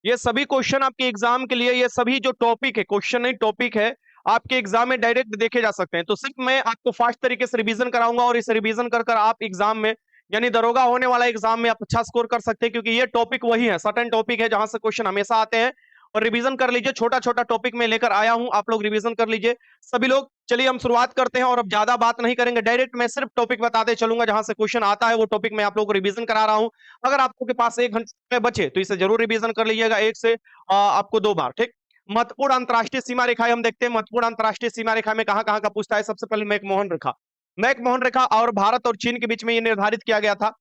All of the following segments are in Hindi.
ये सभी क्वेश्चन आपके एग्जाम के लिए, ये सभी जो टॉपिक है, क्वेश्चन नहीं टॉपिक है, आपके एग्जाम में डायरेक्ट देखे जा सकते हैं। तो सिर्फ मैं आपको फास्ट तरीके से रिवीजन कराऊंगा और इस रिवीजन कर कर आप एग्जाम में, यानी दरोगा होने वाला एग्जाम में आप अच्छा स्कोर कर सकते हैं, क्योंकि ये टॉपिक वही है, सर्टेन टॉपिक है जहां से क्वेश्चन हमेशा आते हैं। और रिवीजन कर लीजिए, छोटा छोटा टॉपिक में लेकर आया हूं, आप लोग रिवीजन कर लीजिए सभी लोग। चलिए हम शुरुआत करते हैं, और अब ज्यादा बात नहीं करेंगे, डायरेक्ट मैं सिर्फ टॉपिक बताते चलूंगा, जहां से क्वेश्चन आता है वो टॉपिक मैं आप लोग को रिवीजन करा रहा हूं। अगर आपके पास 1 घंटे बचे तो इसे जरूर रिवीजन कर लीजिएगा, एक से आपको 2 बार, ठीक। महत्वपूर्ण अंतरराष्ट्रीय सीमा रेखाएं हम देखते हैं। महत्वपूर्ण अंतरराष्ट्रीय सीमा रेखा में कहां कहां का पूछता है। सबसे पहले मैकमोहन रेखा। मैकमोहन रेखा और भारत और चीन के बीच में ये निर्धारित किया गया था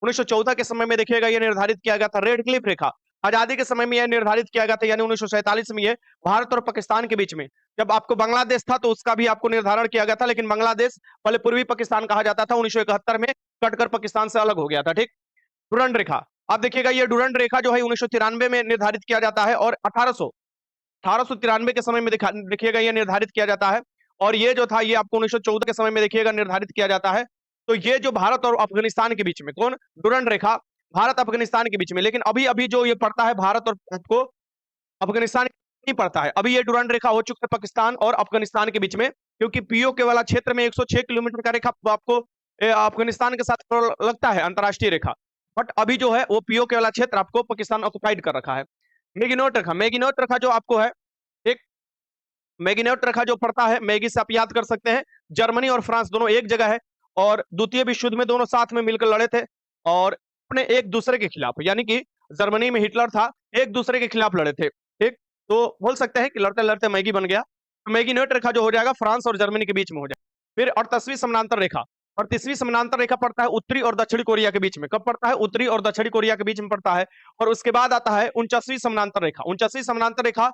1914 के समय में, देखिएगा ये निर्धारित किया गया था। रेड क्लिफ रेखा आजादी के समय में यह निर्धारित किया गया था, यानी 1947 में ये भारत और पाकिस्तान के बीच में, जब आपको बांग्लादेश था तो उसका भी आपको निर्धारण किया गया था, लेकिन बांग्लादेश पहले पूर्वी पाकिस्तान कहा जाता था, 1971 में कटकर पाकिस्तान से अलग हो गया था, ठीक। डुरंड रेखा, आप देखिएगा ये डुरंड रेखा जो है 1993 में निर्धारित किया जाता है, और 1893 के समय में देखिएगा ये निर्धारित किया जाता है। और ये जो था ये आपको 1914 के समय में देखिएगा निर्धारित किया जाता है। तो ये जो भारत और अफगानिस्तान के बीच में, कौन, डुरंड रेखा, भारत अफगानिस्तान के बीच में, लेकिन अभी अभी जो ये पड़ता है भारत और आपको अफगानिस्तान नहीं पड़ता है, अभी ये डुरंड रेखा हो चुका है पाकिस्तान और अफगानिस्तान के बीच में, क्योंकि पीओके वाला क्षेत्र में 106 किलोमीटर का रेखा आपको अफगानिस्तान के साथ लगता है अंतरराष्ट्रीय रेखा। बट अभी जो है वो पीओके वाला क्षेत्र आपको पाकिस्तान ऑक्युपाइड कर रखा है। मेगिनोट रेखा, मेगिनोट रेखा जो आपको है, एक मैग्नेट रेखा जो पड़ता है, मैगी से आप याद कर सकते हैं, जर्मनी और फ्रांस दोनों एक जगह है, और द्वितीय विश्व युद्ध में दोनों साथ में मिलकर लड़े थे, और अपने एक दूसरे के खिलाफ, यानी कि जर्मनी में हिटलर था, एक दूसरे के खिलाफ लड़े थे, ठीक। तो बोल सकते हैं कि लड़ते लड़ते मैगी बन गया। तो मैगीनेट रेखा जो हो जाएगा फ्रांस और जर्मनी के बीच में हो जाएगा। फिर 38वीं समानांतर रेखा, और 30वीं समानांतर रेखा पड़ता है उत्तरी और दक्षिणी कोरिया के बीच में। कब पड़ता है? उत्तरी और दक्षिणी कोरिया के बीच में पड़ता है। और उसके बाद आता है 49वीं समानांतर रेखा। 49वीं समानांतर रेखा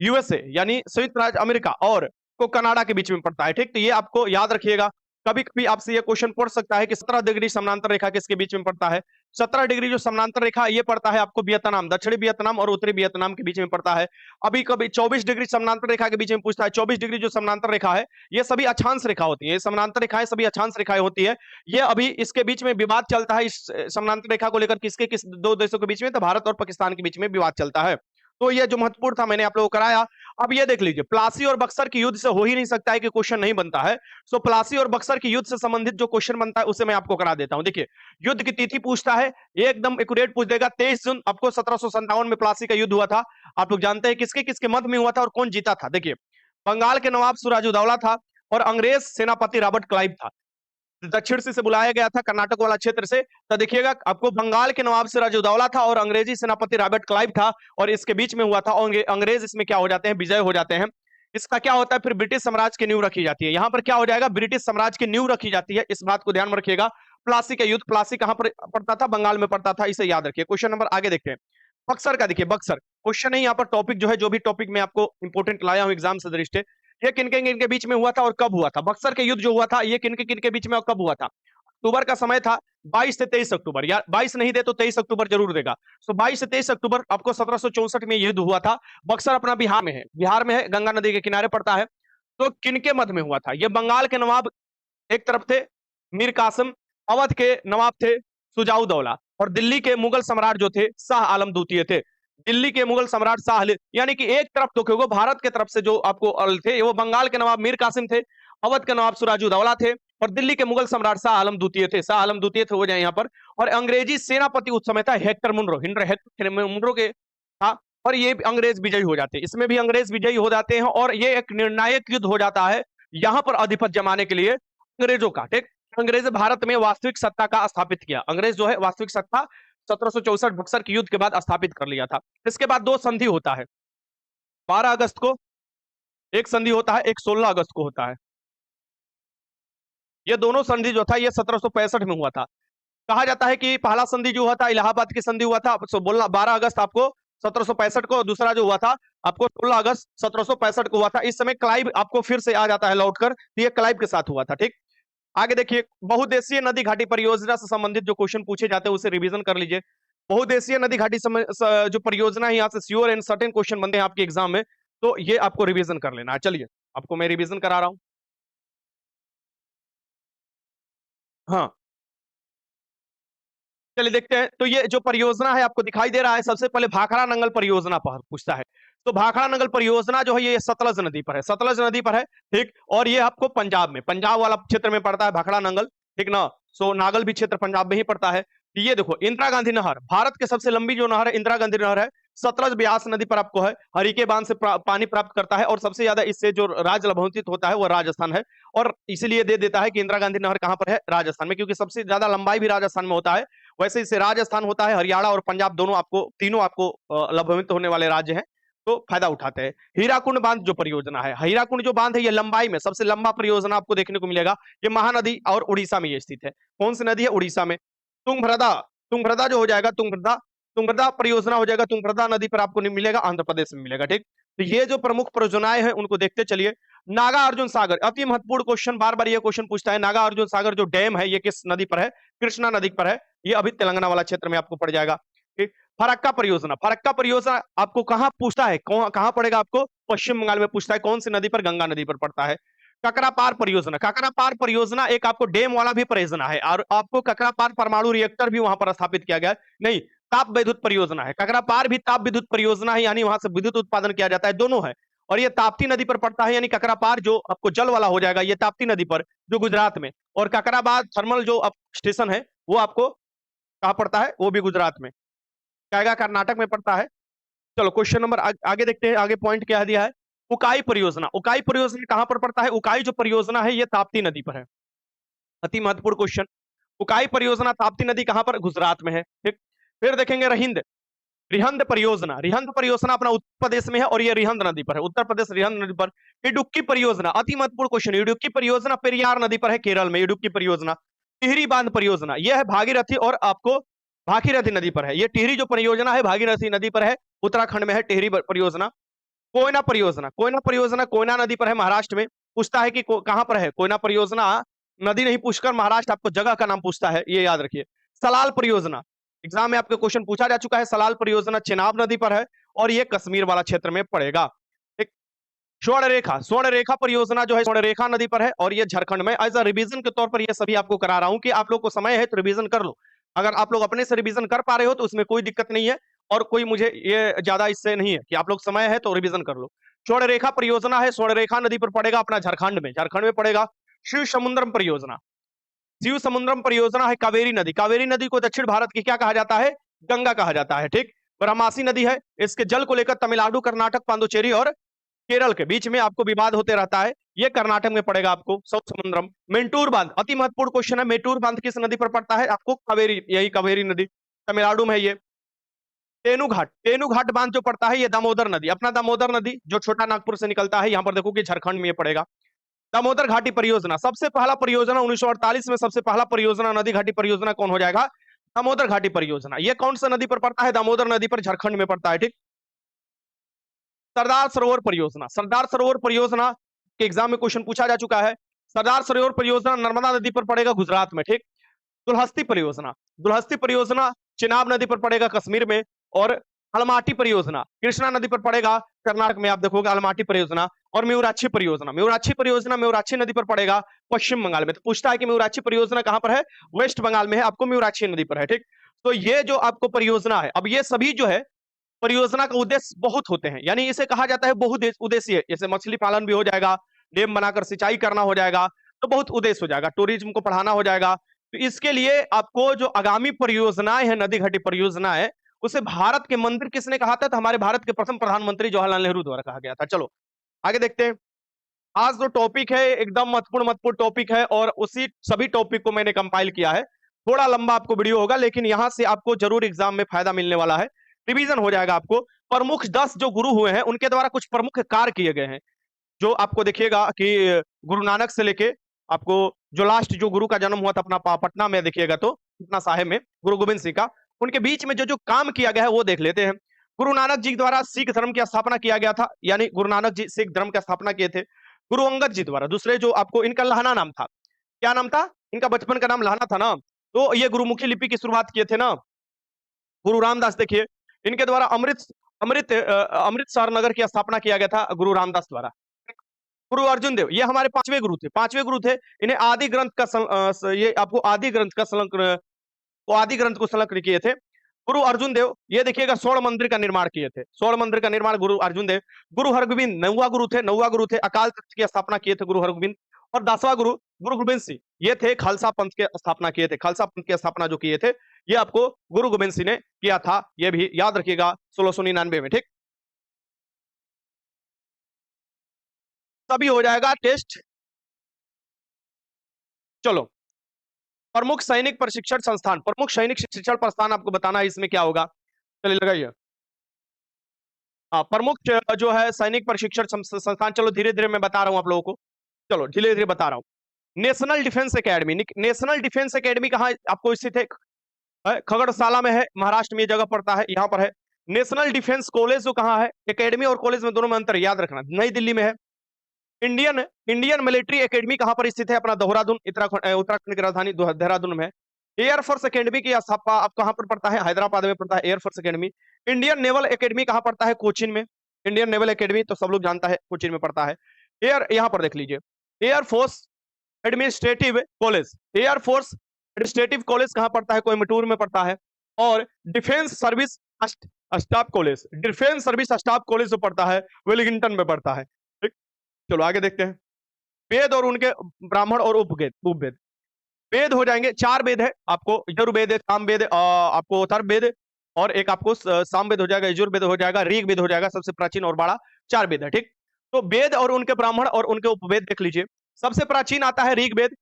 यूएसए यानी संयुक्त राज्य अमेरिका और को कनाडा के बीच में पड़ता है, ठीक। तो ये आपको याद रखिएगा, कभी कभी आपसे ये क्वेश्चन पढ़ सकता है कि 17 डिग्री समानांतर रेखा किसके बीच में पड़ता है। 17 डिग्री जो समानांतर रेखा ये पड़ता है आपको वियतनाम, दक्षिणी वियतनाम और उत्तरी वियतनाम के बीच में पड़ता है। अभी कभी 24 डिग्री समानांतर रेखा के बीच में पूछता है। 24 डिग्री जो समानांतर रेखा है ये सभी अक्षांश रेखा होती है, ये समानांतर रेखाएं सभी अक्षांश रेखाएं होती है। ये अभी इसके बीच में विवाद चलता है, इस समानांतर रेखा को लेकर किसके किस दो देशों के बीच में, तो भारत और पाकिस्तान के बीच में विवाद चलता है। तो ये जो महत्वपूर्ण था मैंने आप लोगों को कराया। अब ये देख लीजिए, प्लासी और बक्सर की युद्ध से हो ही नहीं सकता है कि क्वेश्चन नहीं बनता है। सो प्लासी और बक्सर की युद्ध से संबंधित जो क्वेश्चन बनता है उसे मैं आपको करा देता हूं। देखिए, युद्ध की तिथि पूछता है, ये एकदम एक्यूरेट पूछ देगा। 23 जून आपको 1757 में प्लासी का युद्ध हुआ था। आप लोग जानते हैं किसके किसके मध्य में हुआ था और कौन जीता था। देखिए, बंगाल के नवाब सिराजुद्दौला था और अंग्रेज सेनापति रॉबर्ट क्लाइव था। दक्षिण से बुलाया गया था, कर्नाटक वाला क्षेत्र से। तो देखिएगा, आपको बंगाल के नवाब सिराजुद्दौला था और अंग्रेजी सेनापति रॉबर्ट क्लाइव था, और इसके बीच में हुआ था। और अंग्रेज इसमें क्या हो जाते हैं, विजय हो जाते हैं। इसका क्या होता है, फिर ब्रिटिश साम्राज्य की नींव रखी जाती है। यहां पर क्या हो जाएगा, ब्रिटिश साम्राज्य की नींव रखी जाती है। इस बात को ध्यान में रखिएगा। प्लासी का युद्ध, प्लासी कहां पर पड़ता था, बंगाल में पड़ता था, इसे याद रखिए। क्वेश्चन नंबर आगे देखते हैं। बक्सर का देखिए, बक्सर क्वेश्चन नहीं, यहाँ पर टॉपिक जो है, जो भी टॉपिक मैं आपको इंपोर्टेंट लाया हूं एग्जाम से दृष्टि, ये किनके किनके बीच में हुआ था और कब हुआ था। बक्सर के युद्ध जो हुआ था ये किनके किनके बीच में और कब हुआ था। अक्टूबर का समय था, 22 से 23 अक्टूबर, या 22 नहीं दे तो 23 अक्टूबर जरूर देगा। सो 22 से 23 अक्टूबर आपको 1764 में युद्ध हुआ था। बक्सर अपना बिहार में है, बिहार में है, गंगा नदी के किनारे पड़ता है। तो किनके मध्य में हुआ था, ये बंगाल के नवाब एक तरफ थे, मीर कासिम, अवध के नवाब थे सुजाउदौला, और दिल्ली के मुगल सम्राट जो थे शाह आलम द्वितीय थे। दिल्ली के मुगल सम्राट शाह आलम, यानी कि एक तरफ तो क्योंकि भारत के तरफ से जो आपको थे वो बंगाल के नवाब मीर कासिम थे, अवध के नवाब सिराजुद्दौला थे, और दिल्ली के मुगल सम्राट शाह आलम द्वितीय थे। शाह आलम द्वितीय थे हो जाए यहाँ पर। और अंग्रेजी सेनापति उस समय था हेक्टर मुनरो, हेक्टर मुनरो के था। और ये अंग्रेज विजयी हो जाते हैं, इसमें भी अंग्रेज विजयी हो जाते हैं, और ये एक निर्णायक युद्ध हो जाता है यहाँ पर आधिपत्य जमाने के लिए अंग्रेजों का, ठीक। अंग्रेज भारत में वास्तविक सत्ता का स्थापित किया। अंग्रेज जो है वास्तविक सत्ता 1764 बक्सर के युद्ध के बाद स्थापित कर लिया था। इसके बाद दो संधि होता है, 12 अगस्त को एक संधि होता है, एक 16 अगस्त को होता है। ये दोनों संधि जो था ये 1765 में हुआ था। कहा जाता है कि पहला संधि जो हुआ था इलाहाबाद की संधि हुआ था, बोलना 12 अगस्त आपको 1765 को, दूसरा जो हुआ था आपको 16 अगस्त 1765 को हुआ था। इस समय क्लाइव आपको फिर से आ जाता है लौटकर, तो ये क्लाइव के साथ हुआ था, ठीक। आगे देखिए, बहुदेशीय नदी घाटी परियोजना से संबंधित जो क्वेश्चन पूछे जाते हैं उसे रिवीजन कर लीजिए। बहुदेशीय नदी घाटी जो परियोजना है यहाँ से श्योर एंड सर्टेन क्वेश्चन बनते हैं आपके एग्जाम में, तो ये आपको रिवीजन कर लेना है। चलिए आपको मैं रिवीजन करा रहा हूं। हाँ, चलिए देखते हैं। तो ये जो परियोजना है आपको दिखाई दे रहा है, सबसे पहले भाखड़ा नंगल परियोजना पर पूछता है। तो भाखड़ा नंगल परियोजना जो है ये सतलज नदी पर है, सतलज नदी पर है, ठीक। और ये आपको पंजाब में, पंजाब वाला क्षेत्र में पड़ता है भाखड़ा नंगल, ठीक ना। सो नागल भी क्षेत्र पंजाब में ही पड़ता है। ये देखो इंदिरा गांधी नहर, भारत की सबसे लंबी जो नहर है इंदिरा गांधी नहर है, सतलज ब्यास नदी पर आपको है, हरिके बांध से पानी प्राप्त करता है, और सबसे ज्यादा इससे जो राज्य लाभान्वित होता है वो राजस्थान है। और इसीलिए दे देता है कि इंदिरा गांधी नहर कहां पर है, राजस्थान में, क्योंकि सबसे ज्यादा लंबाई भी राजस्थान में होता है। वैसे इससे राजस्थान होता है, हरियाणा और पंजाब दोनों आपको, तीनों आपको लाभान्वित होने वाले राज्य हैं, तो फायदा उठाते हैं। हीराकुंड बांध जो परियोजना है, हीराकुंड जो बांध है ये लंबाई में सबसे लंबा परियोजना आपको देखने को मिलेगा। ये महानदी और उड़ीसा में ये स्थित है। कौन सी नदी है, उड़ीसा में। तुंगभद्रा, तुंगभद्रा जो हो जाएगा, तुंगभद्रा, तुंगभद्रा परियोजना हो जाएगा, तुंगभद्रा नदी पर आपको नहीं मिलेगा, आंध्र प्रदेश में मिलेगा, ठीक। तो ये जो प्रमुख परियोजनाएं हैं उनको देखते चलिए। नागा अर्जुन सागर, अति महत्वपूर्ण क्वेश्चन, बार बार ये क्वेश्चन पूछता है। नागा अर्जुन सागर जो डैम है ये किस नदी पर है, कृष्णा नदी पर है। ये अभी तेलंगाना वाला क्षेत्र में आपको पड़ जाएगा, ठीक। फरक्का परियोजना, फरक्का परियोजना आपको कहां पूछता है, कहां पड़ेगा आपको, पश्चिम बंगाल में पूछता है। कौन सी नदी पर, गंगा नदी पर पड़ता है। ककरापार परियोजना, ककरापार परियोजना एक आपको डैम वाला भी परियोजना है, और आपको ककरापार परमाणु रिएक्टर भी वहां पर स्थापित किया गया है। नहीं, ताप विद्युत परियोजना है, ककरापार भी ताप विद्युत परियोजना है, यानी वहां से विद्युत उत्पादन किया जाता है, दोनों है। और ये ताप्ती नदी पर पड़ता है, यानी ककरापार जो आपको जल वाला हो जाएगा ये ताप्ती नदी पर, जो गुजरात में। और ककराबाद थर्मल जो स्टेशन है वो आपको कहां पड़ता है, वो भी गुजरात में, क्या कर्नाटक में पड़ता है। चलो क्वेश्चन नंबर आगे देखते हैं, आगे पॉइंट क्या दिया है। उकाई परियोजना, उकाई परियोजना कहां पर पड़ता है, उकाई जो परियोजना है ये ताप्ती नदी पर है। अति महत्वपूर्ण क्वेश्चन। उकाई परियोजना ताप्ती नदी कहां पर, गुजरात में है, ठीक। फिर देखेंगे रहिंद, रिहंद परियोजना, रिहंद परियोजना अपना उत्तर प्रदेश में है, और ये रिहंद नदी पर है, उत्तर प्रदेश रिहंद नदी पर। इडुक्की परियोजना, अति महत्वपूर्ण क्वेश्चन, इडुक्की परियोजना पेरियार नदी पर है, केरल में इडुक्की परियोजना। टिहरी बांध परियोजना, यह है भागीरथी और आपको भागीरथी नदी पर है। ये टिहरी जो परियोजना है भागीरथी नदी पर है, उत्तराखंड में है टिहरी परियोजना। कोयना परियोजना, कोयना परियोजना कोयना नदी पर है, महाराष्ट्र में। पूछता है कि कहां पर है कोयना परियोजना, नदी नहीं पूछकर महाराष्ट्र आपको जगह का नाम पूछता है, ये याद रखिए। सलाल परियोजना, एग्जाम में आपके क्वेश्चन पूछा जा चुका है, सलाल परियोजना चेनाब नदी पर है, और ये कश्मीर वाला क्षेत्र में पड़ेगा। एक स्वर्ण रेखा, स्वर्ण रेखा परियोजना जो है स्वर्ण रेखा नदी पर है, और ये झारखंड में। एज अ रिवीजन के तौर पर ये सभी आपको करा रहा हूं कि आप लोग को समय है तो रिवीजन कर लो। अगर आप लोग अपने से रिवीजन कर पा रहे हो तो उसमें कोई दिक्कत नहीं है, और कोई मुझे ये ज्यादा इससे नहीं है कि आप लोग समय है तो रिवीजन कर लो। स्वर्ण रेखा परियोजना है, स्वर्ण रेखा नदी पर पड़ेगा, अपना झारखंड में, झारखंड में पड़ेगा। शिव समुद्रम परियोजना, शिव समुद्रम परियोजना है कावेरी नदी, कावेरी नदी को दक्षिण भारत की क्या कहा जाता है, गंगा कहा जाता है, ठीक। ब्रह्मासी नदी है, इसके जल को लेकर तमिलनाडु, कर्नाटक, पांडुचेरी और केरल के बीच में आपको विवाद होते रहता है, ये कर्नाटक में पड़ेगा आपको, साउथ समुद्रम। मेंटूर बांध, अति महत्वपूर्ण क्वेश्चन है, मेंटूर बांध किस नदी पर पड़ता है, आपको कावेरी, यही कावेरी नदी, तमिलनाडु में है ये। तेनुघाट, तेनुघाट बांध जो पड़ता है ये दामोदर नदी, अपना दामोदर नदी जो छोटा नागपुर से निकलता है, यहां पर देखो कि झारखंड में ये पड़ेगा। दामोदर घाटी परियोजना, सबसे पहला परियोजना 1948 में सबसे पहला परियोजना नदी घाटी परियोजना कौन हो जाएगा, दामोदर घाटी परियोजना। ये कौन सा नदी पर पड़ता है, दामोदर नदी पर, झारखंड में पड़ता है, ठीक। सरदार सरोवर परियोजना, सरदार सरोवर परियोजना के एग्जाम में क्वेश्चन पूछा जा चुका है। सरदार सरोवर परियोजना नर्मदा नदी पर पड़ेगा, गुजरात में, ठीक। दुल्हस्ती परियोजना, दुल्हस्ती परियोजना चिनाब नदी पर पड़ेगा, कश्मीर में। और अलमाटी परियोजना कृष्णा नदी पर पड़ेगा, कर्नाटक में, आप देखोगे अलमाटी परियोजना। और म्यूराक्षी परियोजना, म्यूराक्षी परियोजना म्यूराक्षी नदी पर पड़ेगा, पश्चिम बंगाल में। तो पूछता है कि म्यूराक्षी परियोजना कहां पर है, वेस्ट बंगाल में है, आपको म्यूराक्षी नदी पर है, ठीक। तो ये जो आपको परियोजना है, अब ये सभी जो है परियोजना का उद्देश्य बहुत होते हैं, यानी इसे कहा जाता है बहुउद्देशीय, जैसे मछली पालन भी हो जाएगा, डैम बनाकर सिंचाई करना हो जाएगा, तो बहुत उद्देश्य हो जाएगा, टूरिज्म को बढ़ाना हो जाएगा। तो इसके लिए आपको जो आगामी परियोजनाएं हैं, नदी घाटी परियोजना है, उसे भारत के मंदिर किसने कहा था, तो हमारे भारत के प्रथम प्रधानमंत्री जवाहरलाल नेहरू द्वारा कहा गया था। चलो आगे देखते हैं। आज जो टॉपिक है एकदम महत्वपूर्ण महत्वपूर्ण टॉपिक है, और उसी सभी टॉपिक को मैंने कंपाइल किया है। थोड़ा लंबा आपको वीडियो होगा, लेकिन यहां से आपको जरूर एग्जाम में फायदा मिलने वाला है, रिवीजन हो जाएगा आपको। प्रमुख 10 जो गुरु हुए हैं उनके द्वारा कुछ प्रमुख कार्य किए गए हैं, जो आपको देखिएगा कि गुरु नानक से लेके आपको जो लास्ट जो गुरु का जन्म हुआ था अपना पटना में, देखिएगा तो पटना साहिब में, गुरु गोविंद सिंह का, उनके बीच में जो जो काम किया गया है वो देख लेते हैं। गुरु नानक जी द्वारा सिख धर्म की स्थापना किया गया था, यानी गुरु नानक जी सिख धर्म की स्थापना किए थे। गुरु अंगद जी द्वारा, दूसरे जो आपको, इनका लहना नाम था, क्या नाम था इनका, बचपन का नाम लहना था ना, तो ये गुरुमुखी लिपि की शुरुआत किए थे ना। गुरु रामदास देखिए, इनके द्वारा अमृतसर नगर की स्थापना किया गया था गुरु रामदास द्वारा। गुरु अर्जुन देव, ये हमारे पांचवें गुरु थे, पांचवें गुरु थे। इन्हें आदि ग्रंथ का ये आपको आदि ग्रंथ का को आदि ग्रंथ को संलग्न किए थे। गुरु अर्जुन देव ये देखिएगा स्वर्ण मंदिर का निर्माण किए थे, स्वर्ण मंदिर का निर्माण गुरु अर्जुन देव। गुरु हरगोबिंद नौवा गुरु थे, नौवा गुरु थे, अकाल तख्त की स्थापना किए थे गुरु हरगोबिंद। और 10वां गुरु गुरु गोबिंद सिंह ये थे, खालसा पंथ की स्थापना किए थे, खालसा पंथ की स्थापना जो किए थे ये आपको गुरु गोबिंद सिंह ने किया था, ये भी याद रखिएगा 1699 में। ठीक, तभी हो जाएगा टेस्ट। चलो, प्रमुख सैनिक प्रशिक्षण संस्थान, प्रमुख सैनिक शिक्षण संस्थान आपको बताना है, इसमें क्या होगा, चलिए लगाइए। हाँ, प्रमुख जो है सैनिक प्रशिक्षण संस्थान, चलो धीरे धीरे मैं बता रहा हूं आप लोगों को, चलो धीरे धीरे बता रहा हूं। National defence academy, national defence academy कहाँ आपको स्थित है? खगड़साला में है, महाराष्ट्र में ये जगह पड़ता है, यहाँ पर है। नेशनल डिफेंस कॉलेज जो कहाँ है, एकेडमी और कॉलेज में दोनों में अंतर याद रखना, नई दिल्ली में है। इंडियन इंडियन मिलिट्री एकेडमी कहां पर स्थित है? अपना देहरादून, उत्तराखंड की राजधानी देहरादून में है। एयरफोर्स एकेडमी की स्थापना आप कहां पर पड़ता है? हैदराबाद में पड़ता है air force academy. Indian naval academy कहां पड़ता है? कोचीन में। इंडियन नेवल एकेडमी तो सब लोग जानता है, कोचीन में पड़ता है। यहां पर देख लीजिए, air force administrative college, air force administrative college कहां पड़ता है? कोयम्बटूर में पड़ता है। और defence service staff college, defence service staff college जो पड़ता है वेलिंगटन में पड़ता है। ठीक, चलो आगे देखते हैं। वेद और उनके ब्राह्मण और उपवेद, उपवेद वेद हो जाएंगे, 4 वेद है आपको, यजुर्वेद है, सामवेद आपको अथर्ववेद, और एक आपको सामवेद हो जाएगा, यजुर्वेद हो जाएगा, ऋग्वेद हो जाएगा, सबसे प्राचीन और बड़ा 4 वेद है। ठीक, तो वेद और उनके ब्राह्मण और उनके उपवेद देख लीजिए। सबसे प्राचीन आता है ऋग्वेद,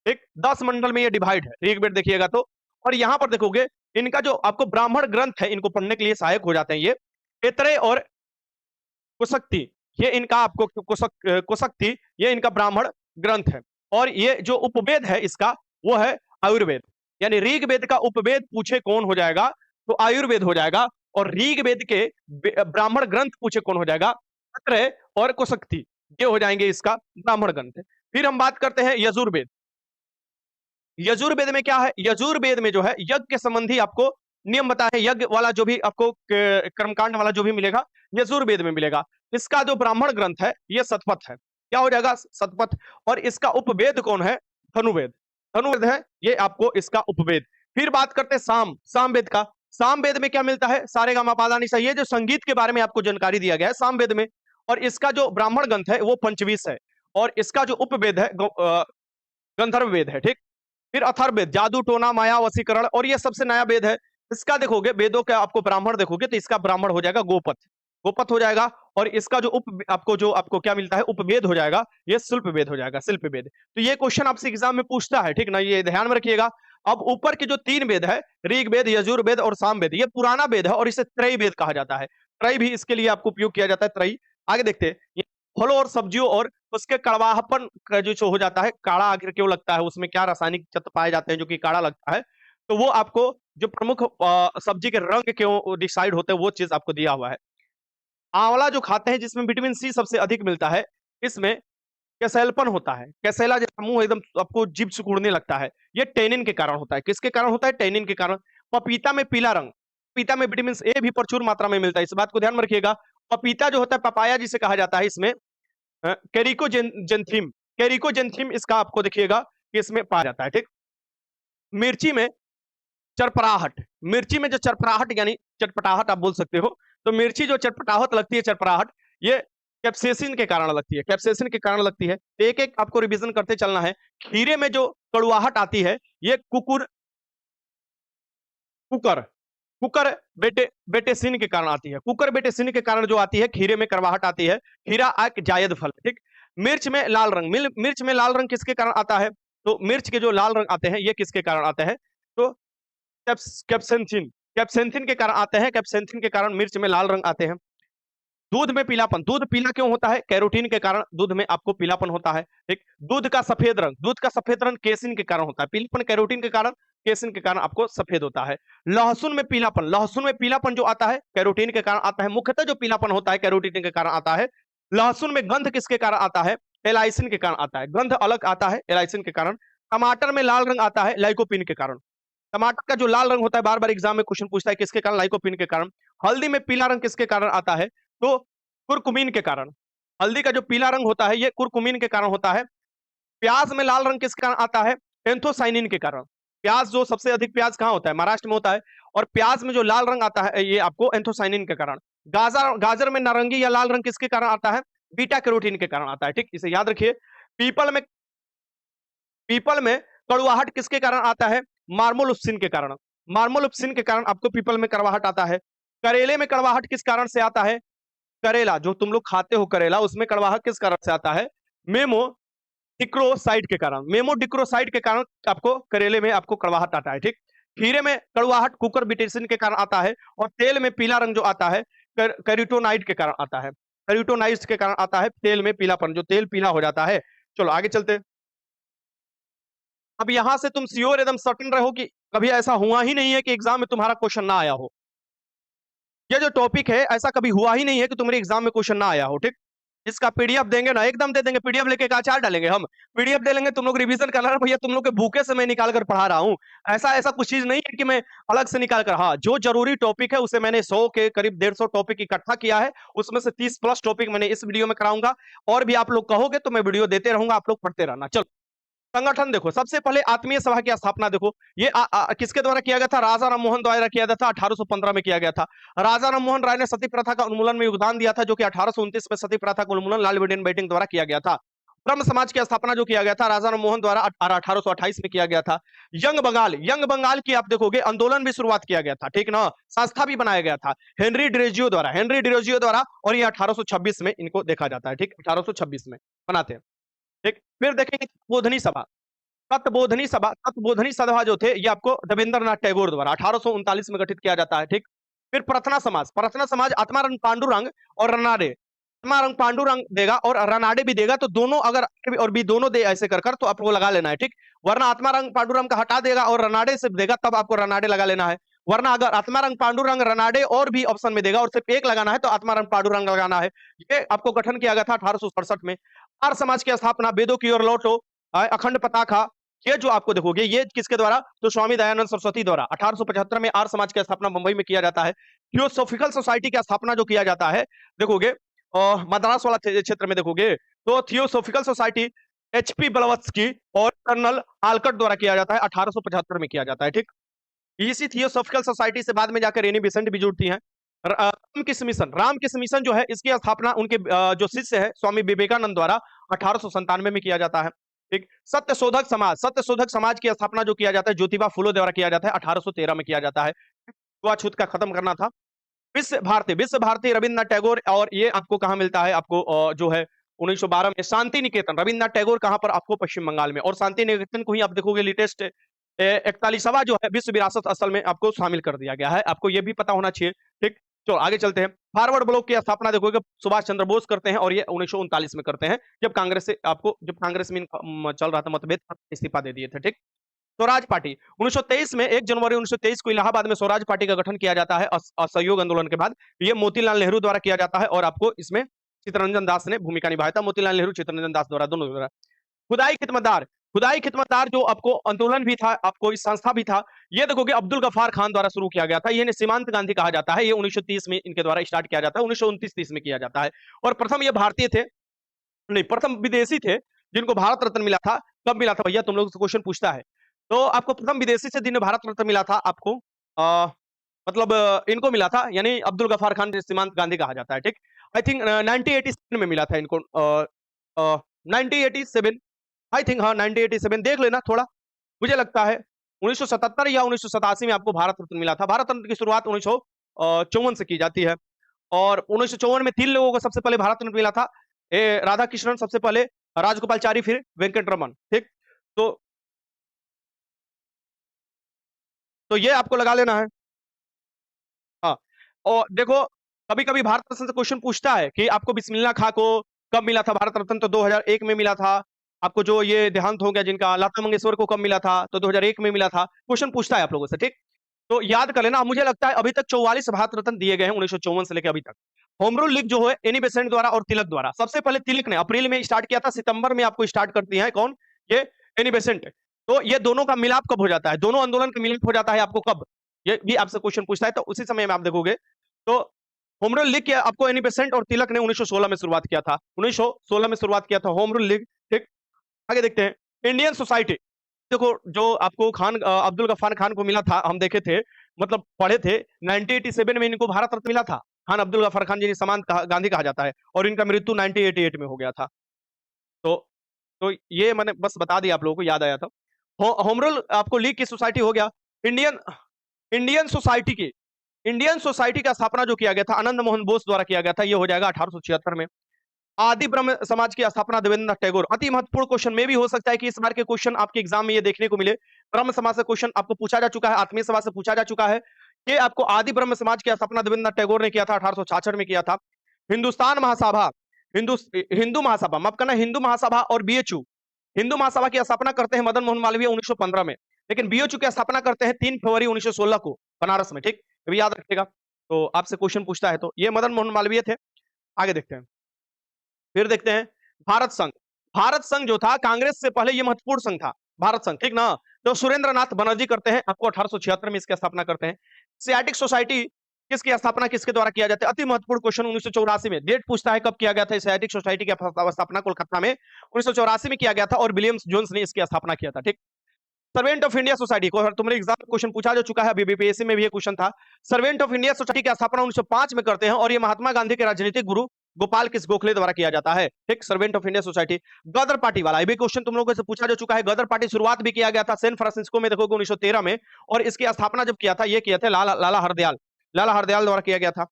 एक 10 मंडल में ये डिवाइड है ऋग्वेद देखिएगा तो। और यहां पर देखोगे इनका जो आपको ब्राह्मण ग्रंथ है, इनको पढ़ने के लिए सहायक हो जाते हैं ये ऐतरेय और कुशक्ति, ये इनका आपको कुशक्ति ये इनका ब्राह्मण ग्रंथ है। और ये जो उपवेद है इसका वो है आयुर्वेद, यानी ऋग्वेद का उपवेद पूछे कौन हो जाएगा तो आयुर्वेद हो जाएगा, और ऋग्वेद के ब्राह्मण ग्रंथ पूछे कौन हो जाएगा? ऐतरेय और कुशक्ति, ये हो जाएंगे इसका ब्राह्मण ग्रंथ। फिर हम बात करते हैं यजुर्वेद। यजुर्वेद में क्या है? यजुर्वेद में जो है यज्ञ के संबंधी आपको नियम बता है, यज्ञ वाला जो भी आपको कर्मकांड वाला जो भी मिलेगा यजुर्वेद में मिलेगा। इसका जो ब्राह्मण ग्रंथ है ये शतपथ है, क्या हो जाएगा? शतपथ। और इसका उपवेद कौन है? धनुर्वेद, धनुर्वेद है ये आपको इसका उपवेद। फिर बात करते हैं सामवेद का। सामवेद में क्या मिलता है? सारेगामापाधा निसा, ये जो संगीत के बारे में आपको जानकारी दिया गया है सामवेद में। और इसका जो ब्राह्मण ग्रंथ है वो पंचवीस है, और इसका जो उपवेद है गंधर्व वेद है। ठीक, फिर अथर्ववेद, जादू टोना माया वशीकरण, और ये सबसे नया वेद है। इसका देखोगे वेदों का आपको ब्राह्मण देखोगे तो इसका ब्राह्मण हो जाएगा गोपथ, गोपथ हो जाएगा। और इसका जो आपको क्या मिलता है? उपवेद हो जाएगा, ये शिल्प वेद हो जाएगा, शिल्प वेद। तो ये क्वेश्चन आपसे एग्जाम में पूछता है, ठीक ना, ये ध्यान में रखिएगा। अब ऊपर के जो 3 वेद है, ऋग्वेद, यजुर्वेद और सामवेद, ये पुराना वेद है और इसे त्रय वेद कहा जाता है। त्रय भी इसके लिए आपको उपयोग किया जाता है, त्रय। आगे देखते हैं फलों और सब्जियों और उसके कड़वाहपन का जो हो जाता है, काढ़ा आखिर क्यों लगता है, उसमें क्या रासायनिक तत्व पाए जाते हैं जो कि काढ़ा लगता है, तो वो आपको जो प्रमुख सब्जी के रंग क्यों डिसाइड होते हैं वो चीज आपको दिया हुआ है। आंवला जो खाते हैं जिसमें विटामिन सी सबसे अधिक मिलता है, इसमें कैसेलपन होता है, कैसेला जैसा मुंह एकदम आपको जीभ सिकुड़ने लगता है, ये टेनिन के कारण होता है। किसके कारण होता है? टेनिन के कारण। पपीता में पीला रंग, पपीता में विटामिन ए भी प्रचुर मात्रा में मिलता है, इस बात को ध्यान में रखिएगा। पपीता जो होता है, पपाया जिसे कहा जाता है, इसमें कैरिकोजेंथीम, कैरिकोजेंथीम इसका आपको देखिएगा कि इसमें पाया जाता है। ठीक, मिर्ची में चरपराहट, मिर्ची में जो चरपराहट यानी चटपटाहट आप बोल सकते हो, तो मिर्ची जो चटपटाहट लगती है, चरपराहट, ये कैप्सेसिन के कारण लगती है, कैप्सेसिन के कारण लगती है। एक एक आपको रिवीजन करते चलना है। खीरे में जो कड़ुआहट आती है ये कुकुर कुकर कुकर बेटेसिन के कारण आती है, कुकर बेटेसिन के कारण जो आती है खीरे में कड़वाहट आती है। खीरा एक जायद फल। ठीक, मिर्च में लाल रंग, मिर्च में लाल रंग किसके कारण आता है? तो मिर्च के जो लाल रंग आते हैं ये किसके कारण आते हैं? तो कैप्सेंथिन, कैप्सेंथिन के कारण आते हैं, कैप्सेंथिन के कारण मिर्च में लाल रंग आते हैं। दूध में पीलापन, दूध पीला क्यों होता है? कैरोटीन के कारण दूध में आपको पीलापन होता है। ठीक, दूध का सफेद रंग, दूध का सफेद रंग केसिन के कारण होता है, पीलापन कैरोटीन के कारण, केसिन के कारण आपको सफेद होता है। लहसुन में पीलापन, लहसुन में पीलापन जो आता है कैरोटीन के कारण आता है, मुख्यतः जो पीलापन होता है कैरोटीन के कारण आता है। लहसुन में गंध किसके कारण आता है? एलाइसिन के कारण आता है, गंध अलग आता है एलाइसिन के कारण। टमाटर में लाल रंग आता है लाइकोपिन के कारण, टमाटर का जो लाल रंग होता है, बार बार एग्जाम में क्वेश्चन पूछता है किसके कारण? लाइकोपिन के कारण। हल्दी में पीला रंग किसके कारण आता है? तो कुरकुमीन के कारण। हल्दी का जो पीला रंग होता है ये कुरकुमीन के कारण होता है। प्याज में लाल रंग किस कारण आता है? एंथोसाइनिन के कारण। प्याज जो सबसे अधिक प्याज कहाँ होता है? महाराष्ट्र में होता है। और प्याज में जो लाल रंग आता है ये आपको एंथोसाइनिन के कारण। गाजर गाजर में नारंगी या लाल रंग किसके कारण आता है? बीटा कैरोटीन के कारण आता है। ठीक, इसे याद रखिए। पीपल में पीपल में कड़वाहट किसके कारण आता है? मार्मोलुप्सिन के कारण। मार्मोलुप्सिन के कारण आपको पीपल में कड़वाहट आता है। करेले में कड़वाहट किस कारण से आता है? करेला जो तुम लोग खाते हो करेला, उसमें कड़वाहट किस कारण से आता है? मेमो डिक्रोसाइड के कारण। मेमोडिक्रोसाइड के कारण आपको करेले में आपको कड़वाहट आता है। ठीक, खीरे में कड़वाहट कुकुरबिटेसिन के कारण आता है। और तेल में पीला रंग जो आता है कैरोटीनॉइड के कारण आता है। कैरोटीनॉइड के कारण आता है तेल में पीलापन, जो तेल पीला हो जाता है। चलो आगे चलते। अब यहां से तुम श्योर एकदम सर्टेन रहो कि कभी ऐसा हुआ ही नहीं है कि एग्जाम में तुम्हारा क्वेश्चन ना आया हो। ये जो टॉपिक है ऐसा कभी हुआ ही नहीं है कि तुम्हारे एग्जाम में क्वेश्चन ना आया हो। ठीक, इसका पीडीएफ देंगे ना, एकदम दे देंगे। पीडीएफ लेके का अचार डालेंगे हम? पीडीएफ दे लेंगे, तुम लोग रिवीजन करना है। भैया तुम लोग के बुके से मैं निकाल कर पढ़ा रहा हूँ। ऐसा ऐसा कुछ चीज नहीं है कि मैं अलग से निकाल कर। हाँ, जो जरूरी टॉपिक है उसे मैंने 100 के करीब 150 टॉपिक इकट्ठा किया है। उसमें से 30 प्लस टॉपिक मैंने इस वीडियो में कराऊंगा। और भी आप लोग कहोगे तो मैं वीडियो देते रहूंगा, आप लोग पढ़ते रहना। चलो संगठन देखो, सबसे पहले आत्मीय सभा की स्थापना देखो। ये किसके द्वारा किया गया था? राजा राममोहन द्वारा किया गया था। 1815 में किया गया था। राजा राममोहन राय ने सती प्रथा का उन्मूलन में योगदान दिया था, जो कि 1829 में सती प्रथा का उन्मूलन लाल बेटिन बेटिंग द्वारा किया गया था। ब्रह्म समाज की स्थापना जो किया गया था राजा राममोहन द्वारा 1828 में किया गया था। यंग बंगाल की आप देखोगे आंदोलन भी शुरुआत किया गया था। ठीक ना, संस्था भी बनाया गया था हेनरी डिरोजियो द्वारा। और ये 1826 में इनको देखा जाता है। ठीक, 1826 में बनाते हैं। ठीक, फिर देखेंगे तत्वबोधनी सभा जो थे ये आपको रविंद्रनाथ टैगोर द्वारा 1839 में गठित किया जाता है। ठीक, फिर प्रार्थना समाज आत्मारंग पांडुरंग और रनाडे। आत्मारंग पांडुरंग देगा और रनाडे भी देगा, तो दोनों अगर और भी दोनों दे ऐसे कर कर तो आपको लगा लेना है। ठीक, वरना आत्मारंग पांडुरंग का हटा देगा और रनाडे से देगा तब आपको रनाडे लगा लेना है। वरना अगर आत्मारंग पांडुरंग रनाडे और भी ऑप्शन में देगा और सिर्फ एक लगाना है तो आत्मारंग पांडुरंग लगाना है। ये आपको गठन किया गया था 1867 में। आर्य समाज की स्थापना, वेदों की ओर लौटो, अखंड पताका, ये जो आपको देखोगे ये किसके द्वारा? तो स्वामी दयानंद सरस्वती द्वारा 1875 में आर्य समाज की स्थापना मुंबई में किया जाता है। थियोसॉफिकल सोसाइटी की स्थापना जो किया जाता है देखोगे मद्रास वाला क्षेत्र में देखोगे तो थियोसॉफिकल सोसाइटी एचपी ब्लवत्सकी और कर्नल आलकट द्वारा किया जाता है। 1875 में किया जाता है। ठीक, इसी थियोसॉफिकल सोसाइटी से बाद में जाकर रेनी बेसेंट भी जुड़ती हैं। रामकृष्ण मिशन जो है इसकी स्थापना उनके जो शिष्य है स्वामी विवेकानंद द्वारा 1897 में किया जाता है। ठीक, सत्य शोधक समाज की स्थापना जो किया जाता है ज्योतिबा फुले द्वारा किया जाता है। 1813 में किया जाता है। छूत का खत्म करना था। विश्व भारती रविन्द्रनाथ टैगोर। और ये आपको कहाँ मिलता है? आपको जो है 1912 में शांति निकेतन। रविन्द्रनाथ टैगोर कहाँ पर? आपको पश्चिम बंगाल में। और शांति निकेतन को ही आप देखोगे लेटेस्ट 41वां जो है विश्व विरासत स्थल में आपको शामिल कर दिया गया है। आपको ये भी पता होना चाहिए। ठीक, चलो आगे चलते हैं। फॉरवर्ड ब्लॉक की स्थापना देखोगे सुभाष चंद्र बोस करते हैं और ये 1939 में करते हैं, जब कांग्रेस में चल रहा था मतभेद, इस्तीफा दे दिए थे। ठीक, स्वराज पार्टी 1923 में 1 जनवरी 1923 को इलाहाबाद में स्वराज पार्टी का गठन किया जाता है असहयोग आंदोलन के बाद। ये मोतीलाल नेहरू द्वारा किया जाता है और आपको इसमें चित्तरंजन दास ने भूमिका निभाया था। मोतीलाल नेहरू चित्तरंजन दास द्वारा, दोनों द्वारा। खुदाई खिदमतदार जो आपको आंदोलन भी था, आपको इस संस्था भी था, ये देखोगे अब्दुल गफार खान द्वारा शुरू किया गया था। ये सीमांत गांधी कहा जाता है। ये 1930 में इनके द्वारा स्टार्ट किया जाता है, 1929-30 में किया जाता है। और प्रथम ये भारतीय थे, नहीं प्रथम विदेशी थे जिनको भारत रत्न मिला था। कब मिला था भैया? तुम लोग से क्वेश्चन पूछता है। तो आपको प्रथम विदेशी से जिन्हें भारत रत्न मिला था आपको मतलब इनको मिला था, यानी अब्दुल गफार खान सीमांत गांधी कहा जाता है। ठीक, आई थिंक 1987 में मिला था इनको। 1987 आई थिंक, हाँ 1987 देख लेना थोड़ा। मुझे लगता है 1977 या 1987 में आपको भारत रत्न मिला था। भारत रत्न की शुरुआत 1954 से की जाती है। और 1954 में 3 लोगों को सबसे पहले भारत रत्न मिला था। राधा कृष्णन सबसे पहले, राजगोपालचारी, फिर वेंकट रमन। ठीक, तो ये आपको लगा लेना है। हाँ, और देखो कभी कभी भारत रत्न से क्वेश्चन पूछता है कि आपको बिस्मिल्लाह खां को कब मिला था भारत रत्न? तो 2001 में मिला था। आपको जो ये देहांत हो गया जिनका, लता मंगेशकर को कब मिला था? तो 2001 में मिला था। क्वेश्चन पूछता है आप लोगों से। ठीक, तो याद कर लेना। मुझे लगता है अभी तक 44 भारत रत्न दिए गए हैं 1954 से लेकर अभी तक। होम रूल लीग जो है एनी बेसेंट द्वारा और तिलक द्वारा। सबसे पहले तिलक ने अप्रैल में स्टार्ट किया था, सितंबर में आपको स्टार्ट करती है कौन? ये एनी बेसेंट। तो ये दोनों का मिलाप कब हो जाता है? दोनों आंदोलन का मिलाप हो जाता है आपको कब? ये भी आपसे क्वेश्चन पूछता है, तो उसी समय में आप देखोगे। तो होम रूल लीग आपको एनी बेसेंट और तिलक ने 1916 में शुरुआत किया था। 1916 में शुरुआत किया था होम रूल लीग। ठीक, आगे देखते हैं। इंडियन सोसाइटी देखो जो आपको अब्दुल गफ्फार खान को मिला था, हम देखे थे, मतलब पढ़े थे, 1987 में इनको भारत रत्न मिला था। खान अब्दुल गफ्फार खान, जिन्हें समान गांधी कहा जाता है, और इनका मृत्यु 1988 में हो गया था। तो ये मैंने बस बता दिया, आप लोगों को याद आया था। होम रूल आपको लीग की सोसाइटी हो गया। इंडियन इंडियन सोसाइटी की इंडियन सोसाइटी का स्थापना जो किया गया था आनंद मोहन बोस द्वारा किया गया था, ये हो जाएगा 1876 में। आदि ब्रह्म समाज की स्थापना देवेंद्रनाथ टैगोर। अति महत्वपूर्ण क्वेश्चन में भी हो सकता है कि इस बार के क्वेश्चन आपके एग्जाम में ये देखने को मिले। ब्रह्म समाज से क्वेश्चन आपको पूछा जा चुका है, आत्मीय समाज से पूछा जा चुका है कि आपको आदि ब्रह्म समाज की स्थापना देवेंद्रनाथ टैगोर ने किया था, 1866 में किया था। हिंदुस्तान महासभा, हिंदू हिंदू महासभा, माफ करना, हिंदू महासभा और बीएचयू। हिंदू महासभा की स्थापना करते हैं मदन मोहन मालवीय 1915 में, लेकिन बीएचयू की स्थापना करते हैं 3 फरवरी 1916 को बनारस में। ठीक, ये भी याद रखिएगा। तो आपसे क्वेश्चन पूछता है तो ये मदन मोहन मालवीय थे। आगे देखते हैं, फिर देखते हैं भारत संघ। भारत संघ जो था, कांग्रेस से पहले ये महत्वपूर्ण संघ था, भारत संघ, ठीक ना। तो सुरेंद्र नाथ बनर्जी करते हैं, आपको 1876 में इसकी स्थापना करते हैं। सियाटिक सोसाइटी किसकी स्थापना किसके द्वारा किया जाता है? अति महत्वपूर्ण क्वेश्चन, 1984 में। डेट पूछता है कब किया गया था सियाटिक सोसाइटी की स्थापना? कोलकाता में 1984 में किया गया था, और विलियम्स जोन्स ने इसकी स्थापना किया था। ठीक, सर्वेंट ऑफ इंडिया सोसाइटी को तुम्हारे एग्जाम में क्वेश्चन पूछा जा चुका है, अभी बीपीएससी में भी ये क्वेश्चन था। सर्वेंट ऑफ इंडिया सोसाइटी की स्थापना 1905 में करते हैं, और ये महात्मा गांधी के राजनीतिक गुरु गोपाल किस गोखले द्वारा किया जाता है। ठीक, servant of India society. Ghadar party वाला, ये भी क्वेश्चन तुम लोगों से पूछा जा चुका है। गदर पार्टी शुरुआत भी किया गया था सैन फ्रांसिस्को में, देखोगे 1913 में, और इसकी स्थापना जब किया था, ये किया था लाला हरदयाल द्वारा किया गया था।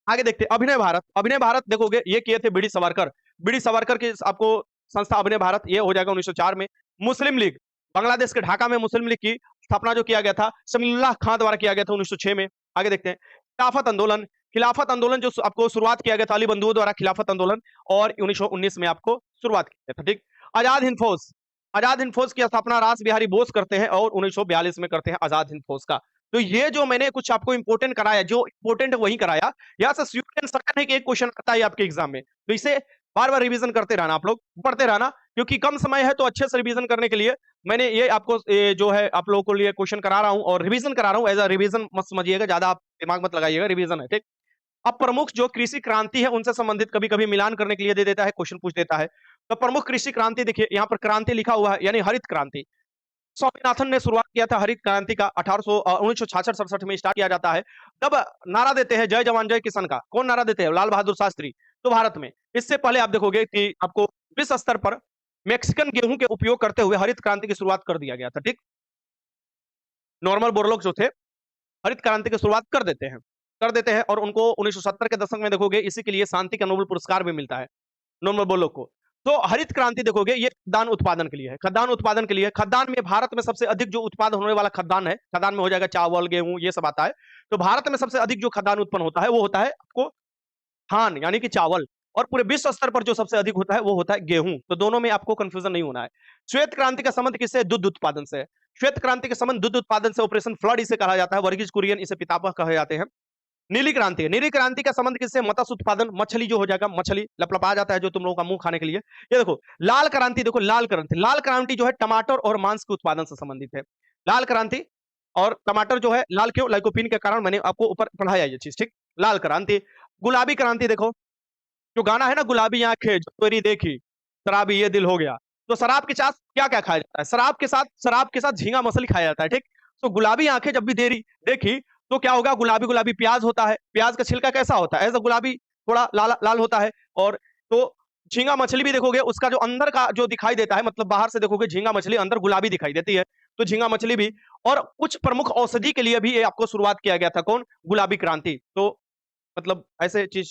आगे देखते हैं अभिनय भारत। अभिनय भारत देखोगे ये किए थे बीडी सावरकर। बीडी सावरकर की आपको संस्था अभिनय भारत, ये हो जाएगा 1904 में। मुस्लिम लीग, बांग्लादेश के ढाका में मुस्लिम लीग की स्थापना जो किया गया था समीउल्लाह खां द्वारा किया गया था 1906 में। आगे देखते हैं खिलाफत आंदोलन। खिलाफत आंदोलन जो आपको शुरुआत किया गया था अली बंधुओं द्वारा, खिलाफत आंदोलन, और 1919 में आपको शुरुआत किया था। ठीक, आजाद हिंद फौज। आजाद हिंद फौज की स्थापना रास बिहारी बोस करते हैं, और 1942 में करते हैं आजाद हिंद फौज का। तो ये जो मैंने कुछ आपको इंपोर्टेंट कराया, जो इंपोर्टेंट वही कराया। यहाँ से स्वीट एंड सर्टेन है कि एक क्वेश्चन आता है आपके एग्जाम में, तो इसे बार बार रिवीजन करते रहना, आप लोग पढ़ते रहना, क्योंकि कम समय है तो अच्छे से रिवीजन करने के लिए मैंने ये आपको जो है आप लोगों को लिए क्वेश्चन करा रहा हूं और रिवीजन करा रहा हूं। एज अ रिवीजन मत समझिएगा, ज्यादा आप दिमाग मत लगाइएगा, रिवीजन है। ठीक, अब प्रमुख जो कृषि क्रांति है उनसे संबंधित कभी कभी मिलान करने के लिए दे देता है, क्वेश्चन पूछ देता है। तो प्रमुख कृषि क्रांति देखिए, यहाँ पर क्रांति लिखा हुआ है, यानी हरित क्रांति। स्वामीनाथन ने शुरुआत किया था हरित क्रांति का, 1966-67 में स्टार्ट किया जाता है। तब नारा देते हैं जय जवान जय किसान का, कौन नारा देते हैं? लाल बहादुर शास्त्री। तो भारत में इससे पहले आप देखोगे कि आपको विश्व स्तर पर मैक्सिकन गेहूं के उपयोग करते हुए हरित क्रांति की शुरुआत कर दिया गया था। ठीक, नॉर्मल बोरलोग जो थे हरित क्रांति की शुरुआत कर देते हैं, और उनको 1970 के दशक में देखोगे इसी के लिए शांति का नोबेल पुरस्कार भी मिलता है नॉर्मल बोरलोग को। तो हरित क्रांति देखोगे ये खाद्यान्न उत्पादन के लिए है, खाद्यान्न उत्पादन के लिए। खाद्यान्न में भारत में सबसे अधिक जो उत्पादन होने वाला खाद्यान्न है, खाद्यान्न में हो जाएगा चावल गेहूं ये सब आता है। तो भारत में सबसे अधिक जो खाद्यान्न उत्पन्न होता है वो होता है आपको धान, यानी कि चावल, और पूरे विश्व स्तर पर जो सबसे अधिक होता है वो होता है गेहूं। तो दोनों में आपको कंफ्यूजन नहीं होना है। श्वेत क्रांति का संबंध किससे? दूध उत्पादन से। श्वेत क्रांति का संबंध दूध उत्पादन से, ऑपरेशन फ्लड इसे कहा जाता है, वर्गीज कुरियन इसे पितामह कहे जाते हैं। नीली क्रांति, नीली क्रांति का संबंध किससे? मत्स्य उत्पादन, मछली जो हो जाएगा, मछली लपलपा जाता है जो तुम लोगों का मुंह खाने के लिए। ये देखो लाल क्रांति, देखो लाल क्रांति जो है टमाटर और मांस के उत्पादन से संबंधित है। लाल क्रांति और टमाटर जो है लाल क्यों? लाइकोपीन के कारण, मैंने आपको ऊपर पढ़ाया ये चीज। ठीक, लाल क्रांति। गुलाबी क्रांति देखो, जो गाना है ना, गुलाबी आंखें जो तेरी देखी शराबी ये दिल हो गया। तो शराब के साथ क्या क्या खाया जाता है? शराब के साथ झींगा मछली खाया जाता है। ठीक, तो गुलाबी आंखें जब भी देखी तो क्या होगा? गुलाबी गुलाबी प्याज होता है, प्याज का छिलका कैसा होता है? ऐसा गुलाबी, थोड़ा लाल लाल होता है। और तो झींगा मछली भी देखोगे, उसका जो अंदर का जो दिखाई देता है, मतलब बाहर से देखोगे झींगा मछली अंदर गुलाबी दिखाई देती है, तो झींगा मछली भी। और कुछ प्रमुख औषधि के लिए भी ये आपको शुरुआत किया गया था, कौन? गुलाबी क्रांति। तो मतलब ऐसे चीज।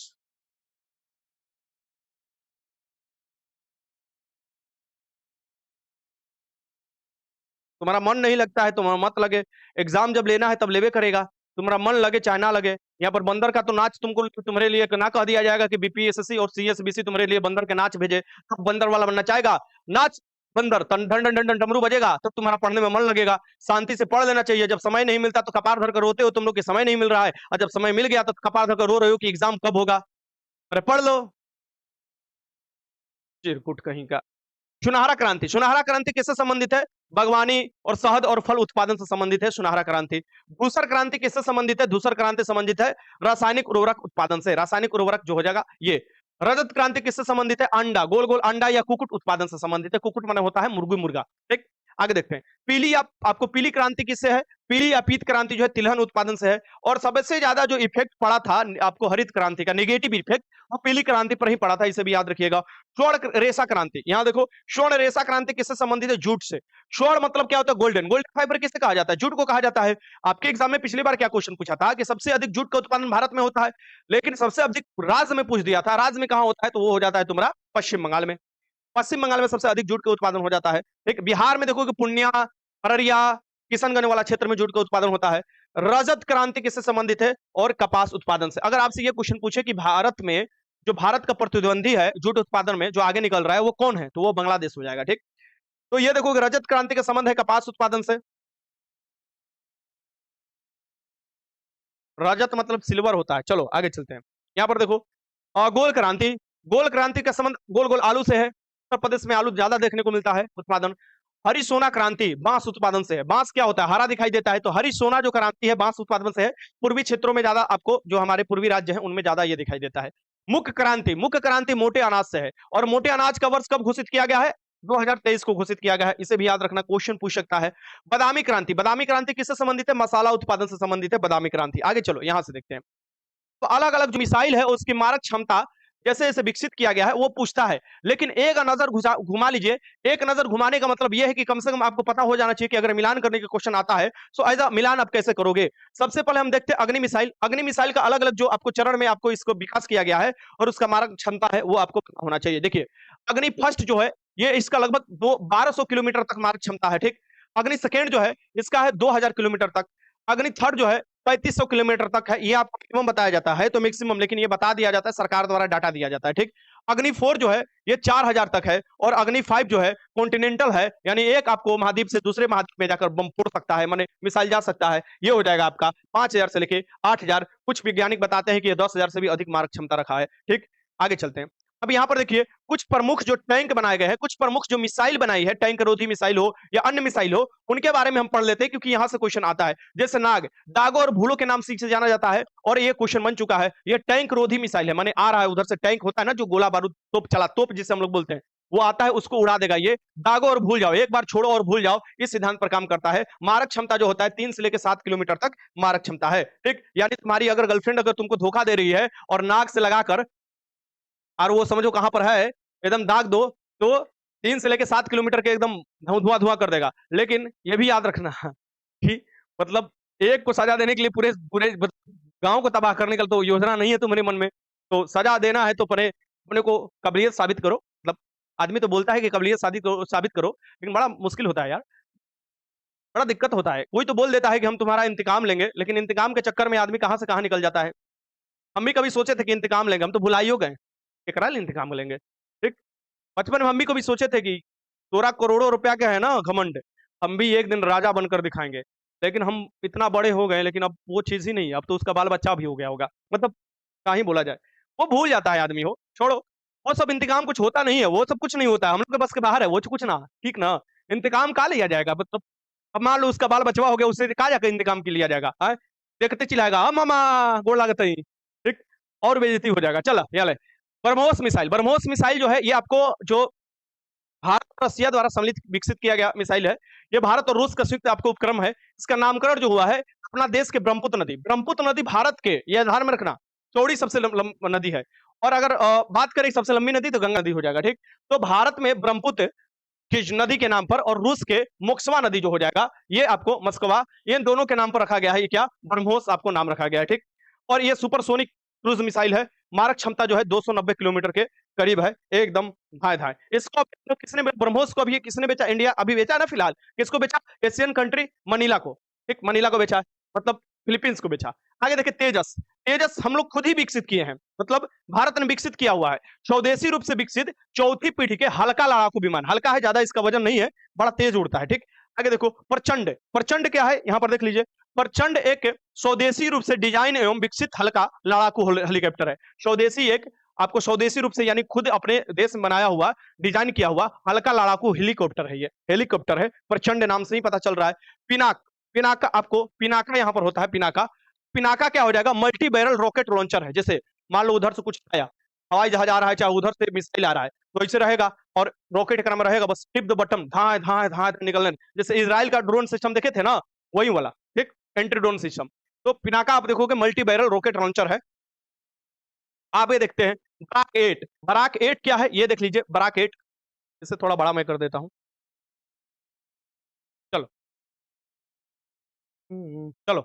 तुम्हारा मन नहीं लगता है, तुम्हारा मत लगे, एग्जाम जब लेना है तब लेवे करेगा। तुम्हारा मन लगे चाहे ना लगे। यहाँ पर बंदर का तो नाच तुमको तुम्हारे लिए ना कह दिया जाएगा कि बीपीएससी और सीएसबीसी तुम्हारे लिए बंदर के नाच भेजे, तब बंदर वाला बनना चाहेगा नाच। बंदर डन डन डन डन डमरू बजेगा तब तुम्हारा पढ़ने में मन लगेगा। शांति से पढ़ लेना चाहिए। जब समय नहीं मिलता तो कपार धर कर रोते हो तुम लोग कि समय नहीं मिल रहा है, और जब समय मिल गया तो कपार धर कर रो रहे हो कि एग्जाम कब होगा। अरे पढ़ लो, चिरकुट कहीं का। सुनहरा क्रांति, सुनहरा क्रांति किससे संबंधित है? बागवानी और शहद और फल उत्पादन से संबंधित है सुनहरा क्रांति। धूसर क्रांति किससे संबंधित है? धूसर क्रांति संबंधित है रासायनिक उर्वरक उत्पादन से, रासायनिक उर्वरक जो हो जाएगा ये। रजत क्रांति किससे संबंधित है? अंडा, गोल गोल अंडा या कुकुट उत्पादन से संबंधित है। कुकुट माने होता है मुर्गी मुर्गा। ठीक, आगे देखते हैं। पीली आपको पीली क्रांति किससे है? पीली या पीत क्रांति जो है तिलहन उत्पादन से है। और सबसे ज्यादा जो इफेक्ट पड़ा था आपको हरित क्रांति का, नेगेटिव इफेक्ट, वो पीली क्रांति पर ही पड़ा था, इसे भी याद रखिएगा। स्वर्ण रेशा क्रांति, यहाँ देखो, स्वर्ण रेशा क्रांति किससे संबंधित है? जूट से। स्वर्ण मतलब क्या होता है? गोल्डन। गोल्डन फाइबर किसे कहा जाता है? जूट को कहा जाता है। आपके एग्जाम में पिछली बार क्या क्वेश्चन पूछा था कि सबसे अधिक जूट का उत्पादन भारत में होता है, लेकिन सबसे अधिक राज्य में पूछ दिया था। राज्य में कहां होता है? तो वो हो जाता है तुम्हारा पश्चिम बंगाल में। पश्चिम बंगाल में सबसे अधिक जूट का उत्पादन हो जाता है। ठीक, बिहार में देखो कि पूर्णिया, अररिया, किशनगंज वाला क्षेत्र में जूट का उत्पादन होता है। रजत क्रांति किससे संबंधित है? और कपास उत्पादन से। अगर आपसे ये क्वेश्चन पूछे कि भारत में जो भारत का प्रतिद्वंदी है जूट उत्पादन में, जो आगे निकल रहा है, वो कौन है? तो वो बांग्लादेश हो जाएगा। ठीक, तो ये देखो कि रजत क्रांति का संबंध है कपास उत्पादन से। रजत मतलब सिल्वर होता है। चलो आगे चलते हैं। यहाँ पर देखो, गोल क्रांति। गोल क्रांति का संबंध गोल गोल आलू से है। उत्तर प्रदेश में आलू ज्यादा देखने को मिलता है उत्पादन। हरी सोना क्रांति बांस उत्पादन से है। बांस क्या होता है? हरा दिखाई देता है, तो हरी सोना जो क्रांति है बांस उत्पादन से है। पूर्वी क्षेत्रों में ज्यादा, आपको जो हमारे पूर्वी राज्य हैं उनमें ज्यादा ये दिखाई देता है। मुख्य क्रांति मोटे अनाज से है। और मोटे अनाज का वर्ष कब घोषित किया गया है? 2023 को घोषित किया गया है। इसे भी याद रखना, क्वेश्चन पूछ सकता है। बादामी क्रांति। बादामी क्रांति किससे संबंधित है? मसाला उत्पादन से संबंधित है बादामी क्रांति। आगे चलो, यहां से देखते हैं। तो अलग अलग जो मिसाइल है उसकी मारक क्षमता जैसे जैसे विकसित किया गया है वो पूछता है। लेकिन एक नजर घुमा लीजिए। एक नजर घुमाने का मतलब यह है कि कम से कम आपको पता हो जाना चाहिए कि अगर मिलान करने का क्वेश्चन आता है तो ऐसा मिलान आप कैसे करोगे। सबसे पहले हम देखते हैं अग्नि मिसाइल। अग्नि मिसाइल का अलग अलग जो आपको चरण में आपको इसको विकास किया गया है और उसका मारक क्षमता है वो आपको पता होना चाहिए। देखिए, अग्नि फर्स्ट जो है ये इसका लगभग 1200 किलोमीटर तक मारक क्षमता है। ठीक, अग्नि सेकेंड जो है इसका है 2000 किलोमीटर तक। अग्नि थर्ड जो है 3500 किलोमीटर तक है। ये आपको मैक्सिमम बताया जाता है, तो मैक्सिमम, लेकिन ये बता दिया जाता है, सरकार द्वारा डाटा दिया जाता है। ठीक, अग्नि 4 जो है ये 4000 तक है। और अग्नि 5 जो है कॉन्टिनेंटल है, यानी एक आपको महाद्वीप से दूसरे महाद्वीप में जाकर बम फोड़ सकता है, माने मिसाइल जा सकता है। ये हो जाएगा आपका 5000 से लेके 8000। कुछ वैज्ञानिक बताते हैं कि ये 10000 से भी अधिक मारक क्षमता रखा है। ठीक, आगे चलते हैं। अब यहाँ पर देखिए कुछ प्रमुख जो टैंक बनाए गए हैं, कुछ प्रमुख जो मिसाइल बनाई है, टैंक रोधी मिसाइल हो या अन्य मिसाइल हो, उनके बारे में हम पढ़ लेते हैं, क्योंकि यहां से क्वेश्चन आता है। जैसे नाग, दागो और भूलो के नाम से जाना जाता है, और ये क्वेश्चन बन चुका है। ये टैंक रोधी मिसाइल है, माने आ रहा है उधर से टैंक होता है ना, जो गोला बारूद तोप चला, तोप जिसे हम लोग बोलते हैं, वो आता है, उसको उड़ा देगा। ये दागो और भूल जाओ, एक बार छोड़ो और भूल जाओ, इस सिद्धांत पर काम करता है। मारक क्षमता जो होता है 3 से लेकर 7 किलोमीटर तक मारक क्षमता है। ठीक, यानी तुम्हारी अगर गर्लफ्रेंड अगर तुमको धोखा दे रही है और नाक से लगाकर, और वो समझो कहां पर है, एकदम दाग दो, तो 3 से लेके 7 किलोमीटर के एकदम धुआं धुआं कर देगा। लेकिन ये भी याद रखना कि मतलब एक को सजा देने के लिए पूरे पूरे गांव को तबाह करने का तो योजना नहीं है तुम्हारे मन में। तो सजा देना है तो अपने अपने को काबिलियत साबित करो। मतलब आदमी तो बोलता है कि काबिलियत साबित करो, लेकिन बड़ा मुश्किल होता है यार, बड़ा दिक्कत होता है। कोई तो बोल देता है कि हम तुम्हारा इंतकाम लेंगे, लेकिन इंतकाम के चक्कर में आदमी कहां से कहां निकल जाता है। हम भी कभी सोचे थे कि इंतकाम लेंगे, हम तो भुला ही हो गए, केकरा ले इंतकाम लेंगे। ठीक, बचपन में हम भी कभी सोचे थे कि तोरा करोड़ों रुपया का है ना घमंड, हम भी एक दिन राजा बनकर दिखाएंगे। लेकिन हम इतना बड़े हो गए, लेकिन अब वो चीज ही नहीं है। अब तो उसका बाल बच्चा भी हो गया होगा, मतलब क्या ही बोला जाए। वो भूल जाता है आदमी, हो छोड़ो। वो सब इंतकाम कुछ होता नहीं है, वो सब कुछ नहीं होता है, हम लोग के बस के बाहर है वो कुछ ना। ठीक ना, इंतकाम कहा लिया जाएगा? मतलब अब मान लो उसका बाल बचवा हो गया, उससे कहा जाकर इंतकाम की लिया जाएगा? देखते चिल्लाएगा, मामा गोड़ लागत ही। ठीक, और बेइज्जती हो जाएगा। चला यहाँ ले, ब्रह्मोस मिसाइल। ब्रह्मोस मिसाइल जो है ये आपको जो भारत और रसिया द्वारा सम्मिलित विकसित किया गया मिसाइल है। ये भारत और रूस का संयुक्त आपको उपक्रम है। इसका नामकरण जो हुआ है अपना देश के ब्रह्मपुत्र नदी। ब्रह्मपुत्र नदी भारत के, ये ध्यान में रखना, चौड़ी सबसे नदी है। और अगर बात करें सबसे लंबी नदी तो गंगा नदी हो जाएगा। ठीक, तो भारत में ब्रह्मपुत्र की नदी के नाम पर, और रूस के मोक्स्वा नदी जो हो जाएगा ये आपको मस्कवा, इन दोनों के नाम पर रखा गया है। ये क्या? ब्रह्मोस आपको नाम रखा गया है। ठीक, और ये सुपरसोनिक क्रूज मिसाइल है। मारक क्षमता जो है 290 किलोमीटर के करीब है, एकदम धाए धाए। इसको किसने, ब्रह्मोस को अभी किसने बेचा? इंडिया अभी बेचा ना फिलहाल। किसको बेचा? एशियन कंट्री मनीला को। ठीक, मनीला को बेचा है, मतलब फिलीपींस को बेचा। आगे देखिए तेजस। तेजस हम लोग खुद ही विकसित किए हैं, मतलब भारत ने विकसित किया हुआ है। स्वदेशी रूप से विकसित चौथी पीढ़ी के हल्का लड़ाकू विमान। हल्का है, ज्यादा इसका वजन नहीं है, बड़ा तेज उड़ता है। ठीक, आगे देखो प्रचंड। प्रचंड क्या है यहाँ पर देख लीजिए। प्रचंड एक स्वदेशी रूप से डिजाइन एवं विकसित हल्का लड़ाकू हेलीकॉप्टर है। स्वदेशी एक आपको स्वदेशी रूप से यानी खुद अपने देश में बनाया हुआ, डिजाइन किया हुआ हल्का लड़ाकू हेलीकॉप्टर है। ये हेलीकॉप्टर है, प्रचंड नाम से ही पता चल रहा है। पिनाक, पिनाका आपको पिनाका यहाँ पर होता है। पिनाका, पिनाका क्या हो जाएगा? मल्टी बैरल रॉकेट लॉन्चर है। जैसे मान लो उधर से कुछ आया, हवाई जहाज आ रहा है, चाहे उधर से मिसाइल आ रहा है, तो ऐसे रहेगा। और रॉकेट का नाम रहेगा बस टिप द बटन, धाए धाए धाए निकलने, जैसे इसराइल का ड्रोन सिस्टम देखे थे ना, वही वाला, ठीक, एंटी ड्रोन सिस्टम। तो पिनाका आप देखोगे मल्टी बैरल रॉकेट लॉन्चर है। आप ये देखते हैं बराक 8, बराक 8 क्या है ये देख लीजिए, बराक 8, इसे थोड़ा बड़ा मैं कर देता हूं, चलो। चलो,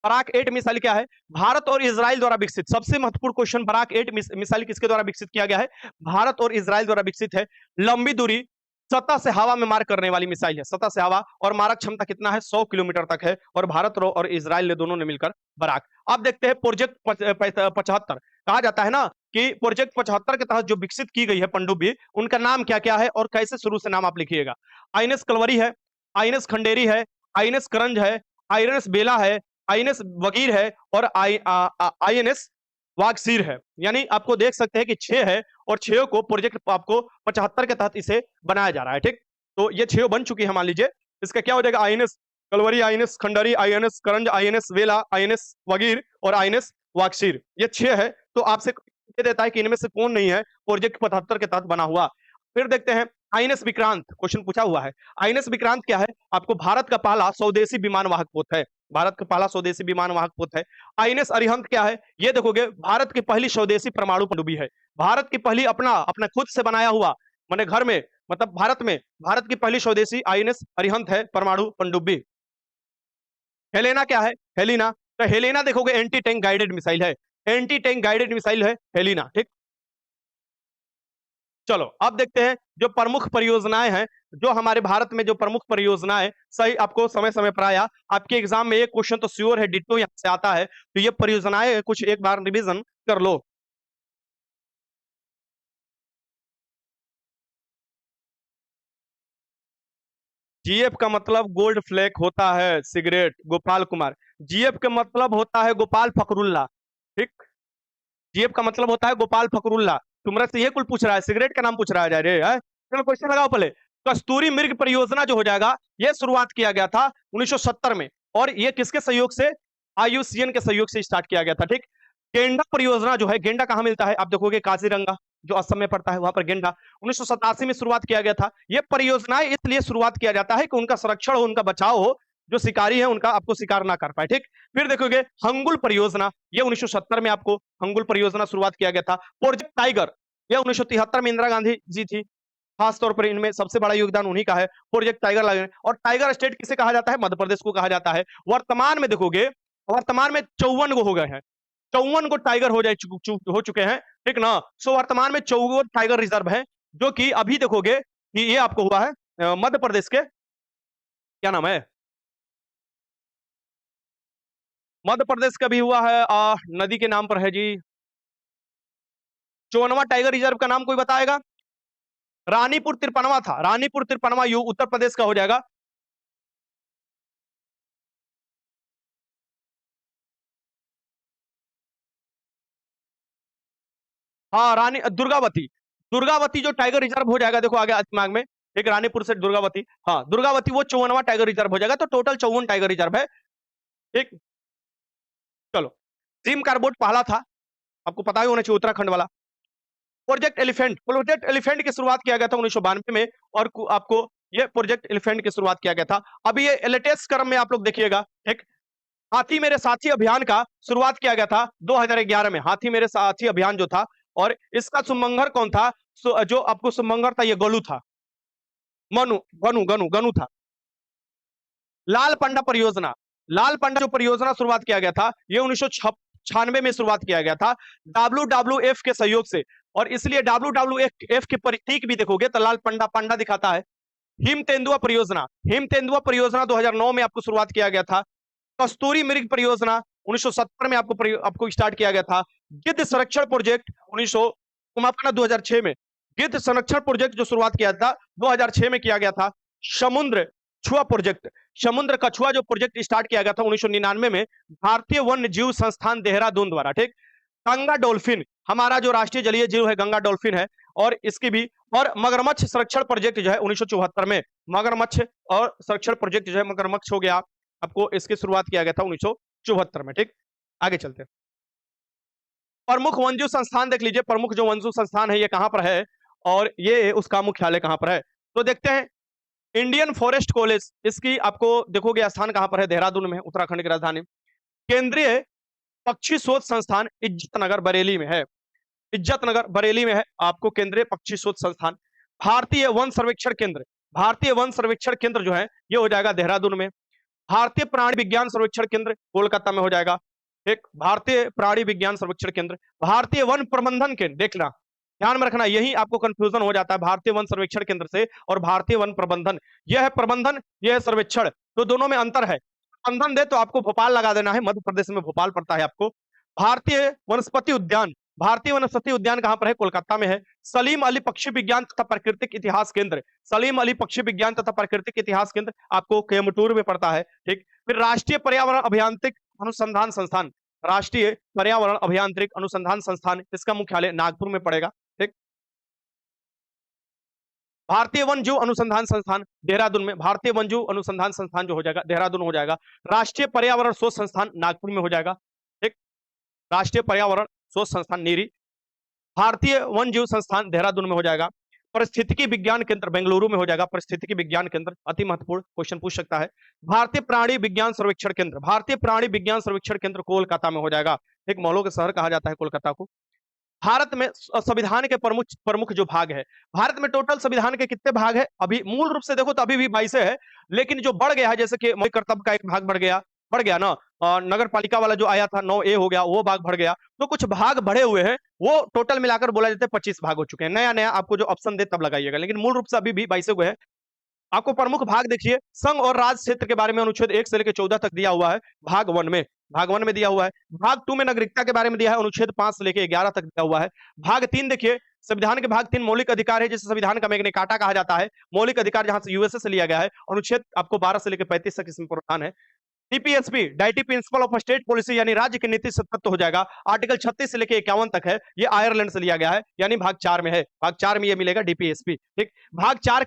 बराक 8 मिसाइल क्या है? भारत और इजराइल द्वारा विकसित, सबसे महत्वपूर्ण क्वेश्चन, बराक 8 मिसाइल किसके द्वारा विकसित किया गया है? भारत और इजराइल द्वारा विकसित है। लंबी दूरी, सतह से हवा में मार करने वाली मिसाइल है, सतह से हवा, और मारक क्षमता कितना है? 100 किलोमीटर तक है। और भारत और इजराइल ने दोनों ने मिलकर बराक। अब देखते हैं प्रोजेक्ट 75, कहा जाता है ना कि प्रोजेक्ट 75 के तहत जो विकसित की गई है पनडुब्बी, उनका नाम क्या क्या है और कैसे शुरू से नाम आप लिखिएगा। आईएनएस कलवरी है, आईएनएस खंडेरी है, आईएनएस करंज है, आईएनएस बेला है, आईएनएस वगीर है, और आईएनएस वागसीर है। यानी आपको देख सकते हैं कि 6 है, और 6 को प्रोजेक्ट आपको 75 के तहत इसे बनाया जा रहा है, ठीक। तो ये 6 बन चुकी है, मान लीजिए। इसका क्या हो जाएगा? INS Kalvari, INS Khanduri, INS करंज, आईएनएस वेला, आईएनएस वगीर और आईएनएस वागसीर, ये 6 है। तो आपसे ये देता है कि इनमें से कौन नहीं है प्रोजेक्ट 75 के तहत बना हुआ। फिर देखते हैं आईएनएस विक्रांत, क्वेश्चन पूछा हुआ है। आईएनएस विक्रांत क्या है? आपको भारत का पहला स्वदेशी विमान वाहक पोत है, भारत का पहला स्वदेशी विमान वाहक पोत है। आईएनएस अरिहंत क्या है? ये देखोगे भारत की पहली स्वदेशी परमाणु पनडुब्बी है, भारत की पहली अपना अपना खुद से बनाया हुआ, मैंने घर में, मतलब भारत में, भारत की पहली स्वदेशी आईएनएस अरिहंत है परमाणु पनडुब्बी। हेलेना क्या है? हेलिना, तो हेलेना देखोगे एंटी टैंक गाइडेड मिसाइल है, एंटी टैंक गाइडेड मिसाइल है हेलिना, ठीक। चलो अब देखते हैं जो प्रमुख परियोजनाएं हैं, जो हमारे भारत में जो प्रमुख परियोजनाएं, सही आपको समय समय पर आया, आपके एग्जाम में एक क्वेश्चन तो श्योर है, डिट्टो यहां से आता है, तो ये परियोजनाएं कुछ एक बार रिवीजन कर लो। जीएफ का मतलब गोल्ड फ्लैग होता है, सिगरेट, गोपाल कुमार। जीएफ का मतलब होता है गोपाल फकरुल्ला, ठीक। जीएफ का मतलब होता है गोपाल फकरुल्ला। तुमरा से ये कुल पूछ रहा है, सिगरेट का नाम पूछ रहा है जा रे है? चलो क्वेश्चन लगाओ पहले। कस्तूरी मृग परियोजना जो हो जाएगा, ये शुरुआत किया गया था 1970 में, और ये किसके सहयोग से? आईयूसीएन के सहयोग से स्टार्ट किया गया था, ठीक। गेंडा परियोजना जो है, गेंडा कहां मिलता है? आप देखोगे काजीरंगा, जो असम में पड़ता है, वहां पर गेंडा 1987 में शुरुआत किया गया था। ये परियोजनाएं इसलिए शुरुआत किया जाता है कि उनका संरक्षण हो, उनका बचाव हो, जो शिकारी है उनका आपको शिकार ना कर पाए, ठीक। फिर देखोगे हंगुल परियोजना, ये 1970 में आपको हंगुल परियोजना शुरुआत किया गया था। प्रोजेक्ट टाइगर, ये 1973 में इंदिरा गांधी जी थी, खास तौर पर इनमें सबसे बड़ा योगदान उन्हीं का है, प्रोजेक्ट टाइगर लगे। और टाइगर स्टेट किसे कहा जाता है? मध्य प्रदेश को कहा जाता है। वर्तमान में देखोगे, वर्तमान में 54 गो हो गए हैं, 54 को टाइगर हो जाए हो चुके हैं, ठीक ना। सो वर्तमान में 54 टाइगर रिजर्व है, जो कि अभी देखोगे कि ये आपको हुआ है मध्य प्रदेश के, क्या नाम है, मध्य प्रदेश का भी हुआ है, नदी के नाम पर है जी। 54वां टाइगर रिजर्व का नाम कोई बताएगा? रानीपुर तिरपनवा था, रानीपुर तिरपनवा यू उत्तर प्रदेश का हो जाएगा। हाँ, रानी दुर्गावती, दुर्गावती जो टाइगर रिजर्व हो जाएगा, देखो आगे दिमाग में, एक रानीपुर से दुर्गावती, हाँ दुर्गावती वो 54वां टाइगर रिजर्व हो जाएगा, तो टोटल 54 टाइगर रिजर्व है, ठीक। चलो, जिम कार्बोट पहला था, आपको पता ही होना चाहिए, उत्तराखंड वाला। प्रोजेक्ट एलिफेंट, प्रोजेक्ट एलिफेंट की शुरुआत किया गया था 1992 में, और आपको ये प्रोजेक्ट एलिफेंट की शुरुआत किया गया था। अभी ये लेटेस्ट क्रम में आप लोग देखिएगा, ठीक। हाथी मेरे साथी अभियान का शुरुआत किया गया था 2011 में, हाथी मेरे साथी अभियान जो था, और इसका सुमंगर कौन था? जो आपको सुमंगर था, ये गोलू था, मनु गनु गनु गनु था। लाल पंडा परियोजना, लाल पंडा जो परियोजना शुरुआत किया गया था, ये 1996 में शुरुआत किया गया था WWF के सहयोग से, और इसलिए WWF के प्रतीक भी देखोगे तो लाल पंडा पंडा दिखाता है। हिम तेंदुआ परियोजना, हिम तेंदुआ परियोजना 2009 में आपको शुरुआत किया गया था। कस्तूरी मृग परियोजना 1970 में आपको स्टार्ट किया गया था। गिद्ध संरक्षण प्रोजेक्ट 2006 में, गिद्ध संरक्षण प्रोजेक्ट जो शुरुआत किया था 2006 में किया गया था। समुद्र छुआ प्रोजेक्ट, समुद्र कछुआ जो प्रोजेक्ट स्टार्ट किया गया था 1999 में, भारतीय वन्य जीव संस्थान देहरादून द्वारा, ठीक। गंगा डॉल्फिन, हमारा जो राष्ट्रीय जलीय जीव है गंगा डॉल्फिन है, और इसकी भी, और मगरमच्छ संरक्षण प्रोजेक्ट जो है 1974 में, मगरमच्छ और संरक्षण प्रोजेक्ट जो है मगरमच्छ हो गया, आपको इसकी शुरुआत किया गया था 1974 में, ठीक। आगे चलते हैं। प्रमुख वनजू संस्थान देख लीजिए, प्रमुख जो वनजू संस्थान है ये कहां पर है और ये उसका मुख्यालय कहां पर है। तो देखते हैं, इंडियन फॉरेस्ट कॉलेज, इसकी आपको देखोगे स्थान कहां पर है, देहरादून में, उत्तराखंड की राजधानी। केंद्रीय पक्षी शोध संस्थान इज्जतनगर बरेली में है, इज्जतनगर बरेली में है आपको केंद्रीय पक्षी शोध संस्थान। भारतीय वन सर्वेक्षण केंद्र, भारतीय वन सर्वेक्षण केंद्र जो है ये हो जाएगा देहरादून में। भारतीय प्राणी विज्ञान सर्वेक्षण केंद्र कोलकाता में हो जाएगा। एक भारतीय प्राणी विज्ञान सर्वेक्षण केंद्र, भारतीय वन प्रबंधन केंद्र, देखना ध्यान में रखना, यही आपको कंफ्यूजन हो जाता है भारतीय वन सर्वेक्षण केंद्र से और भारतीय वन प्रबंधन। यह है प्रबंधन, यह है सर्वेक्षण, तो दोनों में अंतर है। प्रबंधन दे तो आपको भोपाल लगा देना है, मध्य प्रदेश में भोपाल पड़ता है आपको। भारतीय वनस्पति उद्यान, भारतीय वनस्पति उद्यान कहां पर है, कोलकाता में है। सलीम अली पक्षी विज्ञान तथा प्राकृतिक इतिहास केंद्र, सलीम अली पक्षी विज्ञान तथा प्राकृतिक इतिहास केंद्र आपको कोयम्बटूर में पड़ता है। ठीक, फिर राष्ट्रीय पर्यावरण अभियांत्रिक अनुसंधान संस्थान, राष्ट्रीय पर्यावरण अभियांत्रिक अनुसंधान संस्थान, इसका मुख्यालय नागपुर में पड़ेगा। ठीक, भारतीय वन्यजीव अनुसंधान संस्थान देहरादून में, भारतीय वन्यजीव अनुसंधान संस्थान जो हो जाएगा देहरादून हो जाएगा। राष्ट्रीय पर्यावरण शोध संस्थान नागपुर में हो जाएगा। ठीक, राष्ट्रीय पर्यावरण शोध संस्थान नीरी। भारतीय वन्यजीव संस्थान देहरादून में हो जाएगा। परिस्थितिकी विज्ञान केंद्र बेंगलुरु में हो जाएगा, परिस्थितिकी विज्ञान केंद्र, अति महत्वपूर्ण क्वेश्चन पूछ सकता है। भारतीय प्राणी विज्ञान सर्वेक्षण केंद्र, भारतीय प्राणी विज्ञान सर्वेक्षण केंद्र कोलकाता में हो जाएगा। एक मॉलों के शहर कहा जाता है कोलकाता को। भारत में संविधान के प्रमुख प्रमुख जो भाग है, भारत में टोटल संविधान के कितने भाग है, अभी मूल रूप से देखो तो अभी भी 22 है, लेकिन जो बढ़ गया है, जैसे कि मौलिक कर्तव्य का एक भाग बढ़ गया ना, नगर पालिका वाला जो आया था 9A हो गया, वो भाग बढ़ गया, तो कुछ भाग बढ़े हुए हैं, वो टोटल मिलाकर बोला जाता है 25 भाग हो चुके हैं। नया नया आपको जो ऑप्शन दे तब लगाइएगा, लेकिन मूल रूप से अभी भी 22 हुए हैं। आपको प्रमुख भाग देखिए, संघ और राज्य क्षेत्र के बारे में अनुच्छेद 1 से लेकर 14 तक दिया हुआ है भाग 1 में, भाग 1 में दिया हुआ है। भाग 2 में नागरिकता के बारे में दिया है, अनुच्छेद 5 से लेकर 11 तक दिया हुआ है। भाग 3 देखिए, संविधान के भाग 3 मौलिक अधिकार है, जिसे संविधान का मैग्ना कार्टा कहा जाता है, मौलिक अधिकार जहां से यूएसए से लिया गया है। अनुच्छेद आपको 12 से लेकर 35 तक इसमें प्रावधान है। टीपीएसपी, डायटी प्रिंसिपल ऑफ स्टेट पॉलिसी, यानी राज्य की नीति से तत्व हो जाएगा, आर्टिकल 36 से लेकर 51 तक है, ये आयरलैंड से लिया गया है, यानी भाग 4 में है, भाग 4 में ये मिलेगा डीपीएसपी। ठीक, भाग 4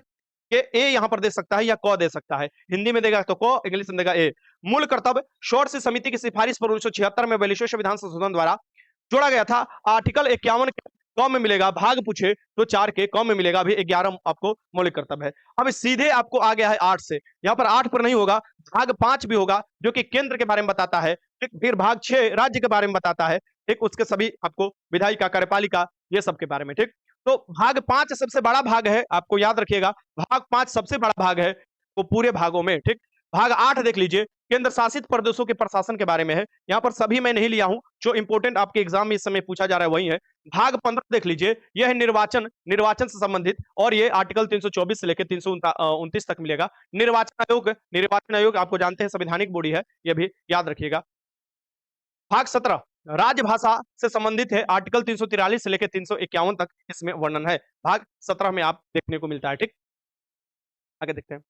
के ए यहां पर दे सकता है या क दे सकता है, हिंदी में देगा तो क, इंग्लिश में देगा ए। मूल कर्तव्य, शोर से समिति की सिफारिश पर 1976 में 42वें संविधान संशोधन द्वारा जोड़ा गया था। आर्टिकल 51 क में मिलेगा, भाग पूछे तो 4 के क में मिलेगा, अभी 11 आपको मौलिक कर्तव्य है। अब सीधे आपको आ गया है 8 से, यहाँ पर 8 पर नहीं होगा, भाग 5 भी होगा जो कि केंद्र के बारे में बताता है। ठीक, फिर भाग 6 राज्य के बारे में बताता है। ठीक, उसके सभी आपको विधायिका, कार्यपालिका, ये सब के बारे में। ठीक, तो भाग 5 सबसे बड़ा भाग है, आपको याद रखिएगा, भाग 5 सबसे बड़ा भाग है वो पूरे भागों में। ठीक, भाग 8 देख लीजिए, केंद्र शासित प्रदेशों के प्रशासन के बारे में है, यहाँ पर सभी मैं नहीं लिया हूं, जो इंपोर्टेंट आपके एग्जाम में इस समय पूछा जा रहा है वही है। भाग 15 देख लीजिए, यह है निर्वाचन, निर्वाचन से संबंधित, और ये आर्टिकल 324 से लेकर 329 तक मिलेगा। निर्वाचन आयोग, निर्वाचन आयोग आपको जानते हैं संवैधानिक बॉडी है, यह भी याद रखिएगा। भाग 17 राजभाषा से संबंधित है, आर्टिकल 343 से लेकर 351 तक इसमें वर्णन है, भाग 17 में आप देखने को मिलता है। ठीक, आगे देखते हैं।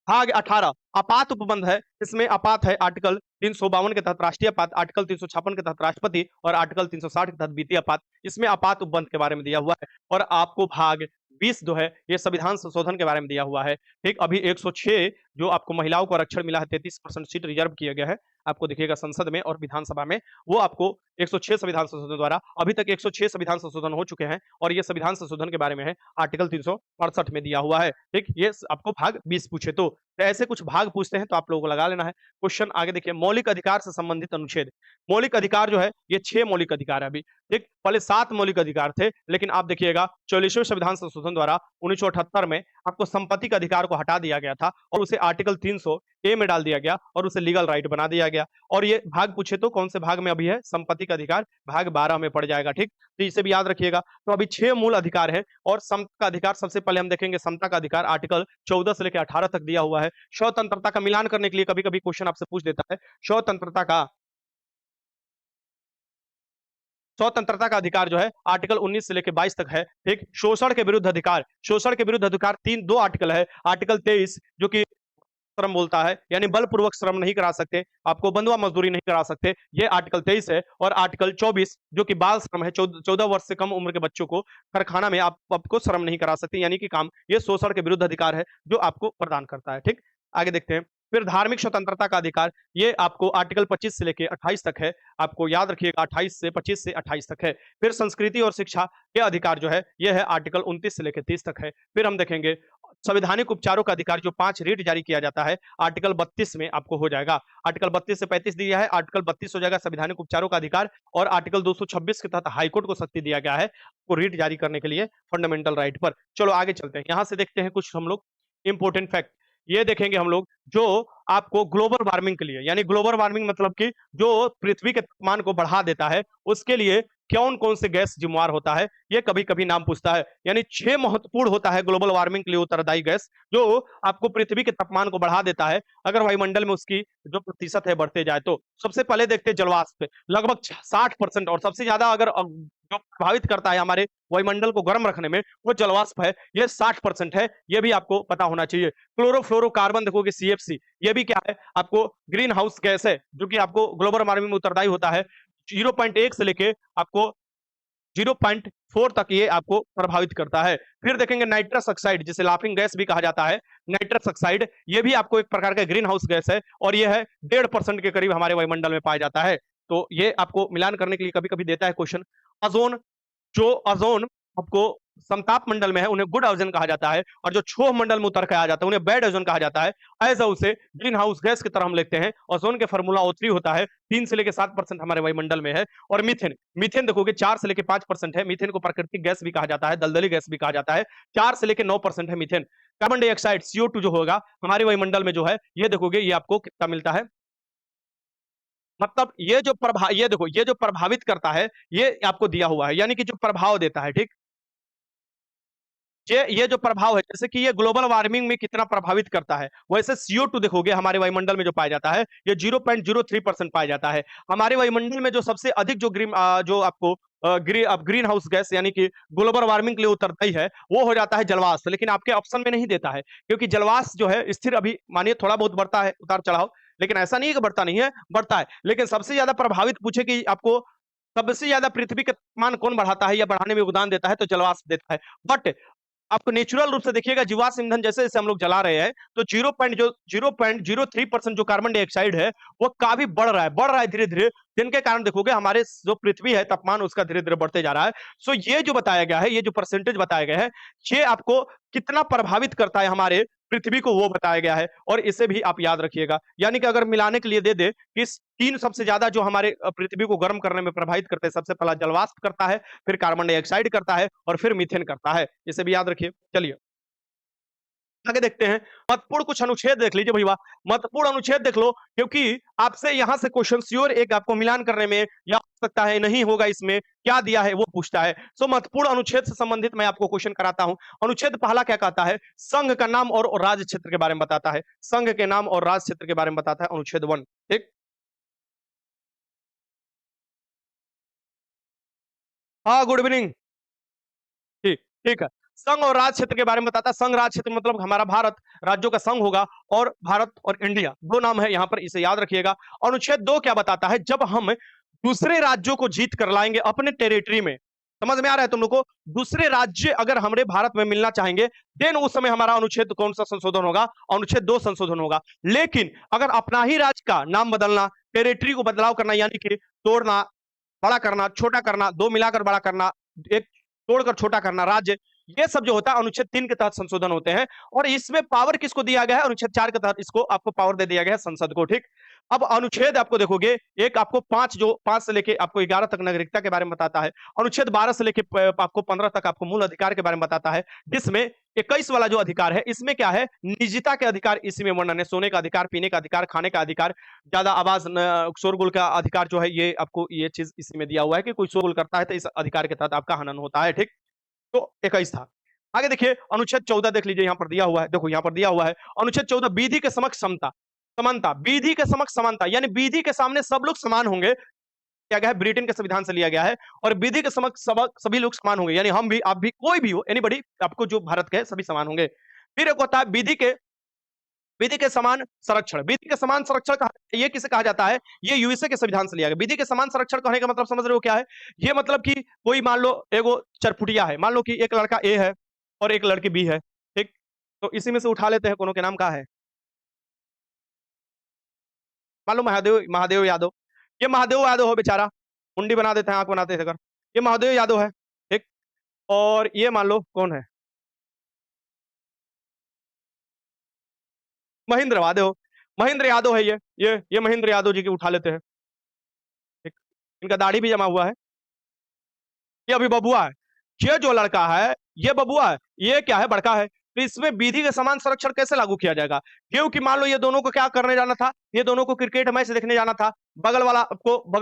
भाग 18 आपात उपबंध है, इसमें आपात है आर्टिकल 352 के तहत राष्ट्रीय आपात, आर्टिकल 356 के तहत राष्ट्रपति और आर्टिकल 360 के तहत वित्तीय आपात, इसमें आपात उपबंध के बारे में दिया हुआ है। और आपको भाग 20 जो है ये संविधान संशोधन के बारे में दिया हुआ है। ठीक, अभी 106 जो आपको महिलाओं को आरक्षण मिला है, 33% सीट रिजर्व किया गया है, आपको देखिएगा संसद में और विधानसभा में, वो आपको 106 संविधान संशोधन द्वारा, अभी तक 106 संविधान संशोधन हो चुके हैं, और ये संविधान संशोधन के बारे में है, आर्टिकल 368 में दिया हुआ है। ठीक, ये आपको भाग 20 पूछे तो ऐसे कुछ भाग पूछते हैं तो आप लोगों को लगा लेना है। क्वेश्चन आगे देखिए, मौलिक अधिकार से संबंधित अनुच्छेद। मौलिक अधिकार जो है ये 6 मौलिक अधिकार है अभी। ठीक, पहले 7 मौलिक अधिकार थे, लेकिन आप देखिएगा 44वें संविधान संशोधन द्वारा 1978 में आपको संपत्ति का अधिकार को हटा दिया गया था और उसे आर्टिकल 300 ए में डाल दिया गया और उसे लीगल राइट बना दिया गया। और ये भाग पूछे तो कौन से भाग में अभी है, संपत्ति का अधिकार भाग 12 में पड़ जाएगा। ठीक, तो इसे भी याद रखिएगा। तो अभी 6 मूल अधिकार है, और समता का अधिकार सबसे पहले हम देखेंगे। समता का अधिकार आर्टिकल 14 से लेकर 18 तक दिया हुआ है। स्वतंत्रता का मिलान करने के लिए कभी कभी क्वेश्चन आपसे पूछ देता है, स्वतंत्रता का अधिकार जो है आर्टिकल 19 से लेकर 22 तक है। ठीक, शोषण के विरुद्ध अधिकार, शोषण के विरुद्ध अधिकार 2 आर्टिकल है, आर्टिकल 23 जो कि श्रम बोलता है, यानी बलपूर्वक श्रम नहीं करा सकते, आपको बंधुआ मजदूरी नहीं करा सकते, ये आर्टिकल 23 है। और आर्टिकल 24 जो कि बाल श्रम है, 14 वर्ष से कम उम्र के बच्चों को कारखाना में आपको श्रम नहीं करा सकते, यानी कि काम, ये शोषण के विरुद्ध अधिकार है जो आपको प्रदान करता है। ठीक, आगे देखते हैं। फिर धार्मिक स्वतंत्रता का अधिकार, ये आपको आर्टिकल 25 से लेके 28 तक है, आपको याद रखिएगा 28 से 25 से 28 तक है। फिर संस्कृति और शिक्षा के अधिकार जो है ये है आर्टिकल 29 से लेके 30 तक है। फिर हम देखेंगे संवैधानिक उपचारों का अधिकार जो 5 रीट जारी किया जाता है आर्टिकल 32 में आपको हो जाएगा। आर्टिकल 32 से 35 दिया है, आर्टिकल 32 हो जाएगा संवैधानिक उपचारों का अधिकार, और आर्टिकल 226 के तहत हाईकोर्ट को शक्ति दिया गया है को रीट जारी करने के लिए फंडामेंटल राइट पर। चलो आगे चलते हैं, यहां से देखते हैं कुछ हम लोग इंपॉर्टेंट फैक्ट। ये देखेंगे हम लोग जो आपको ग्लोबल वार्मिंग के लिए, यानी ग्लोबल वार्मिंग मतलब कि जो पृथ्वी के तापमान को बढ़ा देता है उसके लिए कौन कौन से गैस जिम्मेवार होता है, ये कभी कभी नाम पूछता है। यानी 6 महत्वपूर्ण होता है ग्लोबल वार्मिंग के लिए उत्तरदायी गैस जो आपको पृथ्वी के तापमान को बढ़ा देता है अगर वायुमंडल में उसकी जो प्रतिशत है बढ़ते जाए तो। सबसे पहले देखते हैं जलवाष्प, लगभग 60%, और सबसे ज्यादा अगर जो प्रभावित करता है हमारे वायुमंडल को गर्म रखने में वो जलवाष्प है, ये 60% है, ये भी आपको पता होना चाहिए। क्लोरोफ्लोरोकार्बन देखोगे CFC, ये भी क्या है आपको ग्रीन हाउस गैस है जो कि आपको ग्लोबल वार्मिंग में उत्तरदायी होता है। 0.1 से लेके आपको 0.4 तक ये आपको प्रभावित करता है। फिर देखेंगे नाइट्रस ऑक्साइड जिसे लाफिंग गैस भी कहा जाता है, नाइट्रस ऑक्साइड ये भी आपको एक प्रकार का ग्रीन हाउस गैस है और ये है 1.5% के करीब हमारे वायुमंडल में पाया जाता है। तो ये आपको मिलान करने के लिए कभी कभी देता है क्वेश्चन। ओजोन, जो ओजोन आपको समताप मंडल में है उन्हें गुड ओजोन कहा जाता है, और जो क्षोभ मंडल में उतर के आ जाता है उन्हें बैड ओजोन कहा जाता है। एज उसे ग्रीन हाउस गैस की तरह हम लिखते हैं। ओजोन के फार्मूला O3 होता है, 3 से लेके 7% हमारे वायुमंडल में है। और मीथेन, मीथेन देखोगे 4 से लेके 5% है। मीथेन को प्राकृतिक गैस भी कहा जाता है, दलदली गैस भी कहा जाता है। 4 से लेके 9% है मीथेन। कार्बन डाइऑक्साइड CO2 जो होगा हमारे वायुमंडल में जो है ये देखोगे ये आपको कितना मिलता है, मतलब ये देखो ये जो प्रभावित करता है ये आपको दिया हुआ है, यानी कि जो प्रभाव देता है, ठीक। ये जो प्रभाव है जैसे कि ये ग्लोबल वार्मिंग में कितना प्रभावित करता है, वैसे CO2 देखोगे हमारे वायुमंडल में जो पाया जाता है ये 0.03% पाया जाता है। हमारे वायुमंडल में जो सबसे अधिक जो जो आपको ग्रीन हाउस गैस यानी कि ग्लोबल वार्मिंग के लिए उत्तरदायी है वो हो जाता है जलवाष्प, लेकिन आपके ऑप्शन में नहीं देता है क्योंकि जलवाष्प जो है स्थिर, अभी मानिए थोड़ा बहुत बढ़ता है उतार चढ़ाव, लेकिन ऐसा नहीं है कि बढ़ता नहीं है, बढ़ता है। लेकिन सबसे ज्यादा प्रभावित पूछे कि आपको सबसे ज्यादा पृथ्वी का तापमान कौन बढ़ाता है या बढ़ाने में योगदान देता है, तो जलवाष्प देता है। बट आपको नेचुरल रूप से देखिएगा जीवाश्म ईंधन जैसे जैसे हम लोग जला रहे हैं तो 0.03% जो कार्बन डाइऑक्साइड है वो काफी बढ़ रहा है धीरे धीरे, जिनके कारण देखोगे हमारे जो पृथ्वी है तापमान उसका धीरे धीरे बढ़ते जा रहा है। सो ये जो बताया गया है, ये जो परसेंटेज बताया गया है, ये आपको कितना प्रभावित करता है हमारे पृथ्वी को वो बताया गया है, और इसे भी आप याद रखिएगा। यानी कि अगर मिलाने के लिए दे दे कि इस 3 सबसे ज्यादा जो हमारे पृथ्वी को गर्म करने में प्रभावित करते हैं, सबसे पहला जलवाष्प करता है, फिर कार्बन डाइऑक्साइड करता है और फिर मीथेन करता है, इसे भी याद रखिए। चलिए आगे देखते हैं, महत्वपूर्ण कुछ अनुच्छेद देख लीजिए भैया, महत्वपूर्ण अनुच्छेद देख लो क्योंकि आपसे यहां से क्वेश्चन श्योर एक आपको मिलान करने में या हो सकता है नहीं होगा, इसमें क्या दिया है वो पूछता है। सो महत्वपूर्ण अनुच्छेद से संबंधित मैं आपको क्वेश्चन कराता हूं। अनुच्छेद पहला क्या कहता है, संघ का नाम और राज्य क्षेत्र के बारे में बताता है, संघ के नाम और राज्य क्षेत्र के बारे में बताता है अनुच्छेद 1, ठीक। हाँ गुड इवनिंग, ठीक, ठीक है। संघ और राज्य क्षेत्र के बारे में बताता है, संघ राज्य क्षेत्र मतलब हमारा भारत, राज्यों का संघ होगा, और भारत और इंडिया दो नाम है यहाँ पर, इसे याद रखिएगा। अनुच्छेद 2 क्या बताता है, जब हम दूसरे राज्यों को जीत कर लाएंगे अपने टेरिटरी में, समझ में आ रहा है तुम लोग को, दूसरे राज्य अगर हमारे भारत में मिलना चाहेंगे देन उस समय हमारा अनुच्छेद कौन सा संशोधन होगा, अनुच्छेद 2 संशोधन होगा। लेकिन अगर अपना ही राज्य का नाम बदलना, टेरिटरी को बदलाव करना यानी कि तोड़ना, बड़ा करना, छोटा करना, दो मिलाकर बड़ा करना, एक तोड़कर छोटा करना राज्य, ये सब जो होता है अनुच्छेद 3 के तहत संशोधन होते हैं। और इसमें पावर किसको दिया गया है, अनुच्छेद 4 के तहत इसको आपको पावर दे दिया गया है संसद को, ठीक। अब अनुच्छेद आपको देखोगे एक आपको 5 से लेके आपको 11 तक नागरिकता के बारे में बताता है, अनुच्छेद 12 से लेके आपको 15 तक आपको मूल अधिकार के बारे में बताता है, जिसमें 21 वाला जो अधिकार है इसमें क्या है, निजता के अधिकार इसी में वर्णन है, सोने का अधिकार, पीने का अधिकार, खाने का अधिकार, ज्यादा आवाज शोरगुल का अधिकार जो है ये आपको ये चीज इसी में दिया हुआ है कि कोई शोरगुल करता है तो इस अधिकार के तहत आपका हनन होता है, ठीक। तो 21 था। आगे देखिए अनुच्छेद 14 देख लीजिए, यहां पर दिया हुआ है, देखो यहां पर दिया हुआ है अनुच्छेद 14, विधि के समक्ष समता, समानता, विधि के समक्ष समानता यानी विधि के सामने सब लोग समान होंगे, क्या गया है ब्रिटेन के संविधान से लिया गया है, और विधि के समक्ष सभी लोग समान होंगे, यानी हम भी आप भी कोई भी हो एनीबॉडी आपको जो भारत के है सभी समान होंगे। फिर एक होता है विधि के समान संरक्षण, विधि के समान संरक्षण ये किसे कहा जाता है, ये यूएसए के संविधान से लिया गया। विधि के समान संरक्षण कहने का मतलब समझ रहे हो क्या है, ये मतलब कि कोई मान लो एगो चरपुटिया है, मान लो कि एक लड़का ए है और एक लड़की बी है, ठीक, तो इसी में से उठा लेते हैं, कोनो के नाम का है मान लो महादेव महादेव यादव, ये महादेव यादव हो बेचारा, मुंडी बना देते हैं, आंख बनाते थे, ये महादेव यादव है, ठीक। और ये मान लो कौन है, महेंद्र यादव, महेंद्र यादव है ये महेंद्र यादव जी की उठा लेते हैं, ठीक। इनका दाढ़ी भी जमा हुआ है, ये अभी बबुआ है, ये जो लड़का है ये बबुआ है, ये क्या है, बड़का है। तो इसमें विधि के समान संरक्षण कैसे लागू किया जाएगा? क्योंकि मान लो ये दोनों को क्या करने जाना था, ये दोनों को क्रिकेट मैच देखने जाना था, बगल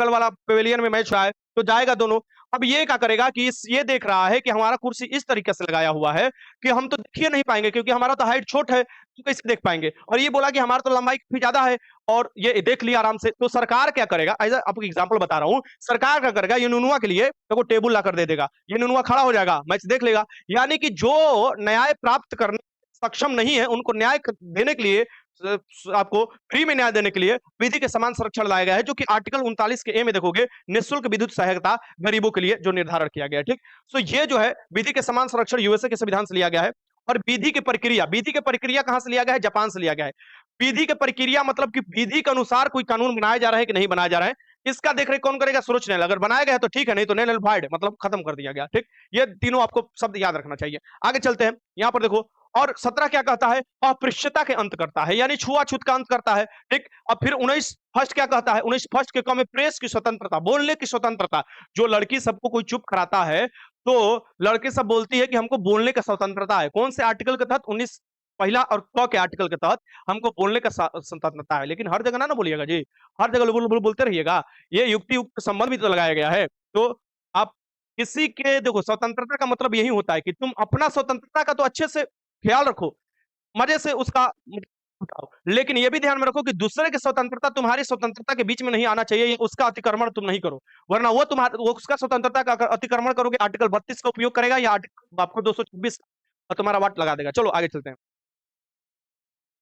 वाला पेविलियन में मैच रहा है, तो जाएगा दोनों। अब ये क्या करेगा कि ये देख रहा है कि हमारा कुर्सी इस तरीके से लगाया हुआ है कि हम तो देख ही नहीं पाएंगे, क्योंकि हमारा तो हाइट छोट है, तो कैसे देख पाएंगे। और ये बोला कि हमारा तो लंबाई काफी ज्यादा है, और ये देख लिया आराम से। तो सरकार क्या करेगा, आपको एग्जाम्पल बता रहा हूँ, सरकार क्या करेगा, ये नुनुआ के लिए तो टेबल ला कर दे देगा, ये नुनुआ खड़ा हो जाएगा, मैच देख लेगा। यानी कि जो न्याय प्राप्त करने सक्षम नहीं है, उनको न्याय देने के लिए, आपको फ्री में न्याय देने के लिए विधि के समान संरक्षण लाया गया है, जो कि आर्टिकल 39 के ए में देखोगे, निःशुल्क विद्युत सहायता गरीबों के लिए जो निर्धारण किया गया है, ठीक। तो ये जो है विधि के समान संरक्षण यूएसए के संविधान से लिया गया है। और विधि की प्रक्रिया कहां से लिया गया है, जापान से लिया गया है। विधि की प्रक्रिया मतलब कि विधि के अनुसार कोई कानून बनाया जा रहा है कि नहीं बनाया जा रहा है, इसका देख रेख कौन करेगा, सर्वोच्च न्यायालय। अगर बनाया गया तो ठीक है, नहीं तो नलिफाइड मतलब खत्म कर दिया गया, ठीक। ये तीनों आपको शब्द याद रखना चाहिए। आगे चलते हैं, यहां पर देखो, और 17 क्या कहता है, अस्पृश्यता के अंत करता है, यानी छुआछूत का अंत करता है, ठीक। अब फिर 19 फर्स्ट क्या कहता है, 19 फर्स्ट के कम में प्रेस की स्वतंत्रता, बोलने की स्वतंत्रता। जो लड़की सबको कोई चुप कराता है, तो लड़की सब बोलती है कि हमको बोलने का स्वतंत्रता है। कौन से आर्टिकल के तहत, 19 पहला और क के आर्टिकल के तहत हमको बोलने का स्वतंत्रता है। लेकिन हर जगह ना बोलिएगा जी, हर जगह बोलते रहिएगा, ये युक्ति युक्त संबंध भी तो लगाया गया है। तो आप किसी के, देखो स्वतंत्रता का मतलब यही होता है कि तुम अपना स्वतंत्रता का तो अच्छे से ख्याल रखो, मजे से उसका उठाओ, लेकिन ये भी ध्यान में रखो कि दूसरे की स्वतंत्रता तुम्हारी स्वतंत्रता के बीच में नहीं आना चाहिए, उसका अतिक्रमण तुम नहीं करो, वरना वो उसका स्वतंत्रता का अतिक्रमण करोगे, आर्टिकल 32 का उपयोग करेगा, या आर्टिकल आपको 226 और तुम्हारा वाट लगा देगा। चलो आगे चलते हैं।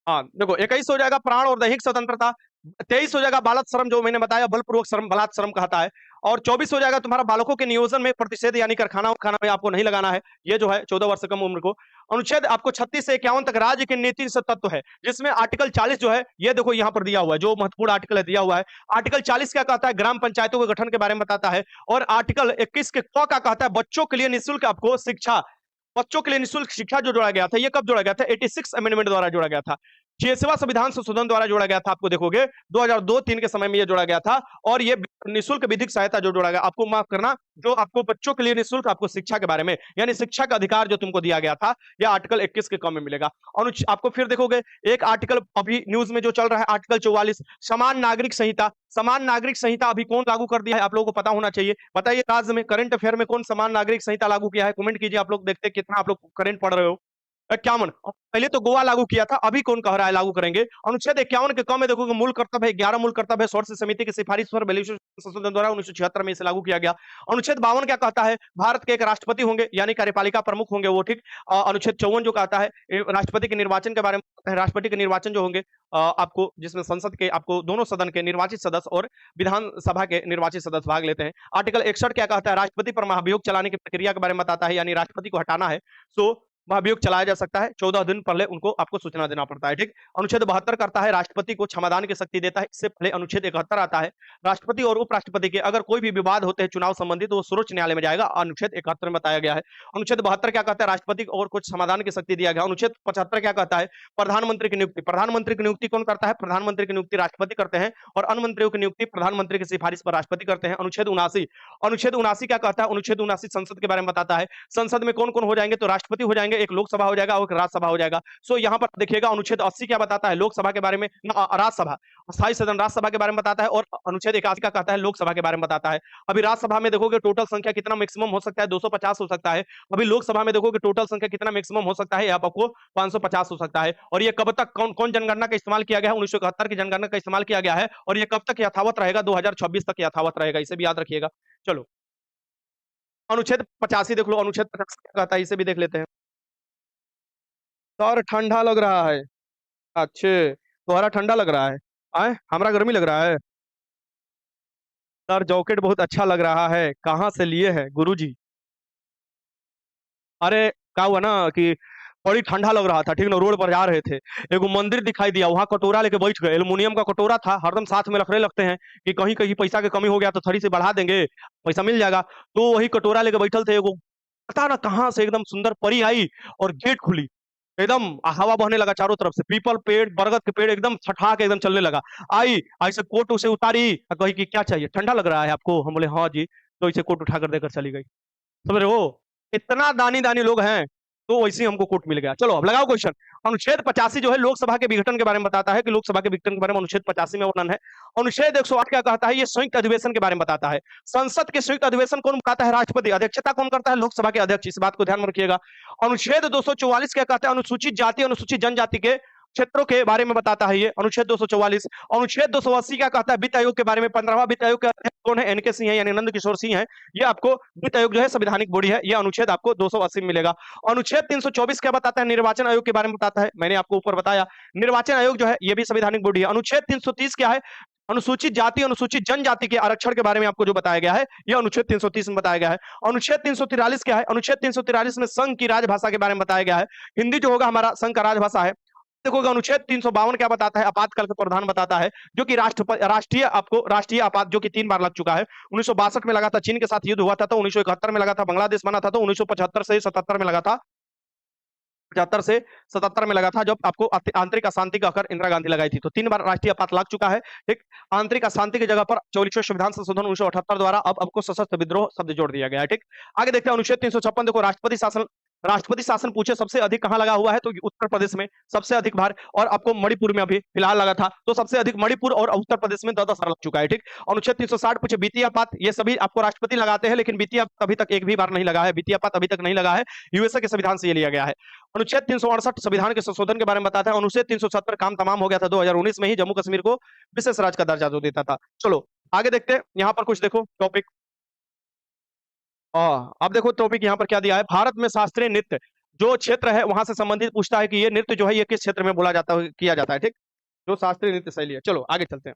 हाँ देखो, 21 हो जाएगा प्राण और दैहिक स्वतंत्रता, 23 हो जाएगा बालक श्रम, जो मैंने बताया बलपूर्वक श्रम बलात् श्रम कहता है, और 24 हो जाएगा तुम्हारा बालकों के नियोजन में प्रतिषेध, यानी कारखाना खाना में आपको नहीं लगाना है, ये जो है 14 वर्ष से कम उम्र को। अनुच्छेद आपको 36 से 51 तक राज्य के नीति से तत्व है, जिसमें आर्टिकल 40 जो है, ये देखो यहाँ पर दिया हुआ है, जो महत्वपूर्ण आर्टिकल है दिया हुआ है। आर्टिकल 40 क्या कहता है, ग्राम पंचायतों के गठन के बारे में बताता है। और आर्टिकल 21 के क का कहता है बच्चों के लिए निःशुल्क आपको शिक्षा, बच्चों के लिए निःशुल्क शिक्षा जो जोड़ा गया था, ये कब जोड़ा गया था, 86 अमेंडमेंट द्वारा जोड़ा गया था, छेसवा संविधान संशोधन द्वारा जोड़ा गया था। आपको देखोगे 2002-3 के समय में ये जोड़ा गया था। और ये निःशुल्क विधिक सहायता जो जोड़ा गया, आपको माफ करना, जो आपको बच्चों के लिए निःशुल्क आपको शिक्षा के बारे में, यानी शिक्षा का अधिकार जो तुमको दिया गया था, यह आर्टिकल 21 के कम में मिलेगा। और आपको फिर देखोगे एक आर्टिकल अभी न्यूज में जो चल रहा है, आर्टिकल 44 समान नागरिक संहिता। समान नागरिक संहिता अभी कौन लागू कर दिया है, आप लोगों को पता होना चाहिए। बताइए राज्य में करंट अफेयर में कौन समान नागरिक संहिता लागू किया है, कमेंट कीजिए, आप लोग देखते हैं कितना आप लोग करंट पढ़ रहे हो। 51 पहले तो गोवा लागू किया था, अभी कौन कह रहा है लागू करेंगे। अनुच्छेद 51 के क में देखोगे मूल कर्तव्य है, 11 मूल कर्तव्य है, स्वर्ण समिति की सिफारिश पर बैल्यूस्ट्रेड संशोधन द्वारा 1976 में इसे लागू किया गया। अनुच्छेद 52 क्या कहता है, भारत के एक राष्ट्रपति होंगे, यानी कार्यपालिका प्रमुख होंगे वो, ठीक। अनुच्छेद 54 जो कहता है राष्ट्रपति के निर्वाचन के बारे में, राष्ट्रपति के निर्वाचन जो होंगे आपको, जिसमें संसद के आपको दोनों सदन के निर्वाचित सदस्य और विधानसभा के निर्वाचित सदस्य भाग लेते हैं। आर्टिकल 61 क्या कहता है, राष्ट्रपति पर महाभियोग चलाने की प्रक्रिया के बारे में बताता है, यानी राष्ट्रपति को हटाना है तो महाभियोग चलाया जा सकता है, 14 दिन पहले उनको आपको सूचना देना पड़ता है, ठीक। अनुच्छेद 72 करता है राष्ट्रपति को क्षमादान की शक्ति देता है। इससे पहले अनुच्छेद 71 आता है, राष्ट्रपति और उपराष्ट्रपति के अगर कोई भी विवाद होते हैं चुनाव संबंधी तो वो सर्वोच्च न्यायालय में जाएगा, अनुच्छेद 71 में बताया गया है। अनुच्छेद 72 क्या कहता है, राष्ट्रपति को और कुछ समाधान की शक्ति दिया गया। अनुच्छेद 75 क्या कहता है, प्रधानमंत्री की नियुक्ति। प्रधानमंत्री की नियुक्ति कौन करता है, प्रधानमंत्री की नियुक्ति राष्ट्रपति करते हैं, और अन्य मंत्रियों की नियुक्ति प्रधानमंत्री की सिफारिश पर राष्ट्रपति करते हैं। अनुच्छेद 79 क्या कहता है, अनुच्छेद 79 संसद के बारे में बताता है। संसद में कौन कौन हो जाएंगे, तो राष्ट्रपति हो जाएंगे, एक लोकसभा हो जाएगा और एक राज्यसभा हो जाएगा। सो यहाँ पर देखिएगा अनुच्छेद 80 क्या बताता है, लोकसभा के बारे में, राज्यसभा स्थायी सदन राज्यसभा के बारे में बताता है। और अनुच्छेद 81 का कहता है लोकसभा के बारे में बताता है। अभी राज्यसभा में देखोगे टोटल संख्या कितना मैक्सिमम हो सकता है, 250 हो सकता है। अभी लोकसभा में देखोगे टोटल संख्या कितना मैक्सिमम हो सकता है, आपको 550 हो सकता है। और ये कब तक कौन कौन जनगणना का इस्तेमाल किया गया है, 1971 की जनगणना का इस्तेमाल किया गया है, और ये कब तक यथावत रहेगा, 2026 तक यथावत रहेगा, इसे भी याद रखिएगा। चलो अनुच्छेद 85 देख लो, अनुच्छेद 85 क्या कहता है, इसे भी देख लेते हैं। सर ठंडा लग रहा है, अच्छे तुम्हारा ठंडा लग रहा है, आए हमारा गर्मी लग रहा है। सर जैकेट बहुत अच्छा लग रहा है, कहाँ से लिए है गुरुजी? अरे क्या हुआ ना कि बड़ी ठंडा लग रहा था, ठीक ना, रोड पर जा रहे थे, एगो मंदिर दिखाई दिया, वहां कटोरा लेके बैठ गए, एल्युमिनियम का कटोरा था, हरदम साथ में रखने लगते हैं कि कहीं कहीं पैसा की कमी हो गया तो थोड़ी सी बढ़ा देंगे, पैसा मिल जाएगा। तो वही कटोरा लेके बैठल थे, एगो पता ना कहाँ से एकदम सुंदर परी आई और गेट खुली, एकदम हवा बहने लगा चारों तरफ से, पीपल पेड़, बरगद के पेड़ एकदम छठा के एकदम चलने लगा। आई ऐसे कोट उसे उतारी और कही कि क्या चाहिए, ठंडा लग रहा है आपको, हम बोले हाँ जी, तो इसे कोट उठाकर देकर चली गई। समझ रहे हो, इतना दानी दानी लोग हैं, तो वैसे ही हमको कोर्ट मिल गया। चलो अब लगाओ क्वेश्चन। अनुच्छेद 85 जो है लोकसभा के विघटन के बारे में बताता है, कि लोकसभा के विघटन के बारे में अनुच्छेद 85 में वर्णन है। अनुच्छेद 108 क्या कहता है, ये संयुक्त अधिवेशन के बारे में बताता है। संसद के संयुक्त अधिवेशन कौन बताता है, राष्ट्रपति। अध्यक्षता कौन करता है, लोकसभा के अध्यक्ष, इस बात को ध्यान में रखिएगा। अनुच्छेद 244 क्या कहता है, अनुसूचित जाति अनुसूचित जनजाति के क्षेत्रों के बारे में बताता है ये अनुच्छेद 244। अनुच्छेद 280 क्या कहता है, वित्त आयोग के बारे में। 15वां वित्त आयोग के अध्यक्ष कौन है, एनके सिंह है, यानी नंद किशोर सिंह है। ये आपको वित्त आयोग जो है संवैधानिक बॉडी है, ये अनुच्छेद आपको 280 में मिलेगा। अनुच्छेद 324 क्या बताता है, निर्वाचन आयोग के बारे में बताता है, मैंने आपको ऊपर बताया। निर्वाचन आयोग जो है ये भी संवैधानिक बॉडी है। अनुच्छेद 330 क्या है, अनुसूचित जाति अनुसूचित जनजाति के आरक्षण के बारे में आपको जो बताया गया है, यह अनुच्छेद 330 में बताया गया है। अनुच्छेद 343 क्या है, अनुच्छेद 343 में संघ की राजभाषा के बारे में बताया गया है। हिंदी जो होगा हमारा संघ का राजभाषा है। देखोगे अनुच्छेद 352 क्या बताता है, आपातकाल का प्रावधान बताता है, जो कि राष्ट्रीय आपात जो कि 3 बार लग चुका है। 1962 में लगा था, चीन के साथ युद्ध हुआ था, तो 1971 में लगा था, बांग्लादेश बना था तो 1975 से 77 में लगा था, 75 से 77 में लगा था, जब आपको आंतरिक अशांति का कहकर इंदिरा गांधी लगाई थी। तो 3 बार राष्ट्रीय आपात लग चुका है, ठीक। आंतरिक अशांति की जगह पर 44वें संविधान संशोधन 1978 द्वारा अब आपको सशस्त्र विद्रोह शब्द जोड़ दिया गया है, ठीक। आगे देखते हैं अनुच्छेद 356। देखो राष्ट्रपति शासन पूछे सबसे अधिक कहां लगा हुआ है, तो उत्तर प्रदेश में सबसे अधिक बार, और आपको मणिपुर में अभी फिलहाल लगा था, तो सबसे अधिक मणिपुर और उत्तर प्रदेश में 10 बार लग चुका है, ठीक। अनुच्छेद 360 पूछे वित्तीय आपात, ये सभी आपको राष्ट्रपति लगाते हैं, लेकिन वित्तीय आपात अभी तक एक भी बार नहीं लगा है, वित्तीय आपात अभी तक नहीं लगा है, यूएसए के संविधान से ये लिया गया है। अनुच्छेद 368 संविधान के संशोधन के बारे में बताता है। अनुच्छेद 370 काम तमाम हो गया था 2019 में ही, जम्मू कश्मीर को विशेष राज्य का दर्जा जो देता था। चलो आगे देखते हैं, यहाँ पर कुछ देखो टॉपिक। अब देखो टॉपिक यहाँ पर क्या दिया है, भारत में शास्त्रीय नृत्य जो क्षेत्र है वहां से संबंधित पूछता है कि ये नृत्य जो है ये किस क्षेत्र में बोला जाता है, किया जाता है, ठीक। जो शास्त्रीय नृत्य शैली है। चलो आगे चलते हैं।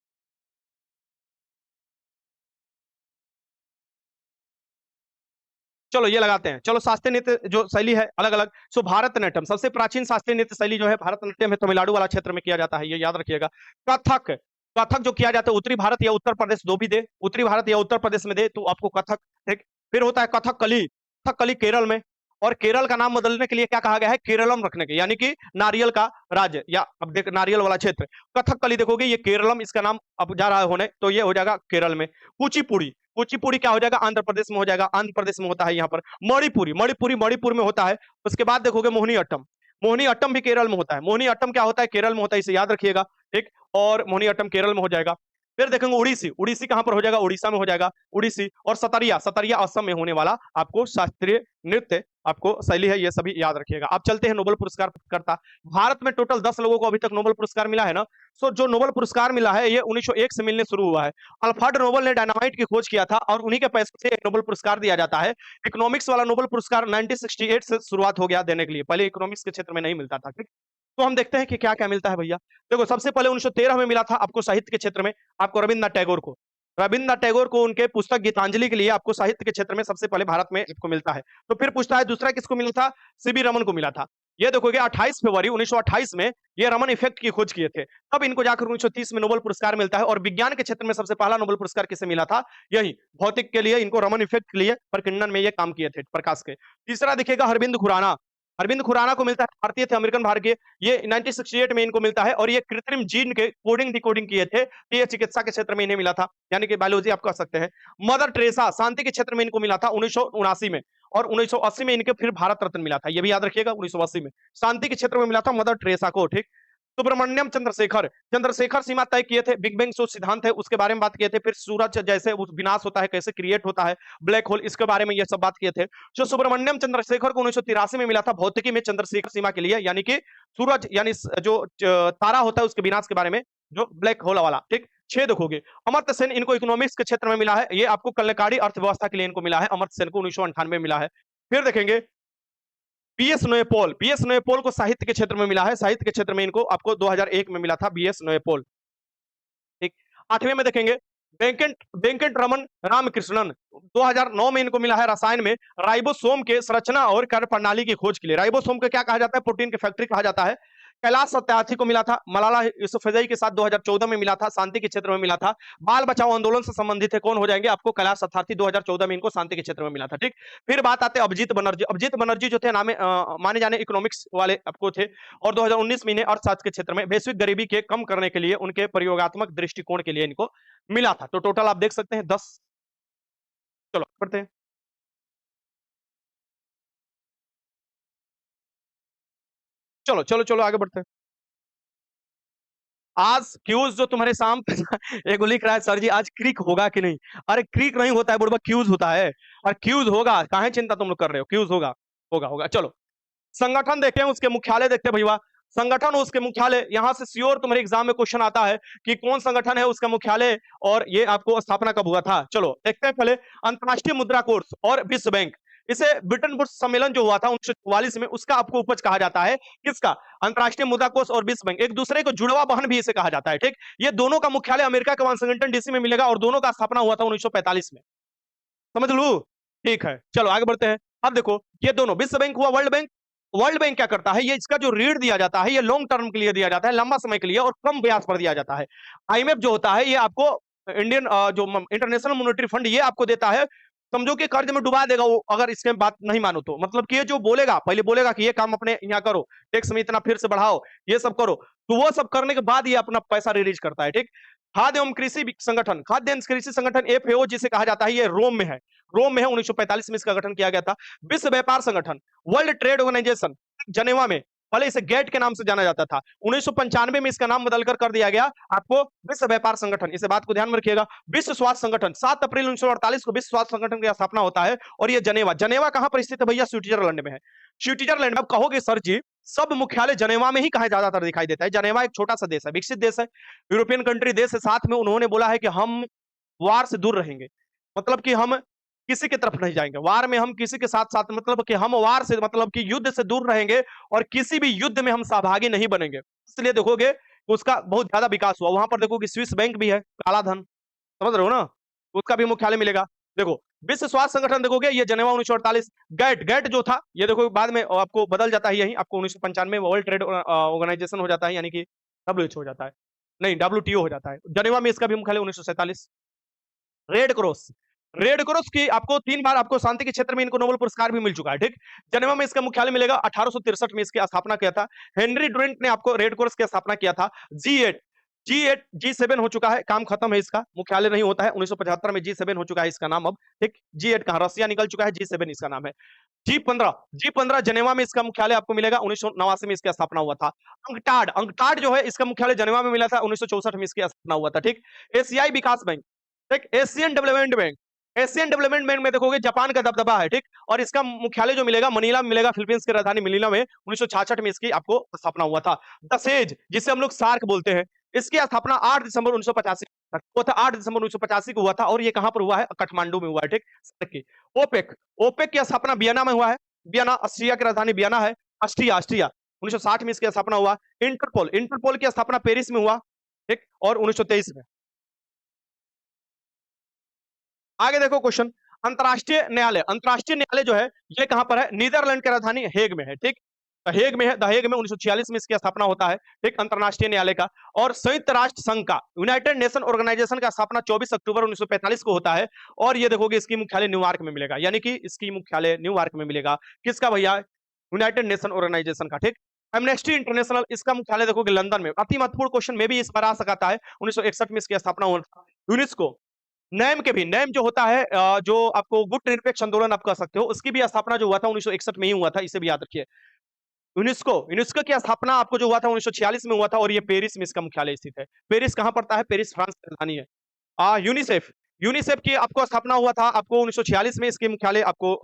चलो ये लगाते हैं। चलो शास्त्रीय नृत्य जो शैली है अलग अलग। सो भारतनाट्यम सबसे प्राचीन शास्त्रीय नृत्य शैली जो है भारतनाट्यम है, तमिलनाडु वाला क्षेत्र में किया जाता है, ये याद रखिएगा। कथक, कथक जो किया जाता है उत्तरी भारत या उत्तर प्रदेश, दो भी दे, उत्तरी भारत या उत्तर प्रदेश में दे तो आपको कथक, ठीक। फिर होता है कथकली, कथकली केरल में, और केरल का नाम बदलने के लिए क्या कहा गया है, केरलम रखने के, यानी कि नारियल का राज्य, या अब देख नारियल वाला क्षेत्र। कथकली देखोगे ये केरलम, इसका नाम अब जा रहा है होने, तो ये हो जाएगा केरल में। कुचिपुड़ी, कुचिपुड़ी क्या हो जाएगा, आंध्र प्रदेश में हो जाएगा, आंध्र प्रदेश में होता है यहाँ पर। मणिपुरी, मणिपुरी मणिपुर में होता है। उसके बाद देखोगे मोहिनी अट्टम, मोहिनी अट्टम भी केरल में होता है। मोहिनी अट्टम क्या होता है, केरल में होता है, इसे याद रखिएगा, ठीक। और मोहिनी अट्टम केरल में हो जाएगा। फिर देखेंगे उड़ीसी, उड़ीसी कहां पर हो जाएगा, उड़ीसा में हो जाएगा उड़ीसी। और सतरिया, सतरिया असम में होने वाला आपको शास्त्रीय नृत्य आपको शैली है, ये सभी याद रखिएगा। अब चलते हैं नोबेल पुरस्कार करता। भारत में टोटल 10 लोगों को अभी तक नोबेल पुरस्कार मिला है ना। सो जो नोबेल पुरस्कार मिला है ये 1901 से मिलने शुरू हुआ है। अल्फ्रेड नोबेल ने डायनामाइट की खोज किया था और उन्हीं के पैसे से नोबेल पुरस्कार दिया जाता है। इकोनॉमिक्स वाला नोबेल पुरस्कार 1968 से शुरुआत हो गया देने के लिए, पहले इकोनॉमिक्स के क्षेत्र में नहीं मिलता था, ठीक। तो हम देखते हैं कि क्या क्या मिलता है भैया। देखो सबसे पहले 1913 में मिला था आपको साहित्य के क्षेत्र में, आपको रविन्द्रनाथ टैगोर को, रविन्द्रनाथ टैगोर को उनके पुस्तक गीतांजलि के लिए आपको साहित्य के क्षेत्र में सबसे पहले भारत में आपको मिलता है। तो फिर पूछता है दूसरा किसको मिला था, सीबी रमन को मिला था। ये देखोगे 28 फरवरी 1928 में ये रमन इफेक्ट की खोज किए थे, तब इनको जाकर 1930 में नोबेल पुरस्कार मिलता है। और विज्ञान के क्षेत्र में सबसे पहला नोबेल पुरस्कार किसे मिला था, यही भौतिक के लिए इनको रमन इफेक्ट के लिए प्रकीर्णन में ये काम किए थे प्रकाश के। तीसरा दिखेगा अरविंद खुराना, अरविंद खुराना को मिलता है, भारतीय थे, अमेरिकन भारतीय, ये 1968 में इनको मिलता है। और ये कृत्रिम जीन के कोडिंग डिकोडिंग किए थे, तो ये चिकित्सा के क्षेत्र में इन्हें मिला था, यानी कि बायोलॉजी आप कह सकते हैं। मदर टेरेसा शांति के क्षेत्र में इनको मिला था 1979 में, और 1980 में इनके फिर भारत रत्न मिला था, ये भी याद रखिएगा 1980 में शांति के क्षेत्र में मिला था मदर टेरेसा को, ठीक। सुब्रमण्यम चंद्रशेखर, चंद्रशेखर सीमा तय किए थे, बिग बैंग जो सिद्धांत है उसके बारे में बात किए थे। फिर सूरज जैसे विनाश होता है, कैसे क्रिएट होता है, ब्लैक होल, इसके बारे में ये सब बात किए थे। जो सुब्रमण्यम चंद्रशेखर को 1983 में मिला था भौतिकी में चंद्रशेखर सीमा के लिए, यानी कि सूरज यानी जो तारा होता है उसके विनाश के बारे में, जो ब्लैक होल वाला, ठीक। 6 देखोगे अमर्त्य सेन, इनको इकोनॉमिक्स के क्षेत्र में मिला है, ये आपको कल्याणकारी अर्थव्यवस्था के लिए इनको मिला है, अमर्त्य सेन को 1998 में मिला है। फिर देखेंगे बीएस नोएपॉल, बीएस नोएपॉल को साहित्य के क्षेत्र में मिला है, साहित्य के क्षेत्र में इनको आपको 2001 में मिला था बीएस नोएपॉल, ठीक। 8वें में देखेंगे वेंकट वेंकट रमन रामकृष्णन। 2009 में इनको मिला है रसायन में राइबोसोम के संरचना और कार्य प्रणाली की खोज के लिए। राइबोसोम को क्या कहा जाता है? प्रोटीन की फैक्ट्री कहा जाता है। कैलाश सत्यार्थी को मिला था, मलाला यूसुफजई के साथ 2014 में मिला था, शांति के क्षेत्र में मिला था। बाल बचाओ आंदोलन से संबंधित है, कौन हो जाएंगे आपको? कैलाश सत्यार्थी। 2014 में इनको शांति के क्षेत्र में मिला था, ठीक। फिर बात आते हैं अभिजीत बनर्जी। अभिजीत बनर्जी जो थे नामे माने जाने इकोनॉमिक्स वाले आपको थे, और 2019 में इन्हें अर्थशास्त्र के क्षेत्र में वैश्विक गरीबी के कम करने के लिए उनके प्रयोगात्मक दृष्टिकोण के लिए इनको मिला था। तो टोटल आप देख सकते हैं 10। चलो पढ़ते हैं। चलो चलो चलो आगे बढ़ते हैं। आज क्यूज जो तुम्हारे साम एक लिख रहा है, सर जी आज क्रिक होगा कि नहीं? अरे क्रिक नहीं होता है बुढ़वा, क्यूज होता है। और क्यूज होगा, काहे चिंता तुम लोग कर रहे हो? क्यूज होगा, होगा होगा। चलो संगठन देखें, उसके मुख्यालय देखते हैं भैया। संगठन उसके मुख्यालय, यहां से श्योर तुम्हारे एग्जाम में क्वेश्चन आता है कि कौन संगठन है, उसका मुख्यालय और ये आपको स्थापना कब हुआ था। चलो देखते हैं पहले। अंतरराष्ट्रीय मुद्रा कोष और विश्व बैंक, इसे ब्रिटेन वुड्स सम्मेलन जो हुआ था 1944 में, उसका आपको उपज कहा जाता है। किसका? अंतरराष्ट्रीय मुद्रा कोष और विश्व बैंक, एक दूसरे को जुड़वा बहन भी इसे कहा जाता है, ठीक। ये दोनों का मुख्यालय अमेरिका के वाशिंगटन डीसी में मिलेगा, और दोनों का स्थापना हुआ था 1945 में। समझ लू? ठीक है, चलो आगे बढ़ते हैं। अब देखो ये दोनों, विश्व बैंक हुआ वर्ल्ड बैंक। वर्ल्ड बैंक क्या करता है? ये इसका जो ऋण दिया जाता है, ये लॉन्ग टर्म के लिए दिया जाता है, लंबा समय के लिए, और कम ब्याज पर दिया जाता है। आईएमएफ जो होता है, ये आपको इंडियन जो इंटरनेशनल मॉनेटरी फंड, ये आपको देता है। समझो कि कर्ज में डुबा देगा वो, अगर इसके बात नहीं मानो तो। मतलब कि ये जो बोलेगा, पहले बोलेगा कि ये काम अपने यहाँ करो, टैक्स में इतना फिर से बढ़ाओ, ये सब करो, तो वो सब करने के बाद ये अपना पैसा रिलीज करता है, ठीक। खाद्य एवं कृषि संगठन, खाद्य एवं कृषि संगठन एफएओ जिसे कहा जाता है, ये रोम में है। रोम में है, 1945 में इसका गठन किया गया था। विश्व व्यापार संगठन, वर्ल्ड ट्रेड ऑर्गेनाइजेशन, जनेवा में, पहले इसे गेट के नाम से जाना जाता था। 1995 में इसका नाम बदलकर कर दिया गया आपको विश्व व्यापार संगठन। इसे बात को ध्यान में रखिएगा। विश्व स्वास्थ्य संगठन, 7 अप्रैल 1948 को विश्व स्वास्थ्य संगठन की स्थापना होता है, और ये जनेवा, जनेवा कहां पर स्थित है भैया? स्विट्जरलैंड में है। स्विट्जरलैंड में। अब कहोगे सर जी सब मुख्यालय जनेवा में ही कहा ज्यादातर दिखाई देता है? जनेवा एक छोटा सा देश है, विकसित देश है, यूरोपियन कंट्री देश है, साथ में उन्होंने बोला है कि हम वार से दूर रहेंगे। मतलब कि हम किसी की तरफ नहीं जाएंगे वार में, हम किसी के साथ साथ, मतलब कि हम वार से, मतलब कि युद्ध से दूर रहेंगे, और किसी भी युद्ध में हम सहभागी नहीं बनेंगे। इसलिए देखोगे उसका बहुत ज्यादा विकास हुआ। वहां पर देखो कि स्विस बैंक भी है, काला धन, समझ रहे हो ना? उसका भी मुख्यालय मिलेगा। देखो विश्व स्वास्थ्य संगठन देखोगे, ये जनेवा 1948। गैट, गैट जो था ये देखो बाद में आपको बदल जाता है, यही आपको 1995 में वर्ल्ड ट्रेड ऑर्गेनाइजेशन हो जाता है, यानी कि डब्ल्यूएचओ हो जाता है, नहीं डब्ल्यूटीओ हो जाता है। जनेवा में इसका भी मुख्यालय 1947। रेड क्रॉस, रेड क्रॉस की आपको 3 बार आपको शांति के क्षेत्र में इनको नोबेल पुरस्कार भी मिल चुका है, ठीक। जनेवा में इसका मुख्यालय मिलेगा। 1863 में इसकी स्थापना किया था हेनरी ड्यूरेंट ने, आपको रेड क्रॉस की स्थापना किया था। जी8, जी8, जी7 हो चुका है, काम खत्म है, इसका मुख्यालय नहीं होता है। 1975 में जी7 हो चुका है इसका नाम अब, ठीक। जी8 कहां? रसिया निकल चुका है, जी7 इसका नाम है। जी15, जी15 जनेवा में इसका मुख्यालय आपको मिलेगा। 1989 में इसकी स्थापना हुआ था। अंकटाड, अंकटाड जो है इसका मुख्यालय जनेवा में मिला था, 1964 में इसकी स्थापना हुआ था, ठीक। एशियाई विकास बैंक, ठीक। Asian development bank, Asian development bank में देखोगे जापान का दबदबा है, ठीक। और इसका मुख्यालय जो मिलेगा मनीला में मिलेगा, फिलीपींस की राजधानी मनीला में। 1966 में इसकी आपको स्थापना हुआ था। दसेज जिसे हम लोग सार्क बोलते हैं, इसकी स्थापना 8 दिसंबर 1985 वो था, 8 दिसंबर 1985 को हुआ था, और ये कहां पर हुआ है? काठमांडू में हुआ है, ठीक। सार्क की। ओपेक, ओपेक की स्थापना वियना में हुआ है। वियना ऑस्ट्रिया की राजधानी वियना है, ऑस्ट्रिया, ऑस्ट्रिया। 1960 में इसकी स्थापना हुआ। इंटरपोल, इंटरपोल की स्थापना पेरिस में हुआ, ठीक, और 1923 में। आगे देखो क्वेश्चन। अंतरराष्ट्रीय न्यायालय, अंतरराष्ट्रीय न्यायालय जो है ये कहां पर है? नीदरलैंड की राजधानी हेग में है, ठीक। हेग में है, द हेग में 1946 में इसकी स्थापना होता है, ठीक, अंतरराष्ट्रीय न्यायालय का। और संयुक्त राष्ट्र संघ का, यूनाइटेड नेशन ऑर्गेनाइजेशन का स्थापना 24 अक्टूबर 1945 को होता है, और ये देखोगे इसकी मुख्यालय न्यूयॉर्क में मिलेगा, यानी कि इसकी मुख्यालय न्यूयॉर्क में मिलेगा। किसका भैया? यूनाइटेड नेशन ऑर्गेनाइजेशन का, ठीक। एमनेस्टी इंटरनेशनल, इसका मुख्यालय देखोगे लंदन में। अति महत्वपूर्ण क्वेश्चन में भी इस पर आ सकता है, 1961 में इसकी स्थापना हुआ था। यूनेस्को, नैम के भी, नैम जो होता है जो आपको गुट निरपेक्ष आंदोलन आप कह सकते हो, उसकी भी स्थापना जो हुआ था 1961 में ही हुआ था, इसे भी याद रखिए। यूनेस्को, यूनेस्को की स्थापना आपको जो हुआ था 1946 में हुआ था, और ये पेरिस में इसका मुख्यालय स्थित है। पेरिस कहां पड़ता है? पेरिस फ्रांस की राजधानी है। यूनिसेफ, यूनिसेफ की आपको स्थापना हुआ था आपको 1946 में, इसके मुख्यालय आपको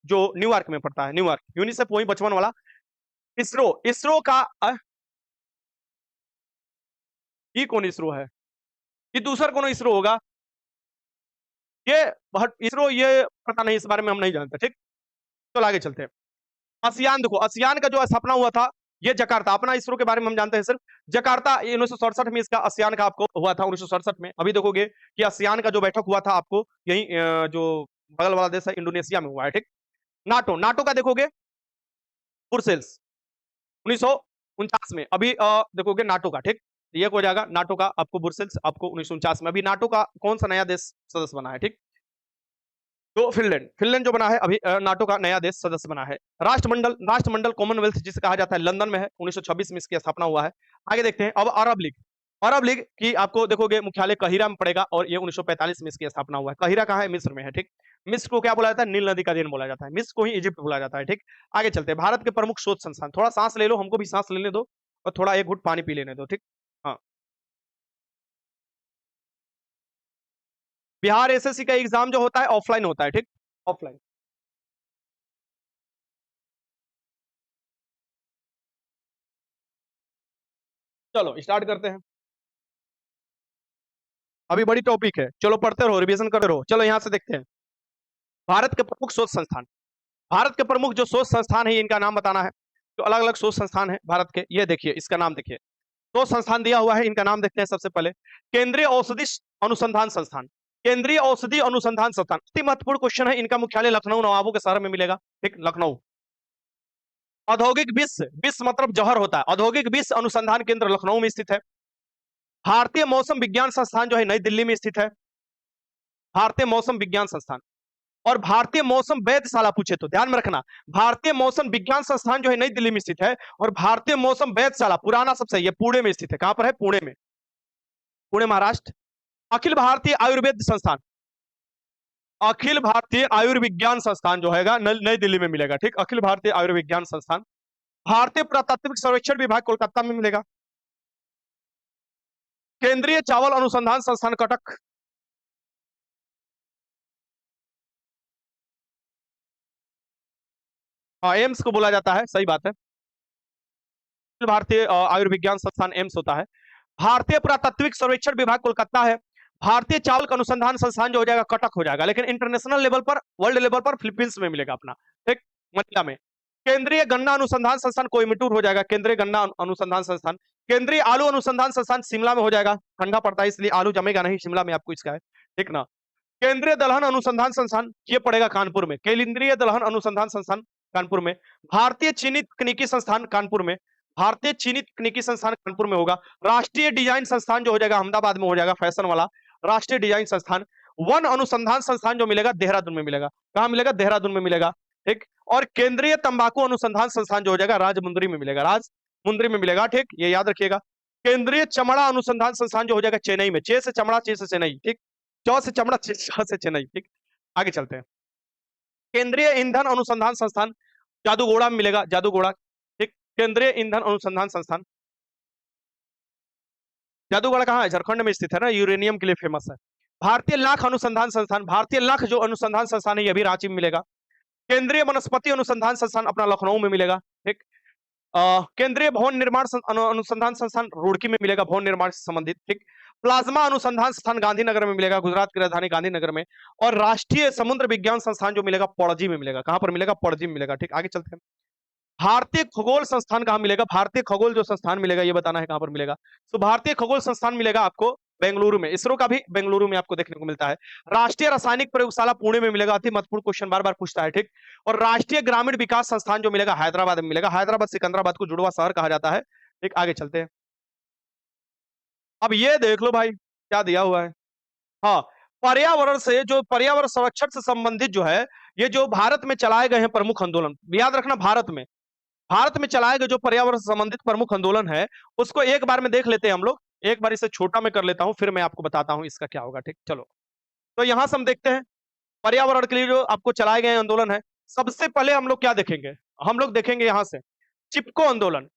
जो न्यूयॉर्क में पड़ता है, न्यूयॉर्क। यूनिसेफ वही बचपन वाला। इसरो, इसरो का ये कौन इसरो है? ये दूसरा कौन इसरो होगा? ये इसरो, ये पता नहीं, इस बारे में हम नहीं जानते, ठीक। चलो आगे चलते हैं। आसियान देखो, आसियान का जो स्थापना हुआ था ये जकार्ता, अपना इसरो के बारे में हम जानते हैं सिर्फ जकार्ता, 1967 में इसका आसियान का आपको हुआ था 1967 में। अभी देखोगे कि आसियान का जो बैठक हुआ था आपको यही जो बगल वाला देश है इंडोनेशिया में हुआ है, ठीक। नाटो, नाटो का देखोगे ब्रुसेल्स 1949 में। अभी देखोगे नाटो का, ठीक, ये हो जाएगा नाटो का आपको ब्रुसेल्स आपको 1949 में। अभी नाटो का कौन सा नया देश सदस्य बना है, ठीक, तो फिनलैंड, फिनलैंड जो बना है अभी नाटो का नया देश सदस्य बना है। राष्ट्रमंडल, राष्ट्रमंडल कॉमनवेल्थ जिसे कहा जाता है लंदन में है, 1926 में इसकी स्थापना हुआ है। आगे देखते हैं अब अरब लीग, अरब लीग की आपको देखोगे मुख्यालय काहिरा में पड़ेगा और ये 1945 में इसकी स्थापना हुआ है। काहिरा कहाँ है, मिस्र में है, ठीक। मिस्र को क्या बोला जाता है, नील नदी का देन बोला जाता है, मिस्र को ही इजिप्ट बोला जाता है, ठीक। आगे चलते हैं, भारत के प्रमुख शोध संस्थान, थोड़ा सांस ले लो, हमको भी सांस लेने दो और थोड़ा एक घुट पानी पी लेने दो, ठीक। हाँ, बिहार एसएससी का एग्जाम जो होता है ऑफलाइन होता है, ठीक, ऑफलाइन। चलो स्टार्ट करते हैं, अभी बड़ी टॉपिक है, चलो पढ़ते रहो, रिवीजन करते रहो। चलो यहां से देखते हैं भारत के प्रमुख शोध संस्थान, भारत के प्रमुख जो शोध संस्थान है इनका नाम बताना है। तो अलग अलग शोध संस्थान है भारत के, ये देखिए इसका नाम देखिए, शोध संस्थान दिया हुआ है, इनका नाम देखते हैं सबसे पहले। केंद्रीय औषधि अनुसंधान संस्थान, केंद्रीय औषधि अनुसंधान संस्थान, अति महत्वपूर्ण क्वेश्चन है, इनका मुख्यालय लखनऊ नवाबों के शहर में मिलेगा, ठीक, लखनऊ। औद्योगिक विश्व, विश्व मतलब जौहर होता है, औद्योगिक विश्व अनुसंधान केंद्र लखनऊ में स्थित है। भारतीय मौसम विज्ञान संस्थान जो है नई दिल्ली में स्थित है, भारतीय मौसम विज्ञान संस्थान। और भारतीय मौसम वेधशाला पूछे तो ध्यान में रखना, भारतीय मौसम विज्ञान संस्थान जो है नई दिल्ली में स्थित है, और भारतीय मौसम वेधशाला पुराना सबसे ये पुणे में स्थित है। कहां पर है, पुणे में, पुणे महाराष्ट्र। अखिल भारतीय आयुर्वेद संस्थान, अखिल भारतीय आयुर्विज्ञान संस्थान जो है नई दिल्ली में मिलेगा, ठीक, अखिल भारतीय आयुर्विज्ञान संस्थान। भारतीय पुरातात्विक सर्वेक्षण विभाग कोलकाता में मिलेगा। केंद्रीय चावल अनुसंधान संस्थान कटक, एम्स को बोला जाता है, सही बात है, भारतीय आयुर्विज्ञान संस्थान एम्स होता है। भारतीय पुरातात्विक सर्वेक्षण विभाग कोलकाता है। भारतीय चावल अनुसंधान संस्थान जो हो जाएगा कटक हो जाएगा, लेकिन इंटरनेशनल लेवल पर, वर्ल्ड लेवल पर फिलीपींस में मिलेगा अपना, ठीक, मनिला में। केंद्रीय गन्ना अनुसंधान संस्थान कोयम्बटूर हो जाएगा, केंद्रीय गन्ना अनुसंधान संस्थान। केंद्रीय आलू अनुसंधान संस्थान शिमला में हो जाएगा, ठंडा पड़ता है इसलिए आलू जमेगा नहीं शिमला में, आपको इसका है, ठीक ना। केंद्रीय दलहन अनुसंधान संस्थान ये पड़ेगा कानपुर में, केंद्रीय दलहन अनुसंधान संस्थान कानपुर में। भारतीय चीनी तकनीकी संस्थान कानपुर में, भारतीय चीनी तकनीकी संस्थान कानपुर में होगा। राष्ट्रीय डिजाइन संस्थान जो हो जाएगा अहमदाबाद में हो जाएगा, फैशन वाला राष्ट्रीय डिजाइन संस्थान। वन अनुसंधान संस्थान जो मिलेगा देहरादून में मिलेगा, कहां मिलेगा, देहरादून में मिलेगा, ठीक। और केंद्रीय तंबाकू अनुसंधान संस्थान जो हो जाएगा राजमुंदरी में मिलेगा, राजमुंदरी में मिलेगा, ठीक, ये याद रखिएगा। केंद्रीय चमड़ा अनुसंधान संस्थान जो हो जाएगा चेन्नई में, चे से चमड़ा चे से चेन्नई, ठीक, चौ से चमड़ा च से चेन्नई, ठीक। आगे चलते हैं, केंद्रीय ईंधन अनुसंधान संस्थान जादूगोड़ा में मिलेगा, जादूगोड़ा, ठीक। केंद्रीय ईंधन अनुसंधान संस्थान जादूगोड़ा कहाँ है, झारखंड में स्थित है ना, यूरेनियम के लिए फेमस है। भारतीय लाख अनुसंधान संस्थान, भारतीय लाख जो अनुसंधान संस्थान है ये भी रांची में मिलेगा। केंद्रीय वनस्पति अनुसंधान संस्थान अपना लखनऊ में मिलेगा, ठीक। केंद्रीय भवन निर्माण अनुसंधान संस्थान रुड़की में मिलेगा, भवन निर्माण से संबंधित, ठीक। प्लाज्मा अनुसंधान संस्थान गांधीनगर में मिलेगा, गुजरात की राजधानी गांधीनगर में। और राष्ट्रीय समुद्र विज्ञान संस्थान जो मिलेगा पणजी में मिलेगा, कहां पर मिलेगा, पणजी में मिलेगा, ठीक। आगे चलते हैं, भारतीय खगोल संस्थान कहां मिलेगा, भारतीय खगोल जो संस्थान मिलेगा ये बताना है कहां पर मिलेगा। तो भारतीय खगोल संस्थान मिलेगा आपको बेंगलुरु में, इसरो का भी बेंगलुरु में आपको देखने को मिलता है। राष्ट्रीय रासायनिक प्रयोगशाला पुणे में मिलेगा, अति महत्वपूर्ण क्वेश्चन बार बार पूछता है, ठीक। और राष्ट्रीय ग्रामीण विकास संस्थान जो मिलेगा हैदराबाद में मिलेगा, हैदराबाद सिकंदराबाद को जुड़वा शहर कहा जाता है, ठीक। आगे चलते हैं, अब ये देख लो भाई क्या दिया हुआ है। हाँ, पर्यावरण से जो पर्यावरण संरक्षण से संबंधित जो है ये जो भारत में चलाए गए हैं प्रमुख आंदोलन, याद रखना भारत में चलाए गए जो पर्यावरण से संबंधित प्रमुख आंदोलन है उसको एक बार में देख लेते हैं हम लोग। एक बार इसे छोटा में कर लेता हूं फिर मैं आपको बताता हूं इसका क्या होगा, ठीक। चलो तो यहां से हम देखते हैं पर्यावरण के लिए जो आपको चलाए गए आंदोलन है। सबसे पहले हम लोग क्या देखेंगे, हम लोग देखेंगे यहां से चिपको आंदोलन।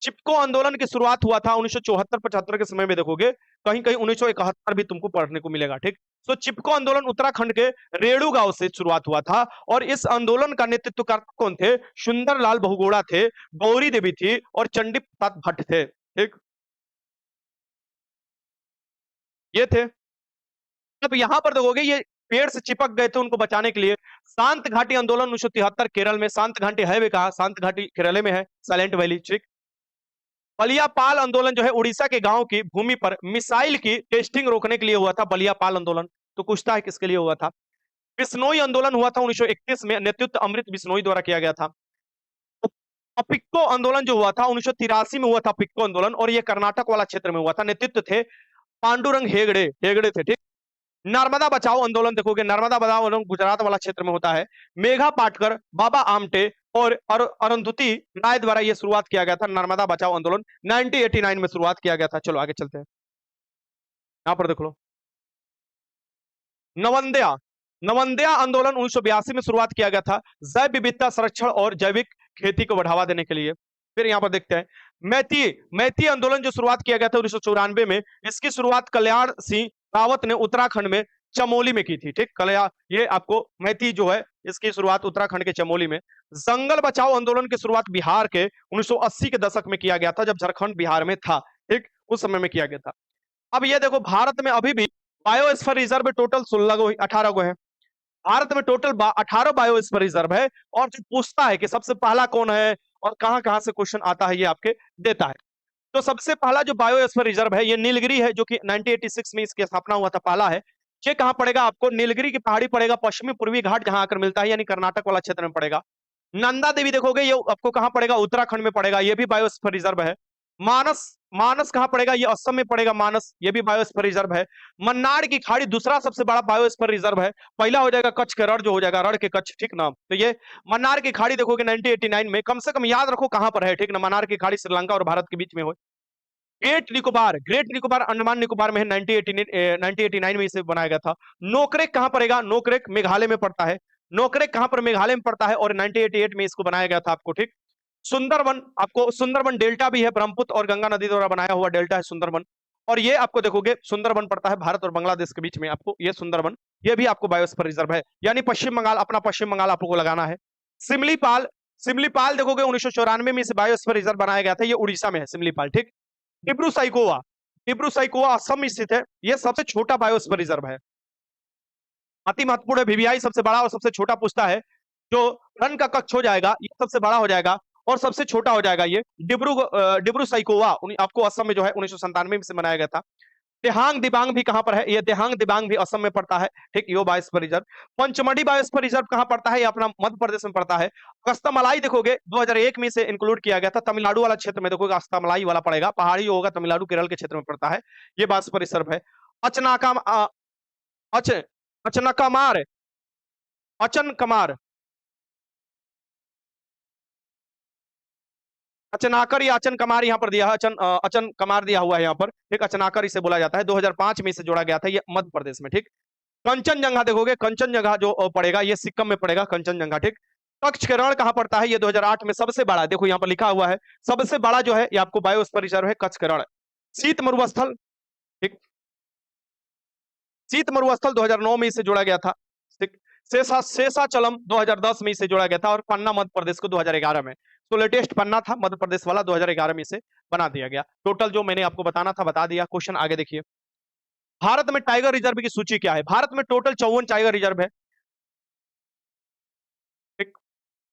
चिपको आंदोलन की शुरुआत हुआ था 1974-75 के समय में, देखोगे कहीं कहीं 1971 भी तुमको पढ़ने को मिलेगा, ठीक। तो चिपको आंदोलन उत्तराखंड के रेणु गांव से शुरुआत हुआ था और इस आंदोलन का नेतृत्व करता कौन थे, सुंदरलाल बहुगुणा थे, गौरी देवी थी और चंडी प्रसाद भट्ट थे, ठीक, ये थे। अब यहां पर देखोगे ये पेड़ से चिपक गए थे उनको बचाने के लिए। शांत घाटी आंदोलन 1973 केरल में, शांत घाटी है भी कहा, शांत घाटी केरल में है, साइलेंट वैली, ठीक। बलियापाल आंदोलन जो है उड़ीसा के गांव की भूमि पर मिसाइल की टेस्टिंग रोकने के लिए हुआ था। बलियापाल आंदोलन तो पूछता है किसके लिए हुआ था। बिश्नोई आंदोलन हुआ था 1931 में, नेतृत्व अमृत बिश्नोई द्वारा किया गया था। अपिक्को आंदोलन जो हुआ था 1983 में हुआ था, अपिक्को आंदोलन, और ये कर्नाटक वाला क्षेत्र में हुआ था। नेतृत्व थे पांडुरंग हेगड़े, हेगड़े थे, ठीक। नर्मदा बचाओ आंदोलन देखोगे, नर्मदा बचाओ आंदोलन गुजरात वाला क्षेत्र में होता है। मेघा पाटकर, बाबा आमटे और अरुंधति राय द्वारा यह शुरुआत किया गया था। नर्मदा बचाओ आंदोलन 1989 में शुरुआत किया गया था। चलो आगे चलते हैं, यहां पर देख लो। नवंदया, नवंदया आंदोलन 1982 में शुरुआत किया गया था, जैव विविधता संरक्षण और जैविक खेती को बढ़ावा देने के लिए। फिर यहां पर देखते हैं मैती, मैती आंदोलन जो शुरुआत किया गया था 1994 में। इसकी शुरुआत कल्याण सिंह रावत ने उत्तराखंड में चमोली में की थी, ठीक। कल्याण, ये आपको मैती जो है इसकी शुरुआत उत्तराखंड के चमोली में। जंगल बचाओ आंदोलन की शुरुआत बिहार के 1980 के दशक में किया गया था, जब झारखंड बिहार में था, ठीक, उस समय में किया गया था। अब ये देखो, भारत में अभी भी बायोस्फीयर रिजर्व टोटल 16 गो 18 गो है। भारत में टोटल 18 बायोस्फीयर रिजर्व है। और जो पूछता है कि सबसे पहला कौन है और कहां कहां से क्वेश्चन आता है, ये आपके देता है। तो सबसे पहला जो बायोस्फीयर रिजर्व है ये नीलगिरी है, जो कि 1986 में इसकी स्थापना हुआ था, पहला है। ये कहां पड़ेगा आपको, नीलगिरी की पहाड़ी पड़ेगा, पश्चिमी पूर्वी घाट जहां आकर मिलता है, यानी कर्नाटक वाला क्षेत्र में पड़ेगा। नंदा देवी देखोगे, ये आपको कहां पड़ेगा, उत्तराखंड में पड़ेगा, ये भी बायोस्फीयर रिजर्व है। मानस, मानस कहां पड़ेगा, ये असम में पड़ेगा, मानस, ये भी बायोस्फीयर रिजर्व है। मन्नार की खाड़ी दूसरा सबसे बड़ा बायोस्फीयर रिजर्व है। पहला हो जाएगा कच्छ के रण, जो हो जाएगा रण के कच्छ, ठीक ना। तो ये मन्नार की खाड़ी देखोगे 1989 में, कम से कम याद रखो कहां पर है, ठीक ना। मन्नार की खाड़ी श्रीलंका और भारत के बीच में हो। ग्रेट निकोबार, ग्रेट निकोबार अंडमान निकोबार में है, 1989 में इसे बनाया गया था। नोकरेक कहां पड़ेगा, नोकरेक मेघालय में पड़ता है। नोकरेक कहां पर, मेघालय में पड़ता है, और 1988 में इसको बनाया गया था आपको, ठीक। सुंदरबन, आपको सुंदरबन डेल्टा भी है, ब्रह्मपुत्र और गंगा नदी द्वारा बनाया हुआ डेल्टा है सुंदरबन। और ये आपको देखोगे सुंदरबन पड़ता है भारत और बांग्लादेश के बीच में, आपको ये सुंदरबन, ये भी आपको बायोस्फीयर रिजर्व है। यानी पश्चिम बंगाल, अपना पश्चिम बंगाल आपको लगाना है। सिमलीपाल, सिमलीपाल देखोगे 1994 में इसे बायोस्फीयर रिजर्व बनाया गया था, ये उड़ीसा में है सिमलीपाल, ठीक। डिब्रू साइकोवा, डिब्रू साइकोवा असम में स्थित है, ये सबसे छोटा बायोस्फीयर रिजर्व है। अति महत्वपूर्ण है, वीवीआई सबसे बड़ा और सबसे छोटा पूछता है। जो रन का कक्ष हो जाएगा ये सबसे बड़ा हो जाएगा और सबसे छोटा हो जाएगा ये डिब्रू साइकोवा, आपको असम में जो है 1997 में से बनाया गया था। देहांग दिबांग भी कहां पर है, ये देहांग दिबांग भी असम में पड़ता है, ठीक, यो biosphere reserve. Pachmarhi biosphere reserve कहां पड़ता है, ये अपना मध्य प्रदेश में पड़ता है। अगस्त्यामलाई देखोगे 2001 में इसे इंक्लूड किया गया था, तमिलनाडु वाला क्षेत्र में देखोगे अगस्त्यामलाई वाला पड़ेगा, पहाड़ी होगा, तमिलनाडु केरल के क्षेत्र में पड़ता है, ये बायोस्फीयर रिजर्व है। अचनाका, अच अचनकमार, अचनकमार, अचनाकर या अचन कमार यहाँ पर दिया है, अचन कमार दिया हुआ है यहाँ पर, ठीक। अचनाकर इसे बोला जाता है, 2005 में इसे जोड़ा गया था, ये मध्य प्रदेश में, ठीक। कंचनजंगा देखोगे, कंचनजंगा जो पड़ेगा ये सिक्किम में पड़ेगा, कंचनजंगा, ठीक। कच्छ के रण कहां पड़ता है, ये 2008 में सबसे बड़ा, देखो यहाँ पर लिखा हुआ है, सबसे बड़ा जो है ये आपको बायोस्फीयर रिजर्व है कच्छ के रण। शीत मरुस्थल, ठीक, शीत मरुस्थल 2009 में इसे जोड़ा गया था, ठीक। शेषाचलम 2010 में इसे जोड़ा गया था, और पन्ना मध्य प्रदेश को 2011 में। तो लेटेस्ट पन्ना था मध्य प्रदेश वाला, 2011 में इसे बना दिया गया। टोटल जो मैंने आपको बताना था बता दिया। क्वेश्चन आगे देखिए, भारत में टाइगर रिजर्व की सूची क्या है। भारत में टोटल 54 टाइगर रिजर्व है, ठीक।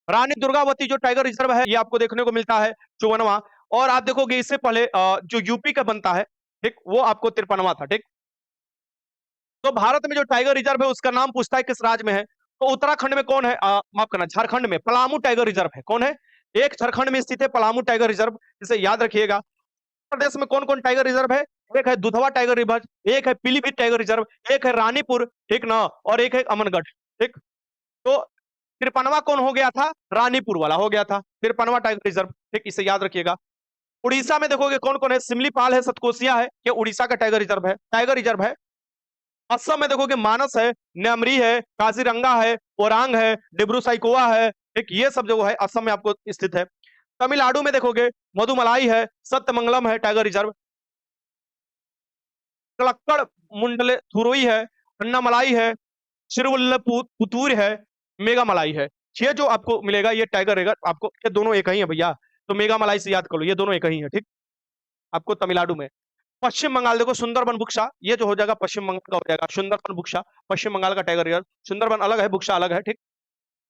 रानी दुर्गावती जो टाइगर रिजर्व है ये आपको देखने को मिलता है 54वां। और आप देखोगे इससे पहले जो यूपी का बनता है, ठीक, वो आपको 53वां था, ठीक। तो भारत में जो टाइगर रिजर्व है उसका नाम पूछता है किस राज्य में है, तो उत्तराखंड में कौन है, माफ करना, झारखंड में पलामू टाइगर रिजर्व है। कौन है, एक झारखंड में स्थित है पलामू टाइगर रिजर्व, इसे याद रखिएगा। प्रदेश में कौन कौन टाइगर रिजर्व है, एक है दुधवा टाइगर रिजर्व, एक है पीलीभीत टाइगर रिजर्व, एक है रानीपुर, ठीक ना, और एक है अमनगढ़, ठीक। तो 53वां कौन हो गया था, रानीपुर वाला हो गया था 53वां टाइगर रिजर्व, ठीक, इसे याद रखिएगा। उड़ीसा में देखोगे कौन कौन है, सिमलीपाल है, सतकोसिया है, ये उड़ीसा का टाइगर रिजर्व है, टाइगर रिजर्व है। असम में देखोगे मानस है, न्यामरी है, काजीरंगा है, ओरांग है, डिब्रू साइकोवा है, ठीक, ये सब जो है असम में आपको स्थित है। तमिलनाडु में देखोगे मधुमलाई है, सत्यमंगलम है टाइगर रिजर्व, कलक्कड़ मुंडले थुरोई है, अन्नामलाई है, शिरुवल्लपुतूर है, मेघामलाई है। ये जो आपको मिलेगा ये टाइगर रिजर्व आपको, ये दोनों एक ही है भैया, तो मेघामलाई से याद कर लो, ये दोनों एक ही है, ठीक, आपको तमिलनाडु में। पश्चिम बंगाल देखो सुंदरबन बुक्सा, ये जो हो जाएगा पश्चिम बंगाल का हो जाएगा सुंदरबन बुक्सा, पश्चिम बंगाल का टाइगर रिजर्व। सुंदरबन अलग है, बुक्सा अलग है, ठीक।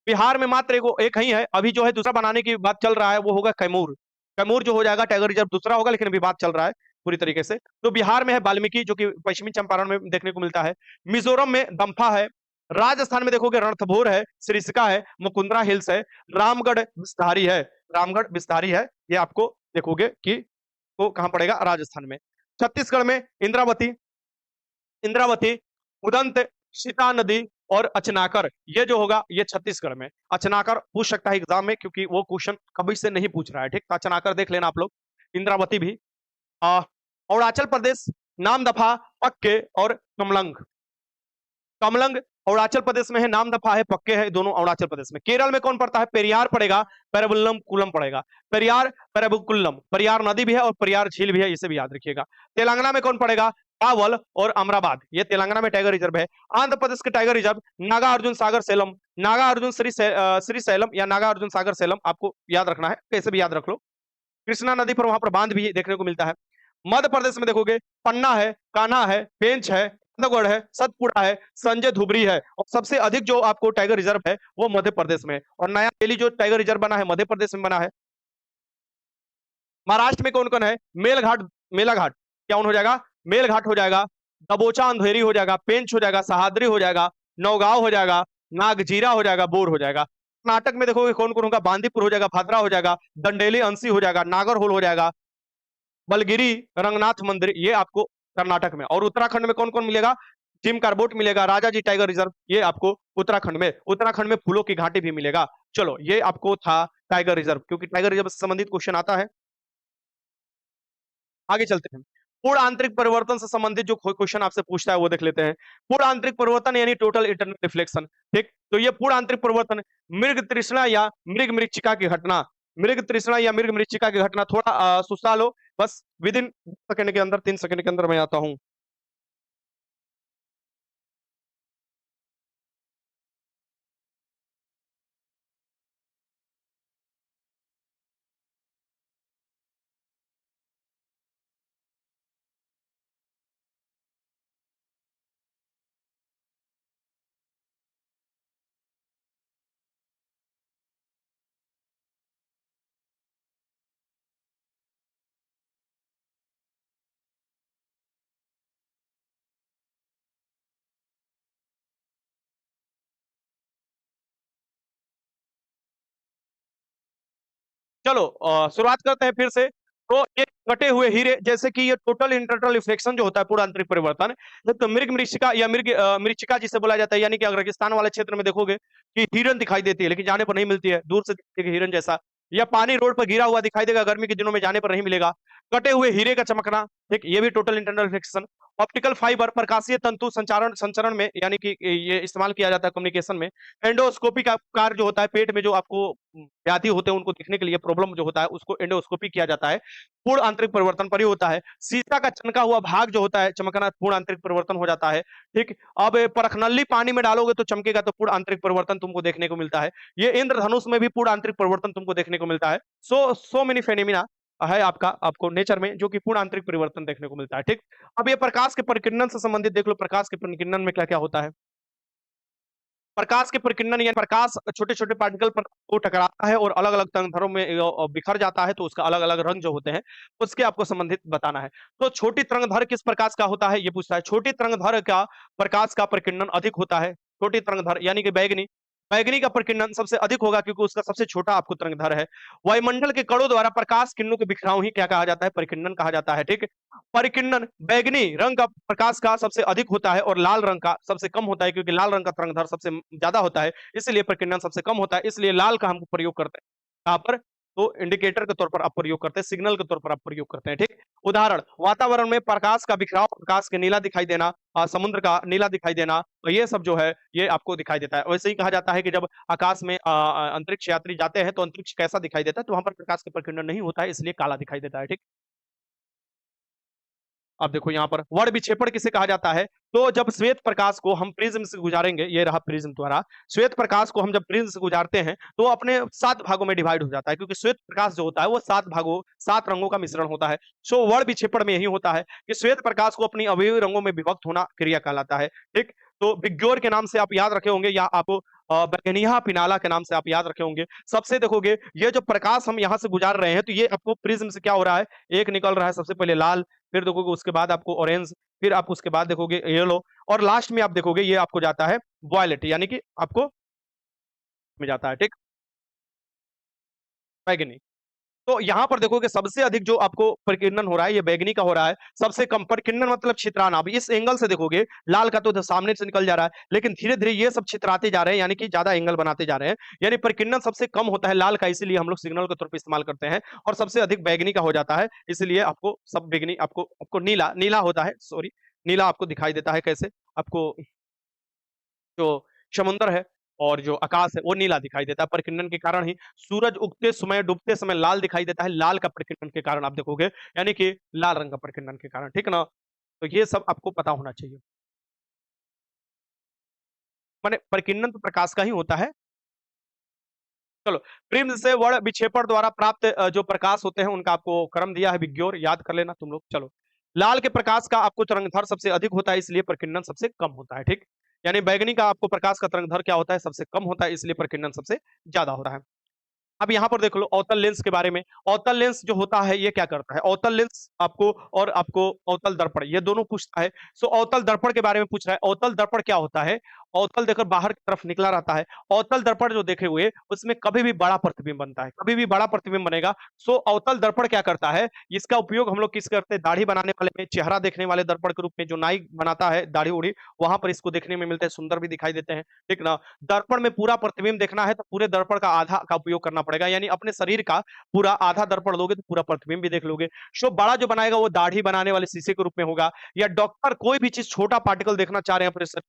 बिहार में मात्र एक ही है, अभी जो है दूसरा बनाने की बात चल रहा है वो होगा कैमूर, कैमूर जो हो जाएगा टाइगर रिजर्व दूसरा होगा, लेकिन विवाद चल रहा है पूरी तरीके से। तो बिहार में है वाल्मीकि, जो कि पश्चिमी चंपारण में देखने को मिलता है। मिजोरम में दम्फा है। राजस्थान में देखोगे रणथंभौर है, सिरिस्का है, मुकुंदरा हिल्स है, रामगढ़ विस्तारी है। रामगढ़ विस्तारी है, ये आपको देखोगे कि वो कहां पड़ेगा, राजस्थान में। छत्तीसगढ़ में इंद्रावती, इंद्रावती, उदंत, सीता नदी और अचनाकर, ये जो होगा ये छत्तीसगढ़ में। अचनाकर पूछ सकता है एग्जाम में, क्योंकि वो क्वेश्चन कभी से नहीं पूछ रहा है, ठीक। तो अचनाकर देख लेना आप लोग। इंद्रावती भी। अरुणाचल प्रदेश, नामदफा, पक्के और कमलंग। कमलंग अरुणाचल प्रदेश में है, नामदफा है, पक्के है, दोनों अरुणाचल प्रदेश में। केरल में कौन पड़ता है, पेरियार पड़ेगा, पेरबुल्लम कुलम पड़ेगा। पेरियार, पेरबुकुलम, पेरियार नदी भी है और पेरियार झील भी है, इसे भी याद रखिएगा। तेलंगाना में कौन पड़ेगा, कावल और अमराबाद, ये तेलंगाना में टाइगर रिजर्व है। आंध्र प्रदेश के टाइगर रिजर्व, नागा अर्जुन सागर सेलम, नागा अर्जुन श्री सैलम या नागा अर्जुन सागर सेलम, आपको याद रखना है, कैसे भी याद रख लो। कृष्णा नदी पर वहां पर बांध भी देखने को मिलता है। मध्य प्रदेश में देखोगे पन्ना है, कान्हा है, पेंच है, बांधवगढ़ है, सतपुड़ा है, संजय धुबरी है, और सबसे अधिक जो आपको टाइगर रिजर्व है वो मध्य प्रदेश में है। और नया दिल्ली जो टाइगर रिजर्व बना है मध्य प्रदेश में बना है। महाराष्ट्र में कौन कौन है, मेलघाट, मेलाघाट क्या हो जाएगा, मेलघाट हो जाएगा, दबोचा अंधेरी हो जाएगा, पेंच हो जाएगा, सहाद्री हो जाएगा, नौगांव हो जाएगा, नागजीरा हो जाएगा, बोर हो जाएगा। कर्नाटक में देखोगे कौन कौन होगा, बांदीपुर हो जाएगा, भद्रा हो जाएगा, दंडेली अंसी हो जाएगा, नागरहोल हो जाएगा, बलगिरी, रंगनाथ मंदिर, ये आपको कर्नाटक में। और उत्तराखंड में कौन कौन मिलेगा, जिम कार्बोट मिलेगा, राजा जी टाइगर रिजर्व, ये आपको उत्तराखंड में। उत्तराखंड में फूलों की घाटी भी मिलेगा। चलो ये आपको था टाइगर रिजर्व, क्योंकि टाइगर रिजर्व से संबंधित क्वेश्चन आता है। आगे चलते हैं। पूर्ण आंतरिक परिवर्तन से संबंधित जो क्वेश्चन आपसे पूछता है वो देख लेते हैं। पूर्ण आंतरिक परिवर्तन यानी टोटल इंटरनल रिफ्लेक्शन, ठीक। तो ये पूर्ण आंतरिक परिवर्तन मृग तृष्णा या मृग मृच्छिका की घटना, मृग तृष्णा या मृग मृच्छिका की घटना, थोड़ा सुस्ता लो बस, विद इन सेकंड के अंदर, 3 सेकंड के अंदर मैं आता हूं। चलो शुरुआत करते हैं फिर से। तो ये कटे हुए हीरे, जैसे कि ये टोटल इंटरनल रिफ्लेक्शन जो होता है पूरा आंतरिक परिवर्तन, तो मृग मृच्छिका या मृग मृच्छिका जिसे बोला जाता है, यानी कि अगर रेगिस्तान वाले क्षेत्र में देखोगे कि हिरन दिखाई देती है, लेकिन जाने पर नहीं मिलती है, दूर से दिखती है हिरन जैसा। या पानी रोड पर गिरा हुआ दिखाई देगा, गर्मी के दिनों में जाने पर नहीं मिलेगा। कटे हुए हीरे का चमकना, ठीक, ये भी total internal reflection. Optical fibre, प्रकाशीय तंतु संचारण संचरण में, यानी कि ये इस्तेमाल किया जाता है कम्युनिकेशन में। एंडोस्कोपी का कार्य जो होता है, पेट में जो आपको व्याधि होते हैं उनको देखने के लिए, प्रॉब्लम जो होता है उसको एंडोस्कोपी किया जाता है। पूर्ण आंतरिक परिवर्तन पर ही होता है। शीशा का चमका हुआ भाग जो होता है, चमकना, पूर्ण आंतरिक परिवर्तन हो जाता है, ठीक। अब परखनल्ली पानी में डालोगे तो चमकेगा, तो पूर्ण आंतरिक परिवर्तन तुमको देखने को मिलता है। ये इंद्रधनुष में भी पूर्ण आंतरिक परिवर्तन तुमको देखने को मिलता है। सो मेनी फेनोमेना है आपका, आपको नेचर में, जो कि पूर्ण आंतरिक परिवर्तन देखने को मिलता है, ठीक। अब ये प्रकाश के परिकिरणन से संबंधित देख लो, प्रकाश के परिकिरणन में क्या क्या होता है। प्रकाश के प्रकीर्णन यानी प्रकाश छोटे छोटे पार्टिकल पर को टकराता है और अलग अलग तरंगधरों में बिखर जाता है, तो उसका अलग अलग रंग जो होते हैं उसके आपको संबंधित बताना है। तो छोटी तरंगधर किस प्रकाश का होता है ये पूछता है। छोटी तरंगधर का प्रकाश का प्रकीर्णन अधिक होता है। छोटी तरंगधर यानी कि बैगनी, बैगनी का प्रकीर्णन सबसे अधिक होगा, क्योंकि उसका सबसे छोटा आपको तरंगधर है। वायुमंडल के कणों द्वारा प्रकाश किरणों के बिखराव ही क्या कहा जाता है, परिकिरणन कहा जाता है, ठीक। परिकिरणन बैगनी रंग का प्रकाश का सबसे अधिक होता है और लाल रंग का सबसे कम होता है, क्योंकि लाल रंग का तरंगधर सबसे ज्यादा होता है, इसलिए प्रकीर्णन सबसे कम होता है, इसलिए लाल का हम प्रयोग करते हैं कहां पर, तो इंडिकेटर के तौर पर आप प्रयोग करते हैं, सिग्नल के तौर पर आप प्रयोग करते हैं, ठीक। उदाहरण, वातावरण में प्रकाश का बिखराव, प्रकाश के नीला दिखाई देना, समुद्र का नीला दिखाई देना, तो ये सब जो है ये आपको दिखाई देता है। वैसे ही कहा जाता है कि जब आकाश में अंतरिक्ष यात्री जाते हैं तो अंतरिक्ष कैसा दिखाई देता है, तो वहां पर प्रकाश का प्रकीर्णन नहीं होता है, इसलिए काला दिखाई देता है, ठीक। अब देखो यहाँ पर वर्ण विक्षेपण किसे कहा जाता है, तो जब श्वेत प्रकाश को हम प्रिज्म से गुजारेंगे, ये रहा प्रिज्म द्वारा, श्वेत प्रकाश को हम जब प्रिज्म से गुजारते हैं तो अपने 7 भागों में डिवाइड हो जाता है, क्योंकि श्वेत प्रकाश जो होता है वो 7 भागों, 7 रंगों का मिश्रण होता है। सो वर्ण विक्षेपण में यही होता है कि श्वेत प्रकाश को अपनी अवयवी रंगों में विभक्त होना क्रिया कहलाता है, ठीक। तो बिग्योर के नाम से आप याद रखे होंगे, या आपको बैगनिया पिनाला के नाम से आप याद रखे होंगे। सबसे देखोगे ये जो प्रकाश हम यहाँ से गुजार रहे हैं, तो ये आपको प्रिज्म से क्या हो रहा है, एक निकल रहा है सबसे पहले लाल, फिर देखोगे उसके बाद आपको ऑरेंज, फिर आप उसके बाद देखोगे येलो, और लास्ट में आप देखोगे ये आपको जाता है वॉयलेट, यानी कि आपको में जाता है, ठीक, बैगनी। तो यहां पर देखोगे सबसे अधिक जो आपको प्रकीर्णन हो रहा है ये बैगनी का हो रहा है, सबसे कम प्रकीर्णन मतलब छितराना। अब इस एंगल से देखोगे लाल का तो सामने से निकल जा रहा है, लेकिन धीरे धीरे ये सब छितराते जा रहे हैं, यानी कि ज्यादा एंगल बनाते जा रहे हैं, यानी प्रकीर्णन सबसे कम होता है लाल का, इसीलिए हम लोग सिग्नल के तौर पर इस्तेमाल करते हैं, और सबसे अधिक बैगनी का हो जाता है, इसलिए आपको सब बैगनी, आपको आपको नीला नीला होता है, सॉरी, नीला आपको दिखाई देता है। कैसे आपको जो समुंदर है और जो आकाश है वो नीला दिखाई देता है, प्रकीर्णन के कारण ही। सूरज उगते समय डूबते समय लाल दिखाई देता है, लाल का प्रकीर्णन के कारण आप देखोगे, यानी कि लाल रंग का प्रकीर्णन के कारण, ठीक ना। तो ये सब आपको पता होना चाहिए। माने प्रकीर्णन तो प्रकाश का ही होता है। चलो, प्रिज्म से वर्ण विक्षेपण द्वारा प्राप्त जो प्रकाश होते हैं उनका आपको क्रम दिया है विग्योर, याद कर लेना तुम लोग। चलो, लाल के प्रकाश का आपको तरंगधर सबसे अधिक होता है, इसलिए प्रकीर्णन सबसे कम होता है, ठीक। यानी बैगनी का आपको प्रकाश का तरंगधर क्या होता है, सबसे कम होता है, इसलिए प्रकीर्णन सबसे ज्यादा होता है। अब यहाँ पर देख लो अवतल लेंस के बारे में। अवतल लेंस जो होता है ये क्या करता है, अवतल लेंस आपको और आपको अवतल दर्पण ये दोनों पूछता है। सो अवतल दर्पण के बारे में पूछ रहा है। अवतल दर्पण क्या होता है, अवतल देखकर बाहर की तरफ निकला रहता है। अवतल दर्पण जो देखे हुए उसमें कभी भी बड़ा प्रतिबिंब बनता है, कभी भी बड़ा प्रतिबिंब बनेगा। सो अवतल दर्पण क्या करता है, इसका उपयोग हम लोग किस करते हैं, दाढ़ी बनाने वाले में, चेहरा देखने वाले दर्पण के रूप में, जो नाई बनाता है दाढ़ी उड़ी, वहां पर इसको देखने में मिलते हैं, सुंदर भी दिखाई देते हैं, ठीक ना। दर्पण में पूरा प्रतिबिंब देखना है तो पूरे दर्पण का आधा का उपयोग करना पड़ेगा, यानी अपने शरीर का पूरा आधा दर्पण लोगे तो पूरा प्रतिबिंब भी देख लोगे। सो बड़ा जो बनाएगा वो दाढ़ी बनाने वाले शीशे के रूप में होगा, या डॉक्टर कोई भी चीज छोटा पार्टिकल देखना चाह रहे हैं अपने शरीर,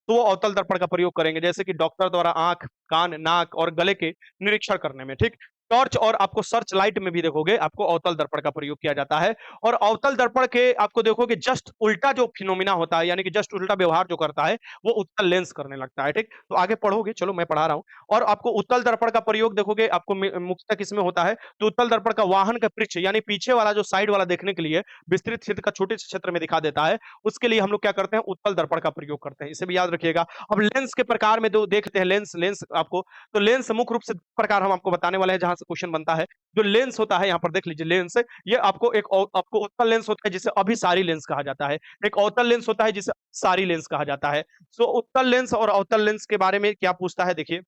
तो वो अवतल दर्पण का प्रयोग करेंगे, जैसे कि डॉक्टर द्वारा आंख, कान, नाक और गले के निरीक्षण करने में, ठीक। टॉर्च और आपको सर्च लाइट में भी देखोगे आपको अवतल दर्पण का प्रयोग किया जाता है। और अवतल दर्पण के आपको देखोगे जस्ट उल्टा जो फिनोमिना होता है, यानी कि जस्ट उल्टा व्यवहार जो करता है वो उत्तल लेंस करने लगता है, ठीक। तो आगे पढ़ोगे, चलो मैं पढ़ा रहा हूँ। और आपको उत्तल दर्पण का प्रयोग देखोगे आपको मुख्यतः किसमें होता है, तो उत्तल दर्पण का वाहन का पृष्ठ, यानी पीछे वाला जो साइड वाला देखने के लिए विस्तृत क्षेत्र का छोटे से क्षेत्र में दिखा देता है, उसके लिए हम लोग क्या करते हैं, उत्तल दर्पण का प्रयोग करते हैं, इसे भी याद रखिएगा। अब लेंस के प्रकार में दो देखते हैं, लेंस लेंस आपको, तो लेंस मुख्य रूप से दो प्रकार हम आपको बताने वाले हैं जहां से क्वेश्चन बनता है। जो लेंस होता है यहाँ पर देख लीजिए, लेंस ये आपको एक आपको उत्तल लेंस होता है जिसे अभिसारी लेंस कहा जाता है, एक अवतल लेंस होता है जिसे सारी लेंस कहा जाता है। सो उत्तल लेंस और अवतल लेंस के बारे में क्या पूछता है, देखिए।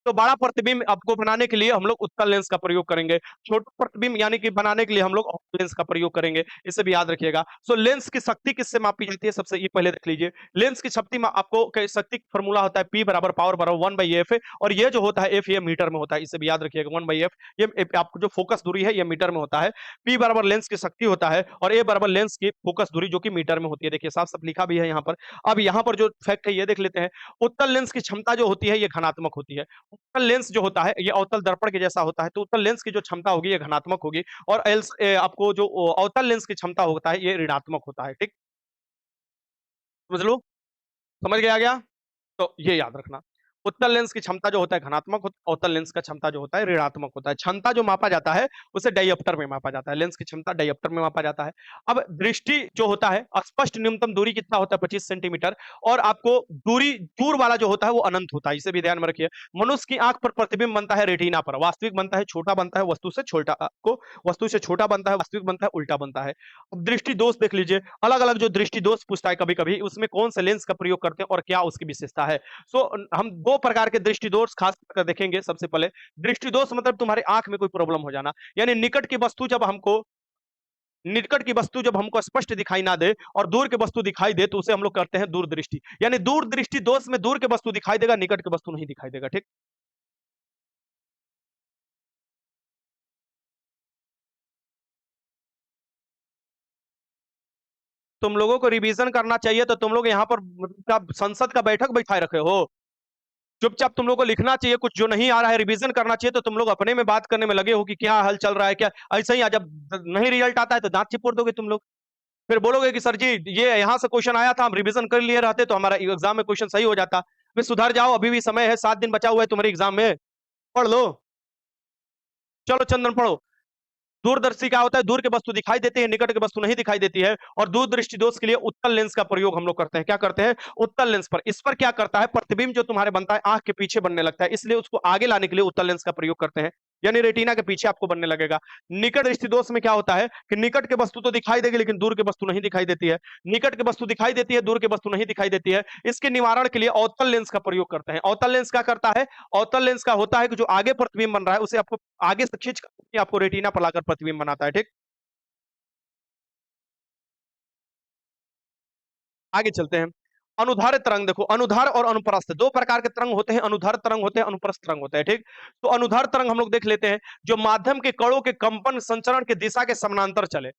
तो बड़ा प्रतिबिंब आपको बनाने के लिए हम लोग उत्तल लेंस का प्रयोग करेंगे, छोटा प्रतिबिंब यानी कि बनाने के लिए हम लोग अवतल लेंस का प्रयोग करेंगे, इसे भी याद रखिएगा। सो लेंस की शक्ति किससे मापी जाती है, सबसे ये पहले देख लीजिए। लेंस की शक्ति आपको शक्ति फॉर्मूला होता है P बराबर पावर बराबर 1/f, और ये जो होता है F ये मीटर में होता है, इसे भी याद रखिएगा 1/f। ये आपको जो फोकस दूरी है ये मीटर में होता है। P बराबर लेंस की शक्ति होता है और A बराबर लेंस की फोकस दूरी जो कि मीटर में होती है, देखिए साफ साफ लिखा भी है यहाँ पर। अब यहाँ पर जो फैक्ट है ये देख लेते हैं। उत्तल लेंस की क्षमता जो होती है ये घनात्मक होती है। उत्तल लेंस जो होता है ये अवतल दर्पण के जैसा होता है, तो उत्तल लेंस की जो क्षमता होगी ये धनात्मक होगी, और आपको जो अवतल लेंस की क्षमता होता है ये ऋणात्मक होता है, ठीक। समझ लो, समझ गया गया। तो ये याद रखना, उत्तल लेंस की क्षमता जो होता है धनात्मक होता है, अवतल लेंस का क्षमता जो होता है ऋणात्मक होता है। क्षमता जो मापा जाता है उसे डायप्टर में मापा जाता है, लेंस की क्षमता डायप्टर में मापा जाता है। अब दृष्टि जो होता है, स्पष्ट न्यूनतम दूरी कितना होता है, 25 सेंटीमीटर, और आपको दूरी दूर वाला जो होता है वो अनंत होता है, इसे भी ध्यान में रखिए। मनुष्य की आंख पर प्रतिबिंब बनता है रेटिना पर, वास्तविक बनता है छोटा बनता है, वस्तु से छोटा को वस्तु से छोटा बनता है, वास्तविक बनता है उल्टा बनता है। अब दृष्टि दोष देख लीजिए, अलग अलग जो दृष्टि दोष पूछता है कभी कभी, उसमें कौन से लेंस का प्रयोग करते हैं और क्या उसकी विशेषता है। सो हम दो प्रकार के दृष्टि दोष खास कर देखेंगे। सबसे पहले दृष्टि दोष मतलब तुम्हारे आंख में कोई प्रॉब्लम हो जाना, यानी निकट की वस्तु जब हमको स्पष्ट दिखाई ना दे और दूर की वस्तु दिखाई दे तो उसे हम लोग करते हैं दूरदृष्टि, यानी दूरदृष्टि दोष में दूर की वस्तु दिखाई देगा, निकट की वस्तु नहीं दिखाई देगा, ठीक। तुम लोगों को रिवीजन करना चाहिए तो तुम लोग यहाँ पर संसद का बैठक बैठाए रखे हो। चुपचाप तुम लोग को लिखना चाहिए, कुछ जो नहीं आ रहा है रिवीजन करना चाहिए, तो तुम लोग अपने में बात करने में लगे हो कि क्या हल चल रहा है क्या। ऐसे ही जब नहीं रिजल्ट आता है तो दांत चिपोड़ दोगे तुम लोग, फिर बोलोगे कि सर जी ये यहाँ से क्वेश्चन आया था, हम रिवीजन कर लिए रहते तो हमारा एग्जाम में क्वेश्चन सही हो जाता। फिर सुधर जाओ, अभी भी समय है, 7 दिन बचा हुआ है तुम्हारे एग्जाम में, पढ़ लो। चलो चंदन पढ़ो। दूरदर्शी क्या होता है, दूर की वस्तु दिखाई देती है, निकट की वस्तु नहीं दिखाई देती है। और दूरदृष्टि दोष के लिए उत्तल लेंस का प्रयोग हम लोग करते हैं। क्या करते हैं? उत्तल लेंस पर। इस पर क्या करता है, प्रतिबिंब जो तुम्हारे बनता है आंख के पीछे बनने लगता है, इसलिए उसको आगे लाने के लिए उत्तल लेंस का प्रयोग करते हैं, यानी रेटिना के पीछे आपको बनने लगेगा। निकट दृष्टि दोष में क्या होता है कि निकट की वस्तु तो दिखाई देगी लेकिन दूर की वस्तु नहीं दिखाई देती है, निकट की वस्तु दिखाई देती है, दूर की वस्तु नहीं दिखाई देती है। इसके निवारण के लिए अवतल लेंस का प्रयोग करते हैं। अवतल लेंस क्या करता है? अवतल लेंस का होता है कि जो आगे प्रतिबिंब बन रहा है उसे आपको आगे से खींच कर आपको रेटिना पर लाकर प्रतिबिंब बनाता है। ठीक, आगे चलते हैं। अनुधार तरंग देखो, अनुधार और अनुप्रस्थ दो प्रकार के तरंग होते हैं, अनुधार तरंग होते हैं, अनुप्रस्थ तरंग होते हैं। ठीक, तो अनुधार तरंग हम लोग देख लेते हैं, जो माध्यम के कणों के कंपन संचरण के दिशा के समानांतर चले।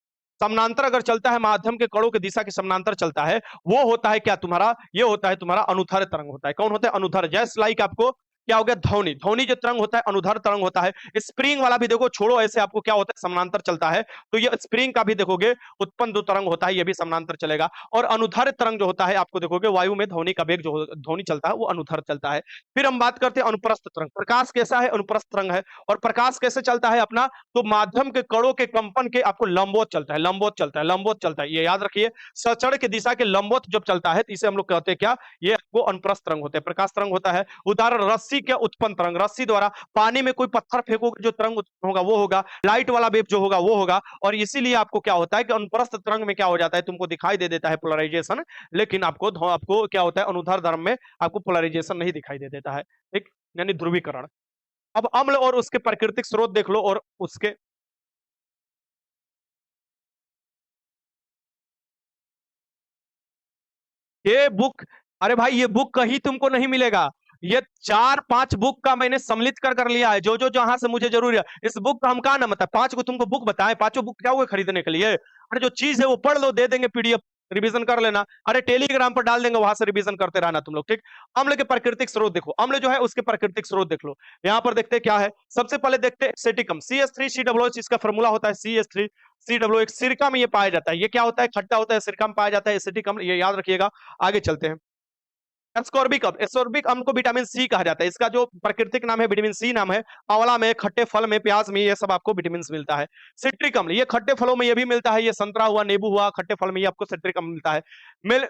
समानांतर अगर चलता है, माध्यम के कणों के दिशा के समानांतर चलता है, वो होता है क्या तुम्हारा, ये होता है तुम्हारा अनुधार तरंग होता है। कौन होता है? अनुधार। जैसे लाइक आपको क्या हो गया, ध्वनि। ध्वनि जो तरंग होता है अनुधार तरंग होता है। स्प्रिंग वाला भी देखो, छोड़ो ऐसे आपको क्या होता है, समानांतर चलता है, तो ये स्प्रिंग का भी देखोगे उत्पन्न जो तरंग होता है ये भी समानांतर चलेगा। और अनुधारित तरंग जो होता है आपको देखोगे वायु में ध्वनि का वेग जो ध्वनि चलता है वो अनुधार चलता है। फिर हम बात करते हैं अनुप्रस्थ तरंग। प्रकाश कैसा है? अनुप्रस्थ तरंग है। और प्रकाश कैसे चलता है अपना, तो माध्यम के कणों के कंपन के आपको लंबवत चलता है, लंबवत चलता है, लंबवत चलता है, ये याद रखिए। सचड़ के दिशा के लंबवत जब चलता है तो इसे हम लोग कहते हैं क्या, ये आपको अनुप्रस्थ तरंग होता है, प्रकाश तरंग होता है। उदाहरण रस्सी के उत्पन्न तरंग, रस्सी द्वारा पानी में कोई पत्थर फेंकोगे जो तरंग उत्पन्न होगा वो होगा, लाइट वाला वेव जो होगा वो होगा। और इसीलिए आपको क्या होता है कि अनुप्रस्थ तरंग में क्या हो जाता है, तुमको दिखाई दे देता है पोलराइजेशन, लेकिन आपको क्या होता है, अनुधार धर्म में आपको पोलराइजेशन नहीं दिखाई दे देता है। ठीक, यानी ध्रुवीकरण। अब अम्ल और उसके प्राकृतिक स्रोत देख लो और उसके, ये बुक, अरे भाई ये बुक कहीं तुमको नहीं मिलेगा। ये 4-5 बुक का मैंने सम्मिलित कर लिया है, जो जहां से मुझे जरूरी है। इस बुक का हम कहा ना, मतलब 5 को तुमको बुक बताएं, पांचों बुक क्या हुए खरीदने के लिए? अरे जो चीज है वो पढ़ लो, दे देंगे पीडीएफ, रिवीजन कर लेना। अरे टेलीग्राम पर डाल देंगे, वहां से रिवीजन करते रहना तुम लोग। ठीक, अम्ल के प्राकृतिक स्रोत देखो, अम्ल जो है उसके प्राकृतिक स्रोत देख लो। यहाँ पर देखते हैं क्या है, सबसे पहले देखते हैं एसिटिकम, CH3COOH, इसका फॉर्मूला होता है CH3COOH। सिरका में ये पाया जाता है, ये क्या होता है, खट्टा होता है, सिरका में पाया जाता है एसिटिक अम्ल, ये याद रखिएगा। आगे चलते हैं। एस्कॉर्बिक अम्ल, एस्कॉर्बिक अम्ल को विटामिन सी कहा जाता है, इसका जो प्राकृतिक नाम है विटामिन सी नाम है। आंवला में, खट्टे फल में, प्याज में, ये सब आपको विटामिन मिलता है। सिट्रिक अम्ल, ये खट्टे फलों में ये भी मिलता है, ये संतरा हुआ, नींबू हुआ, खट्टे फल में ये आपको सिट्रिक अम्ल मिलता है। मिल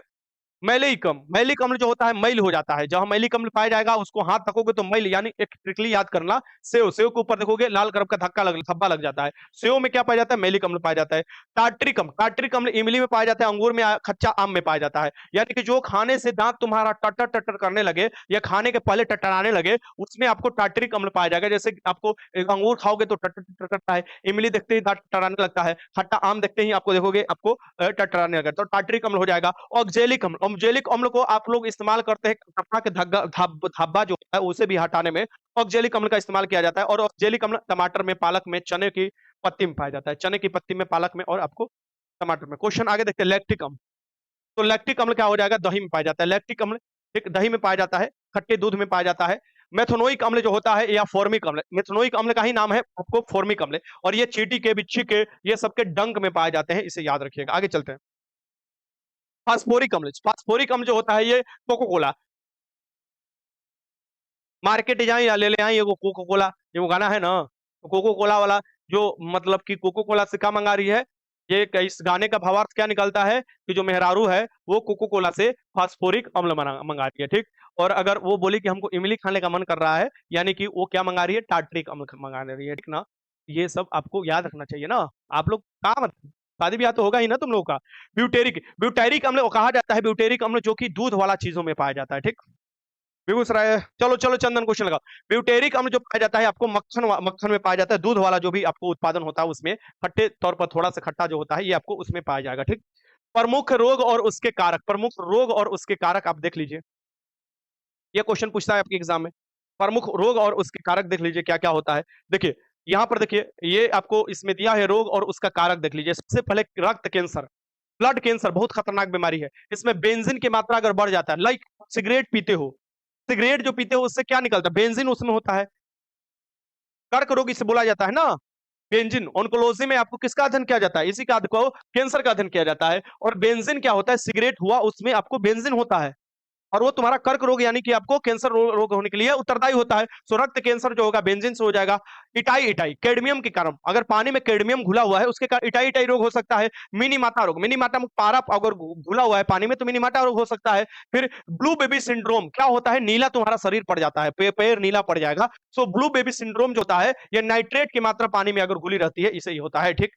मैलेइक अम्ल, मैलिक अम्ल जो होता है मैल हो जाता है, जहां मैलिक अम्ल पाया जाएगा उसको हाथ तकोगे तो मैल, यानी एक ट्रिकली याद करना, सेव, सेव के ऊपर देखोगे लाल कलर का धब्बा लग जाता है, सेव में क्या पाया जाता है, मैलिक अम्ल पाया जाता है। टार्ट्रिक अम्ल, टार्ट्रिक अम्ल इमली में पाया जाता है, अंगूर में, कच्चा आम में पाया जाता है। यानी कि जो खाने से दांत तुम्हारा टटर टटर करने लगे या खाने के पहले टटराने लगे, उसमें आपको टार्ट्रिक अम्ल पाया जाएगा। जैसे आपको एक अंगूर खाओगे तो टटर टटर करता है, इमली देखते ही दांत टटराने लगता है, खट्टा आम देखते ही आपको देखोगे आपको टटराने लगता है, तो टार्ट्रिक अम्ल हो जाएगा। ऑक्जेलिक अम्ल, ऑक्जेलिक अम्ल को आप लोग इस्तेमाल करते हैं कपड़ा के धब्बा जो है उसे भी हटाने में ऑक्जेलिक अम्ल का इस्तेमाल किया जाता है। और ऑक्जेलिक अम्ल टमाटर में, पालक में, चने की पत्ती में पाया जाता है, चने की पत्ती में, पालक में और आपको टमाटर में। क्वेश्चन आगे देखते हैं, लैक्टिक अम्ल। तो लैक्टिक अम्ल क्या हो जाएगा, दही में पाया जाता है, लैक्टिक अम्ल एक दही में पाया जाता है, खट्टे दूध में पाया जाता है। मेथनोइक अम्ल जो होता है या फॉर्मिक अम्ल, मेथनोइक अम्ल का ही नाम है आपको फॉर्मिक अम्ल, और ये चींटी के, बिच्छी के, ये सबके डंक में पाए जाते हैं, इसे याद रखिएगा। आगे चलते हैं। फास्फोरिक अम्ल, फास्फोरिक अम्ल जो होता है ये कोको कोला, मार्केट जाए या ले ले आए, ये कोको कोला, ये वो गाना है ना, तो कोको कोला वाला जो, मतलब कि कोको कोला से क्या मंगा रही है, ये इस गाने का भावार्थ क्या निकलता है कि जो मेहरारू है वो कोको कोला से फास्फोरिक अम्ल मंगा रही है। ठीक, और अगर वो बोली कि हमको इमली खाने का मन कर रहा है, यानी कि वो क्या मंगा रही है, टार्ट्रिक अम्ल मंगा रही है। ठीक ना, ये सब आपको याद रखना चाहिए ना। आप लोग कहा मत, शादी ब्याह तो होगा ही ना तुम लोग का। ब्यूटेरिक, ब्यूटेरिक अम्ल कहा जाता है, ब्यूटेरिक अम्ल जो कि दूध वाला चीजों में पाया जाता है। ठीक, बेगूसराय, चलो चलो चंदन क्वेश्चन लगाओ। ब्यूटेरिक अम्ल जो पाया जाता है आपको मक्खन में पाया जाता है, दूध वाला जो भी आपको उत्पादन होता है उसमें, खट्टे तौर पर थोड़ा सा खट्टा जो होता है ये आपको उसमें पाया जाएगा। ठीक, प्रमुख रोग और उसके कारक, प्रमुख रोग और उसके कारक आप देख लीजिए, ये क्वेश्चन पूछता है आपके एग्जाम में। प्रमुख रोग और उसके कारक देख लीजिए क्या क्या होता है। देखिए यहाँ पर देखिए, ये आपको इसमें दिया है रोग और उसका कारक देख लीजिए। सबसे पहले रक्त कैंसर, ब्लड कैंसर बहुत खतरनाक बीमारी है, इसमें बेंजीन की मात्रा अगर बढ़ जाता है, लाइक सिगरेट पीते हो, सिगरेट जो पीते हो उससे क्या निकलता है, बेंजीन उसमें होता है, कर्क रोग इसे बोला जाता है ना। बेंजीन ऑन्कोलॉजी में आपको किसका अध्ययन किया जाता है, इसी का को कैंसर का अध्ययन किया जाता है। और बेंजीन क्या होता है, सिगरेट हुआ उसमें आपको बेंजीन होता है, और वो तुम्हारा कर्क रोग यानी कि आपको कैंसर रोग होने के लिए उत्तरदायी होता है। सो रक्त कैंसर जो होगा बेंजीन से हो जाएगा। इटाई इटाई कैडमियम के कारण, अगर पानी में कैडमियम घुला हुआ है उसके कारण इटाई इटाई रोग हो सकता है। मिनी माता रोग, मिनी माता में पारा अगर घुला हुआ है पानी में तो मिनी माता रोग हो सकता है। फिर ब्लू बेबी सिंड्रोम क्या होता है, नीला तुम्हारा शरीर पड़ जाता है, पैर नीला पड़ जाएगा। सो ब्लू बेबी सिंड्रोम जो होता है ये नाइट्रेट की मात्रा पानी में अगर घुली रहती है इसे ही होता है, ठीक।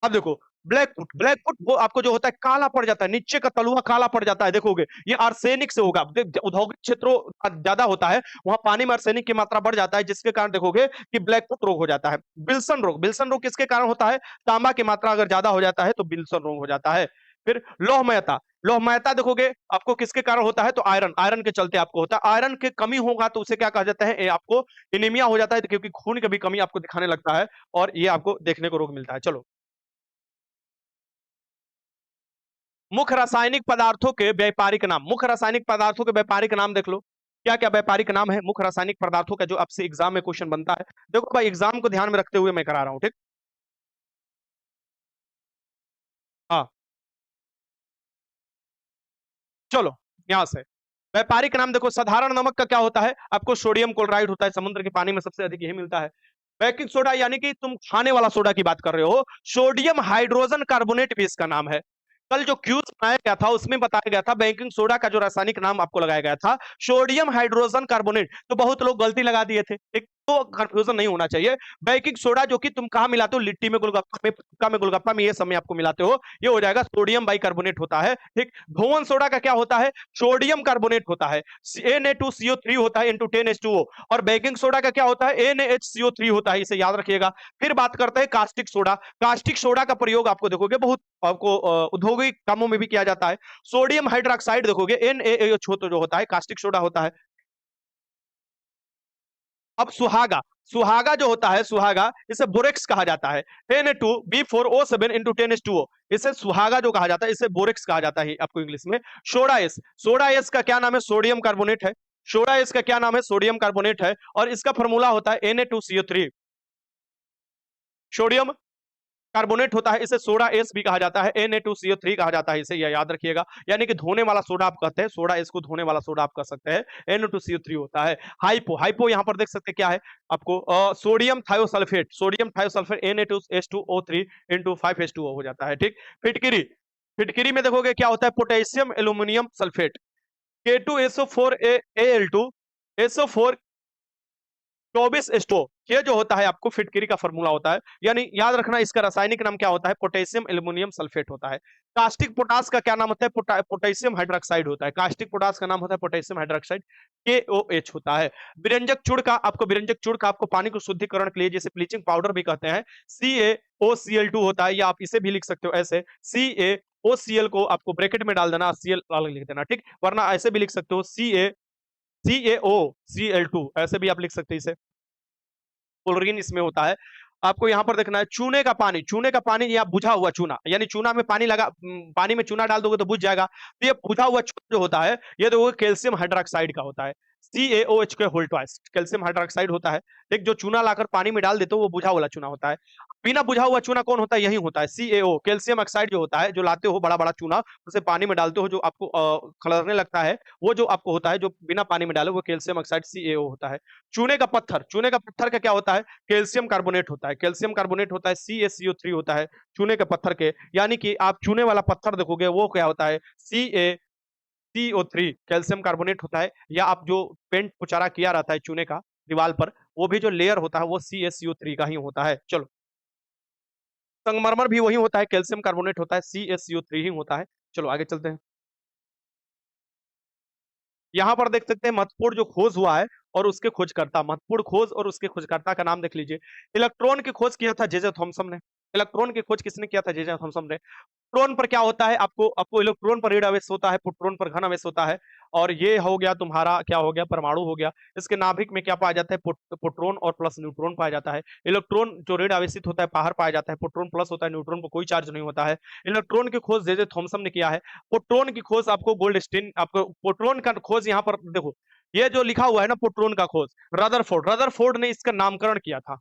अब देखो ब्लैक फुट, ब्लैक फुट वो आपको जो होता है काला पड़ जाता है, नीचे का तलुआ काला पड़ जाता है, देखोगे ये आर्सेनिक से होगा। औद्योगिक क्षेत्रों ज्यादा होता है वहां पानी में आर्सेनिक की मात्रा बढ़ जाता है जिसके कारण देखोगे कि ब्लैक फुट रोग हो जाता है। बिल्सन रोग, बिल्सन रोग किसके कारण होता है, तांबा की मात्रा अगर ज्यादा हो जाता है तो बिल्सन रोग हो जाता है। फिर लोहमयता, लोहमयता देखोगे आपको किसके कारण होता है तो आयरन, आयरन के चलते आपको होता है। आयरन की कमी होगा तो उसे क्या कहा जाता है, आपको एनीमिया हो जाता है क्योंकि खून की भी कमी आपको दिखाने लगता है और ये आपको देखने को रोग मिलता है। चलो मुख्य रासायनिक पदार्थों के व्यापारिक नाम, मुख्य रासायनिक पदार्थों के व्यापारिक नाम देख लो। क्या क्या व्यापारिक नाम है मुख्य रासायनिक पदार्थों का जो आपसे एग्जाम में क्वेश्चन बनता है। देखो भाई एग्जाम को ध्यान में रखते हुए मैं करा रहा हूं, ठीक। हाँ चलो यहां से व्यापारिक नाम देखो। साधारण नमक का क्या होता है आपको, सोडियम क्लोराइड होता है, समुद्र के पानी में सबसे अधिक यही मिलता है। बेकिंग सोडा यानी कि तुम खाने वाला सोडा की बात कर रहे हो। सोडियम हाइड्रोजन कार्बोनेट भी इसका नाम है। कल जो क्यूज बनाया गया था उसमें बताया गया था बेकिंग सोडा का जो रासायनिक नाम आपको लगाया गया था सोडियम हाइड्रोजन कार्बोनेट, तो बहुत लोग गलती लगा दिए थे, ठीक। तो कंफ्यूजन नहीं होना चाहिए। बेकिंग सोडा जो कि तुम कहां मिलाते हो, लिट्टी में, गोलगप्पा में, पुचका में, गोलगप्पा में, ये सब में आपको मिलाते हो, ये हो जाएगा सोडियम बाइकार्बोनेट होता है, ठीक। धोवन सोडा का क्या होता है, सोडियम कार्बोनेट होता है, Na2CO3 होता है इंटू 10H2O। और बेकिंग सोडा का क्या होता है, NaHCO3 होता है, इसे याद रखिएगा। फिर बात करते हैं कास्टिक सोडा। कास्टिक सोडा का प्रयोग आपको देखोगे बहुत आपको औद्योगिक कामों में भी किया जाता है। सोडियम हाइड्रोक्साइड देखोगे NaOH जो होता है कास्टिक सोडा होता है। अब सुहागा, सुहागा जो होता है सुहागा इसे बोरेक्स कहा जाता है। 10A2B4O7 इंटू 10H2O, इसे सुहागा जो कहा जाता है इसे बोरेक्स कहा जाता है आपको इंग्लिश में। सोडा एस, सोडा एस का क्या नाम है, सोडियम कार्बोनेट है। सोडा एस का क्या नाम है, सोडियम कार्बोनेट है और इसका फॉर्मूला होता है Na2CO3। सोडियम कार्बोनेट होता है, इसे सोडा एस भी कहा जाता है, Na2CO3 कहा जाता है, इसे याद रखिएगा। यानी कि धोने वाला सोडा आप कहते हैं, सोडा एस को धोने वाला सोडा आप कह सकते हैं, Na2CO3 होता है। हाइपो, हाइपो यहां पर देख सकते हैं क्या है आपको, sodium thiosulphate, sodium thiosulphate Na2H2O3 into 5H2O हो जाता है, ठीक। फिटकिरी, फिटकिरी में देखोगे क्या होता है, potassium aluminium sulphate, K2SO4Al2 SO4 24H2O, ये जो होता है आपको फिटकिरी का फॉर्मूला होता है। यानी याद रखना इसका रासायनिक नाम क्या होता है, पोटेशियम एल्यूमिनियम सल्फेट होता है। कास्टिक पोटास का क्या नाम होता है, पोटेशियम हाइड्रोक्साइड होता है। कास्टिक पोटास का नाम होता है पोटेशियम हाइड्रोक्साइड, KOH होता है। विरंजक चूड़ का आपको, विरंजक चूड़ का आपको पानी को शुद्धिकरण के लिए जैसे ब्लीचिंग पाउडर भी कहते हैं, CaOCl2 होता है, या आप इसे भी लिख सकते हो ऐसे CaOCl को आपको ब्रैकेट में डाल देना, Cl अलग लिख देना, ठीक। वरना ऐसे भी लिख सकते हो CaOCl2, ऐसे भी आप लिख सकते हैं इसे। क्लोरीन इसमें होता है। आपको यहाँ पर देखना है चूने का पानी, चूने का पानी या बुझा हुआ चूना, यानी चूना में पानी लगा, पानी में चूना डाल दोगे तो बुझ जाएगा, तो ये बुझा हुआ चूना जो होता है ये देखोगे कैल्शियम हाइड्रोक्साइड का होता है, CaOH के होल ट्वाइस कैल्शियम हाइड्रोक्साइड होता है। एक जो चूना लाकर पानी में डाल देते हो वो बुझा हुआ चूना होता है। बिना बुझा हुआ चूना कौन होता है, यही होता है CaO, कैल्शियम ऑक्साइड जो होता है, जो लाते हो बड़ा बड़ा चूना उसे पानी में डालते हो जो आपको खलरने लगता है, वो जो आपको होता है जो बिना पानी में डाले वो कैल्शियम ऑक्साइड CaO होता है। चूने का पत्थर, चूने का पत्थर का क्या होता है, कैल्शियम कार्बोनेट होता है, कैल्शियम कार्बोनेट होता है, CaCO3 होता है चूने के पत्थर के। यानी कि आप चूने वाला पत्थर देखोगे वो क्या होता है, CaCO3 कैल्शियम कार्बोनेट होता है। या आप जो पेंट पुचारा किया रहता है चूने का दीवार पर, वो भी जो लेयर होता है वो CaCO3 का ही होता है। चलो संगमरमर भी वही होता है, कैल्शियम कार्बोनेट होता है, CaCO3 ही होता है। चलो आगे चलते हैं। यहाँ पर देख सकते हैं महत्वपूर्ण जो खोज हुआ है और उसके खोजकर्ता, महत्वपूर्ण खोज और उसके खोजकर्ता का नाम देख लीजिए। इलेक्ट्रॉन की खोज किया था जे थॉमसन ने। इलेक्ट्रॉन की खोज किसने किया था, जे थॉमसन ने। इलेक्ट्रॉन पर क्या होता है, आपको आपको इलेक्ट्रॉन पर ऋण आवेश होता है, प्रोटॉन पर धन आवेश होता है। और ये हो गया तुम्हारा क्या हो गया, परमाणु हो गया। इसके नाभिक में क्या पाया जाता है, प्रोटॉन और प्लस न्यूट्रॉन पाया जाता है। इलेक्ट्रॉन जो ऋण आवेशित होता है बाहर पाया जाता है, प्रोटॉन प्लस होता है, न्यूट्रॉन पर कोई चार्ज नहीं होता है। इलेक्ट्रॉन की खोज जे थॉमसन ने किया है। प्रोटॉन की खोज आपको गोल्डस्टीन, आपको प्रोटॉन का खोज यहाँ पर देखो, ये जो लिखा हुआ है ना प्रोटॉन का खोज, रदरफोर्ड, रदरफोर्ड ने इसका नामकरण किया था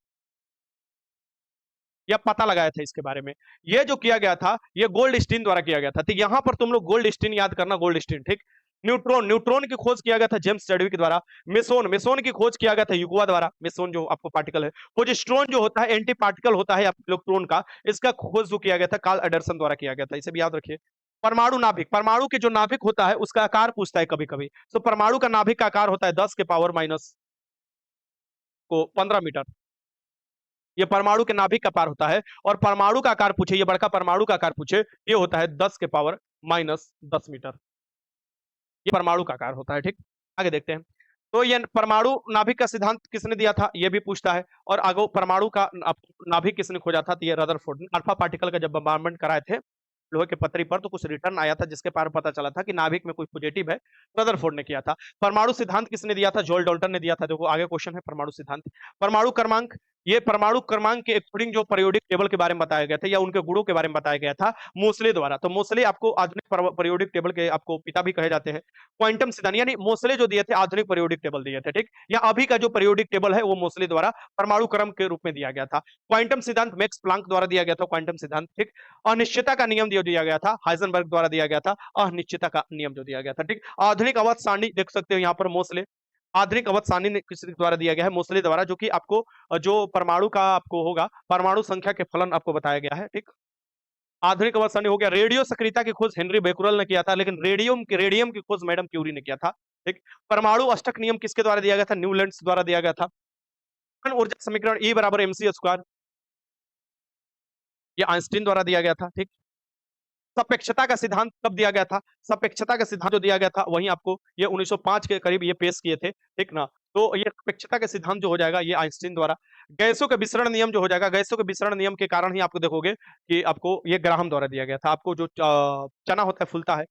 या पता लगाया था इसके बारे में। ये जो किया गया था ये गोल्ड स्टीन द्वारा किया गया था। तो यहां पर तुम लोग गोल्ड स्टीन याद करना, गोल्ड स्टीन, ठीक। न्यूट्रॉन, न्यूट्रॉन की खोज किया गया था जेम्स चैडविक द्वारा। मेसोन, मेसोन की खोज किया गया था युगवा द्वारा। मेसोन जो आपको पार्टिकल है। पोजिस्ट्रॉन जो होता है एंटी पार्टिकल होता है इलेक्ट्रॉन का, इसका खोज जो किया गया था कार्ल एंडरसन द्वारा किया गया था। इसे भी याद रखिए। परमाणु नाभिक, परमाणु के जो नाभिक होता है उसका आकार पूछता है कभी कभी। तो परमाणु का नाभिक का आकार होता है 10 के पावर माइनस को 15 मीटर। ये परमाणु के नाभिक का आकार होता है। और परमाणु का आकार पूछे, ये बड़का परमाणु का आकार पूछे, ये होता है 10 के पावर माइनस 10 मीटर। ये परमाणु का आकार होता है। ठीक, आगे देखते हैं। तो ये परमाणु नाभिक का सिद्धांत किसने दिया था, ये भी पूछता है। और आगे परमाणु का नाभिक किसने खोजा था, तो ये रदरफोर्ड ने। अल्फा पार्टिकल का जब बम्बारमेंट कराए थे लोहे के पतरी पर, तो कुछ रिटर्न आया था जिसके पर पता चला था कि नाभिक में कोई पॉजिटिव है। रदरफोर्ड ने किया था। परमाणु सिद्धांत किसने दिया था, जॉल डॉल्टन ने दिया था। देखो आगे क्वेश्चन है परमाणु सिद्धांत। परमाणु क्रमांक, ये परमाणु क्रमांक के अकॉर्डिंग जो पीरियोडिक टेबल के बारे में बताया गया था या उनके गुणों के बारे में बताया गया था मोसले द्वारा। तो मोसले आपको आधुनिक पीरियोडिक टेबल के आपको पिता भी कहे जाते हैं। क्वांटम सिद्धांत यानी मोसले जो दिए थे आधुनिक पीरियोडिक टेबल दिए थे। ठीक, या अभी का जो पीरियोडिक टेबल है वो मोसले द्वारा परमाणु क्रम के रूप में दिया गया था। क्वांटम सिद्धांत मैक्स प्लांक द्वारा दिया गया था क्वांटम सिद्धांत। ठीक, अनिश्चितता का नियम दिया गया था हाइजेनबर्ग द्वारा दिया गया था। अनिश्चितता का नियम जो दिया गया था। ठीक, आधुनिक अवध सारणी देख सकते हो यहाँ पर मोसले। आधुनिक अवध सारणी किस द्वारा दिया गया है, मोसले द्वारा, जो कि आपको जो परमाणु का आपको होगा परमाणु संख्या के फलन आपको बताया गया है। ठीक, आधुनिक अवध सारणी हो गया। रेडियो सक्रियता की खोज हेनरी बेकुरल ने किया था, लेकिन रेडियम की खोज मैडम क्यूरी ने किया था। ठीक, परमाणु अष्टक नियम किसके द्वारा दिया गया था, न्यूलैंड्स द्वारा दिया गया था। ऊर्जा समीकरण E बराबर mc स्क्वायर, ये आइंस्टीन द्वारा दिया गया था। ठीक, सापेक्षता का सिद्धांत कब दिया गया था, सापेक्षता का सिद्धांत जो दिया गया था वही आपको ये 1905 के करीब ये पेश किए थे। ठीक ना, तो ये सापेक्षता का सिद्धांत जो हो जाएगा ये आइंस्टीन द्वारा। गैसों के विसरण नियम जो हो जाएगा, गैसों के विसरण नियम के कारण ही आपको देखोगे कि आपको ये ग्राहम द्वारा दिया गया था। आपको जो चना होता है फूलता है,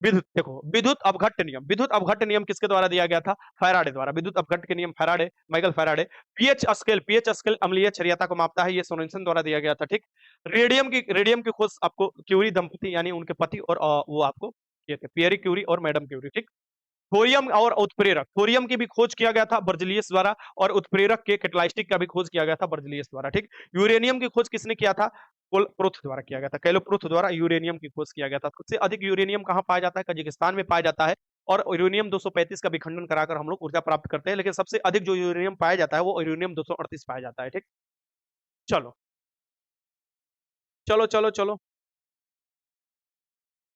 विद्युत, देखो विद्युत अपघट्ट नियम, विद्युत अपघट्ट नियम किसके द्वारा दिया गया था, फैराडे द्वारा। विद्युत अपघट्ट के नियम Faraday, Michael Faraday. PH scale अम्लीय क्षारीयता को मापता है, ये सोरेनसन द्वारा दिया गया था। ठीक, रेडियम की खोज आपको क्यूरी दंपति यानी उनके पति और वो आपको किए थे, पियरी क्यूरी और मैडम क्यूरी। ठीक, थोरियम और उत्प्रेरक, थोरियम की भी खोज किया गया था बर्जिलियस द्वारा, और उत्प्रेरक के कैटालिस्टिक का भी खोज किया गया था बर्जिलियस द्वारा। ठीक, यूरेनियम की खोज किसने किया था, कोलप्रुथ द्वारा किया गया था। कैलोप्रुथ द्वारा यूरेनियम की खोज किया गया था। सबसे अधिक यूरेनियम कहाँ पाया जाता है, कजाकिस्तान में पाया जाता है। और यूरेनियम 235 का विखंडन कराकर हम लोग ऊर्जा प्राप्त करते हैं, लेकिन सबसे अधिक जो यूरेनियम पाया जाता है वो यूरेनियम 238 पाया जाता है। ठीक, चलो चलो चलो चलो।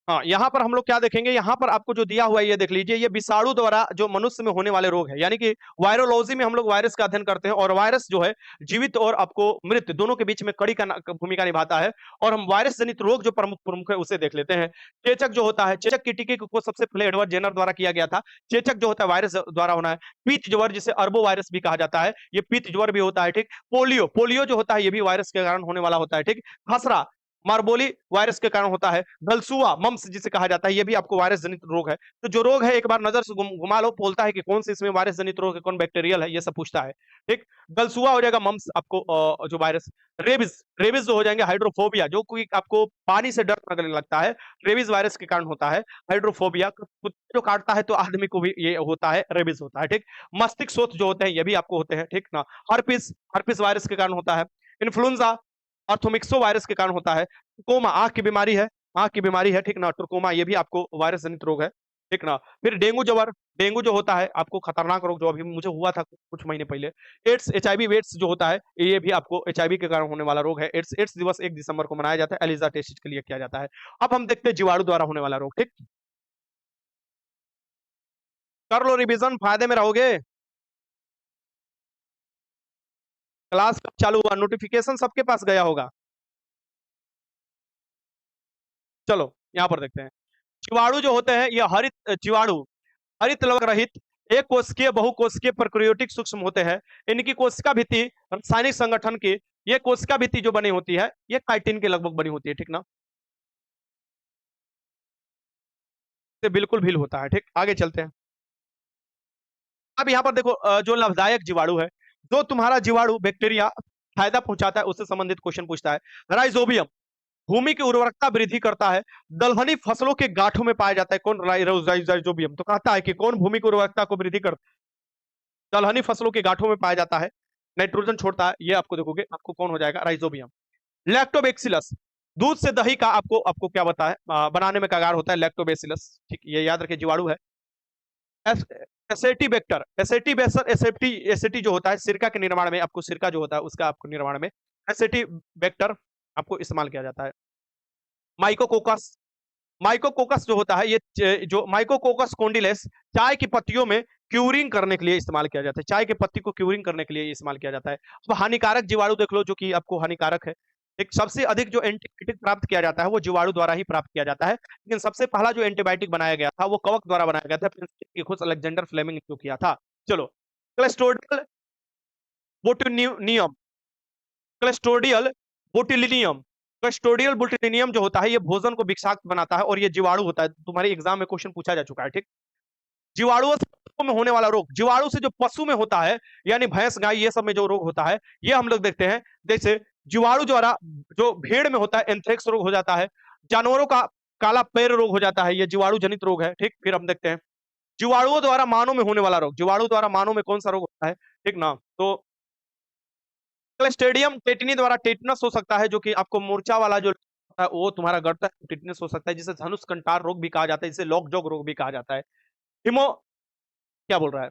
हाँ, यहाँ पर हम लोग क्या देखेंगे, यहाँ पर आपको जो दिया हुआ है ये देख लीजिए, ये विषाणु द्वारा जो मनुष्य में होने वाले रोग है, यानी कि वायरोलॉजी में हम लोग वायरस का अध्ययन करते हैं। और वायरस जो है जीवित और आपको मृत दोनों के बीच में कड़ी का भूमिका निभाता है। और हम वायरस जनित रोग जो प्रमुख प्रमुख है उसे देख लेते हैं। चेचक जो होता है, चेचक की टीके को सबसे पहले एडवर्ड जेनर द्वारा किया गया था। चेचक जो होता है वायरस द्वारा होना है। पीत ज्वर जिसे अरबो वायरस भी कहा जाता है, ये पीत ज्वर भी होता है। ठीक, पोलियो, पोलियो जो होता है ये भी वायरस के कारण होने वाला होता है। ठीक, खसरा मार्बोली वायरस के कारण होता है। गलसुआ मम्स जिसे कहा जाता है ये भी आपको वायरस जनित रोग है। तो जो रोग है एक बार नजर से घुमा लो, बोलता है कि कौन से इसमें वायरस जनित रोग है, कौन बैक्टीरियल है, ये सब पूछता है। ठीक, गलसुआ हो जाएगा मम्स आपको, जो वायरस। रेबिस, रेबिस जो हो जाएंगे हाइड्रोफोबिया, जो कोई आपको पानी से डर लगने लगता है, रेबिस वायरस के कारण होता है। हाइड्रोफोबिया, कुत्ते जो काटता है तो आदमी को भी ये होता है, रेबिस होता है। ठीक, मस्तिष्क शोथ जो होते हैं ये भी आपको होते हैं। ठीक ना, हर्पिस, हर्पिस वायरस के कारण होता है। इन्फ्लुएंजा ऑर्थोमिक्सो वायरस के कारण होता है। ट्रोकोमा आंख की बीमारी है, आंख की बीमारी है। ठीक ना, ट्रोकोमा ये भी आपको वायरस जनित रोग है। ठीक ना, फिर डेंगू ज्वर, डेंगू जो होता है आपको खतरनाक रोग जो अभी मुझे हुआ था कुछ महीने पहले। एड्स, एचआईवी एड्स जो होता है ये भी आपको एचआईवी के कारण होने वाला रोग है। एड्स, एड्स दिवस 1 दिसंबर को मनाया जाता है, एलिजा टेस्ट के लिए किया जाता है। अब हम देखते हैं जीवाणु द्वारा होने वाला रोग। ठीक, कर लो रिवीजन, फायदे में रहोगे। क्लास चालू हुआ, नोटिफिकेशन सबके पास गया होगा। चलो यहाँ पर देखते हैं। जीवाणु जो होते हैं ये हरित जीवाणु, हरित लवक रहित एक कोशिकीय बहुकोशिकीय प्रक्रियोटिक सूक्ष्म होते हैं। इनकी कोशिका भित्ति रासायनिक संगठन की, ये कोशिका भित्ति जो बनी होती है ये काइटिन के लगभग बनी होती है। ठीक ना, से बिल्कुल भील होता है। ठीक, आगे चलते हैं। अब यहाँ पर देखो जो लाभदायक जीवाणु है, जो तुम्हारा जीवाणु बैक्टीरिया फायदा पहुंचाता है उससे संबंधित क्वेश्चन पूछता है। राइजोबियम भूमि की उर्वरकता वृद्धि करता है, दलहनी फसलों के गांठों में पाया जाता है। कौन, राइजोबियम। तो कहता है कि कौन भूमि की उर्वरकता को वृद्धि करता है, दलहनी फसलों के गांठों में पाया जाता है, नाइट्रोजन छोड़ता है। ये आपको देखोगे आपको कौन हो जाएगा, राइजोबियम। लैक्टोबैक्सिलस दूध से दही का आपको आपको क्या बताया बनाने में कारगर होता है, लैक्टोबैसिलस। ठीक, ये याद रखिए जीवाणु है। एसेटी वेक्टर, एसेटी बेसर, एसेटी एसेटी जो होता है सिरका के निर्माण में, आपको सिरका जो होता है उसका आपको निर्माण में एसेटी वेक्टर आपको इस्तेमाल किया जाता है। माइकोकोकस, माइकोकोकस जो होता है ये जो माइकोकोकस कॉन्डिलेस चाय की पत्तियों में क्यूरिंग करने के लिए इस्तेमाल किया जाता है, चाय की पत्ती को क्यूरिंग करने के लिए इस्तेमाल किया जाता है। अब हानिकारक जीवाणु देख लो जो कि आपको हानिकारक है। एक सबसे अधिक जो एंटीबायोटिक प्राप्त किया जाता है वो जीवाणु द्वारा ही प्राप्त किया जाता है, लेकिन सबसे पहला जो एंटीबायोटिक बनाया गया था वो कवक द्वारा बनाया गया था, प्रिंस खुद अलेक्जेंडर फ्लेमिंग ने जो किया था। चलो, क्लेस्ट्रोडियल बोटुलिनियम, क्लेस्ट्रोडियल बोटुलिनियम, क्लेस्ट्रोडियल बोटुलिनियम जो होता है ये भोजन को विषाक्त बनाता है और ये जीवाणु होता है, तुम्हारे एग्जाम में क्वेश्चन पूछा जा चुका है, ठीक। जीवाणुओं से पशुओं में होने वाला रोग, जीवाणु से जो पशु में होता है यानी भैंस गाय ये सब में जो रोग होता है ये हम लोग देखते हैं। जैसे जीवाणु द्वारा जो भेड़ में होता है एंथ्रेक्स रोग हो जाता है, जानवरों का काला पैर रोग हो जाता है, ये जीवाणु जनित रोग है, ठीक। फिर हम देखते हैं जीवाणुओं द्वारा मानव में होने वाला रोग, जीवाणु द्वारा मानव में कौन सा रोग होता है, ठीक ना। तो क्लस्ट्रेडियम टेटनी द्वारा टेटनस हो सकता है, जो कि आपको मूर्छा वाला जो होता है वो तुम्हारा गढ़ता है, टेटनस हो सकता है, जिसे धनुष कंटार रोग भी कहा जाता है, जिसे लॉकजॉग रोग भी कहा जाता है। हिमो क्या बोल रहा है,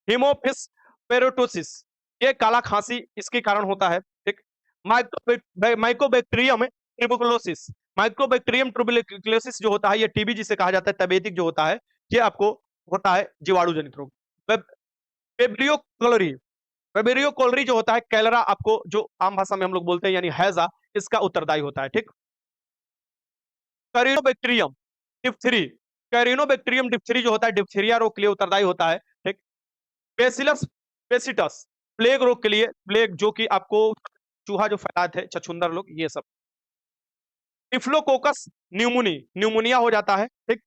हिमोफिस पेरोटोसिस, ये काला खांसी इसके कारण होता है, ठीक। माइकोबैक्टीरियम ट्यूबरकुलोसिस, माइक्रोबैक्टीरियम ट्यूबरकुलोसिस जो होता है ये टीबी जिसे कहा जाता है, तपेदिक जो होता है ये आपको होता है जीवाणु जनित रोग। फेब्रियो कोलोरी, फेब्रियो कोलोरी जो होता है कैलरा, आपको जो आम भाषा में हम लोग बोलते हैं यानी हैजा, इसका उत्तरदायी होता है, ठीक। कैरिनोबैक्टीरियम डिप्थरी, कैरिनोबैक्टीरियम डिप्थरी जो होता है डिप्थीरिया रोग के लिए उत्तरदायी होता है, ठीक। बेसिलस पेसिटस प्लेग रोग के लिए, प्लेग जो कि आपको चूहा जो फैलाते थे छछूंदर लोग ये सब। टिफ्लोकोकस न्यूमोनी, न्यूमोनिया हो जाता है, ठीक,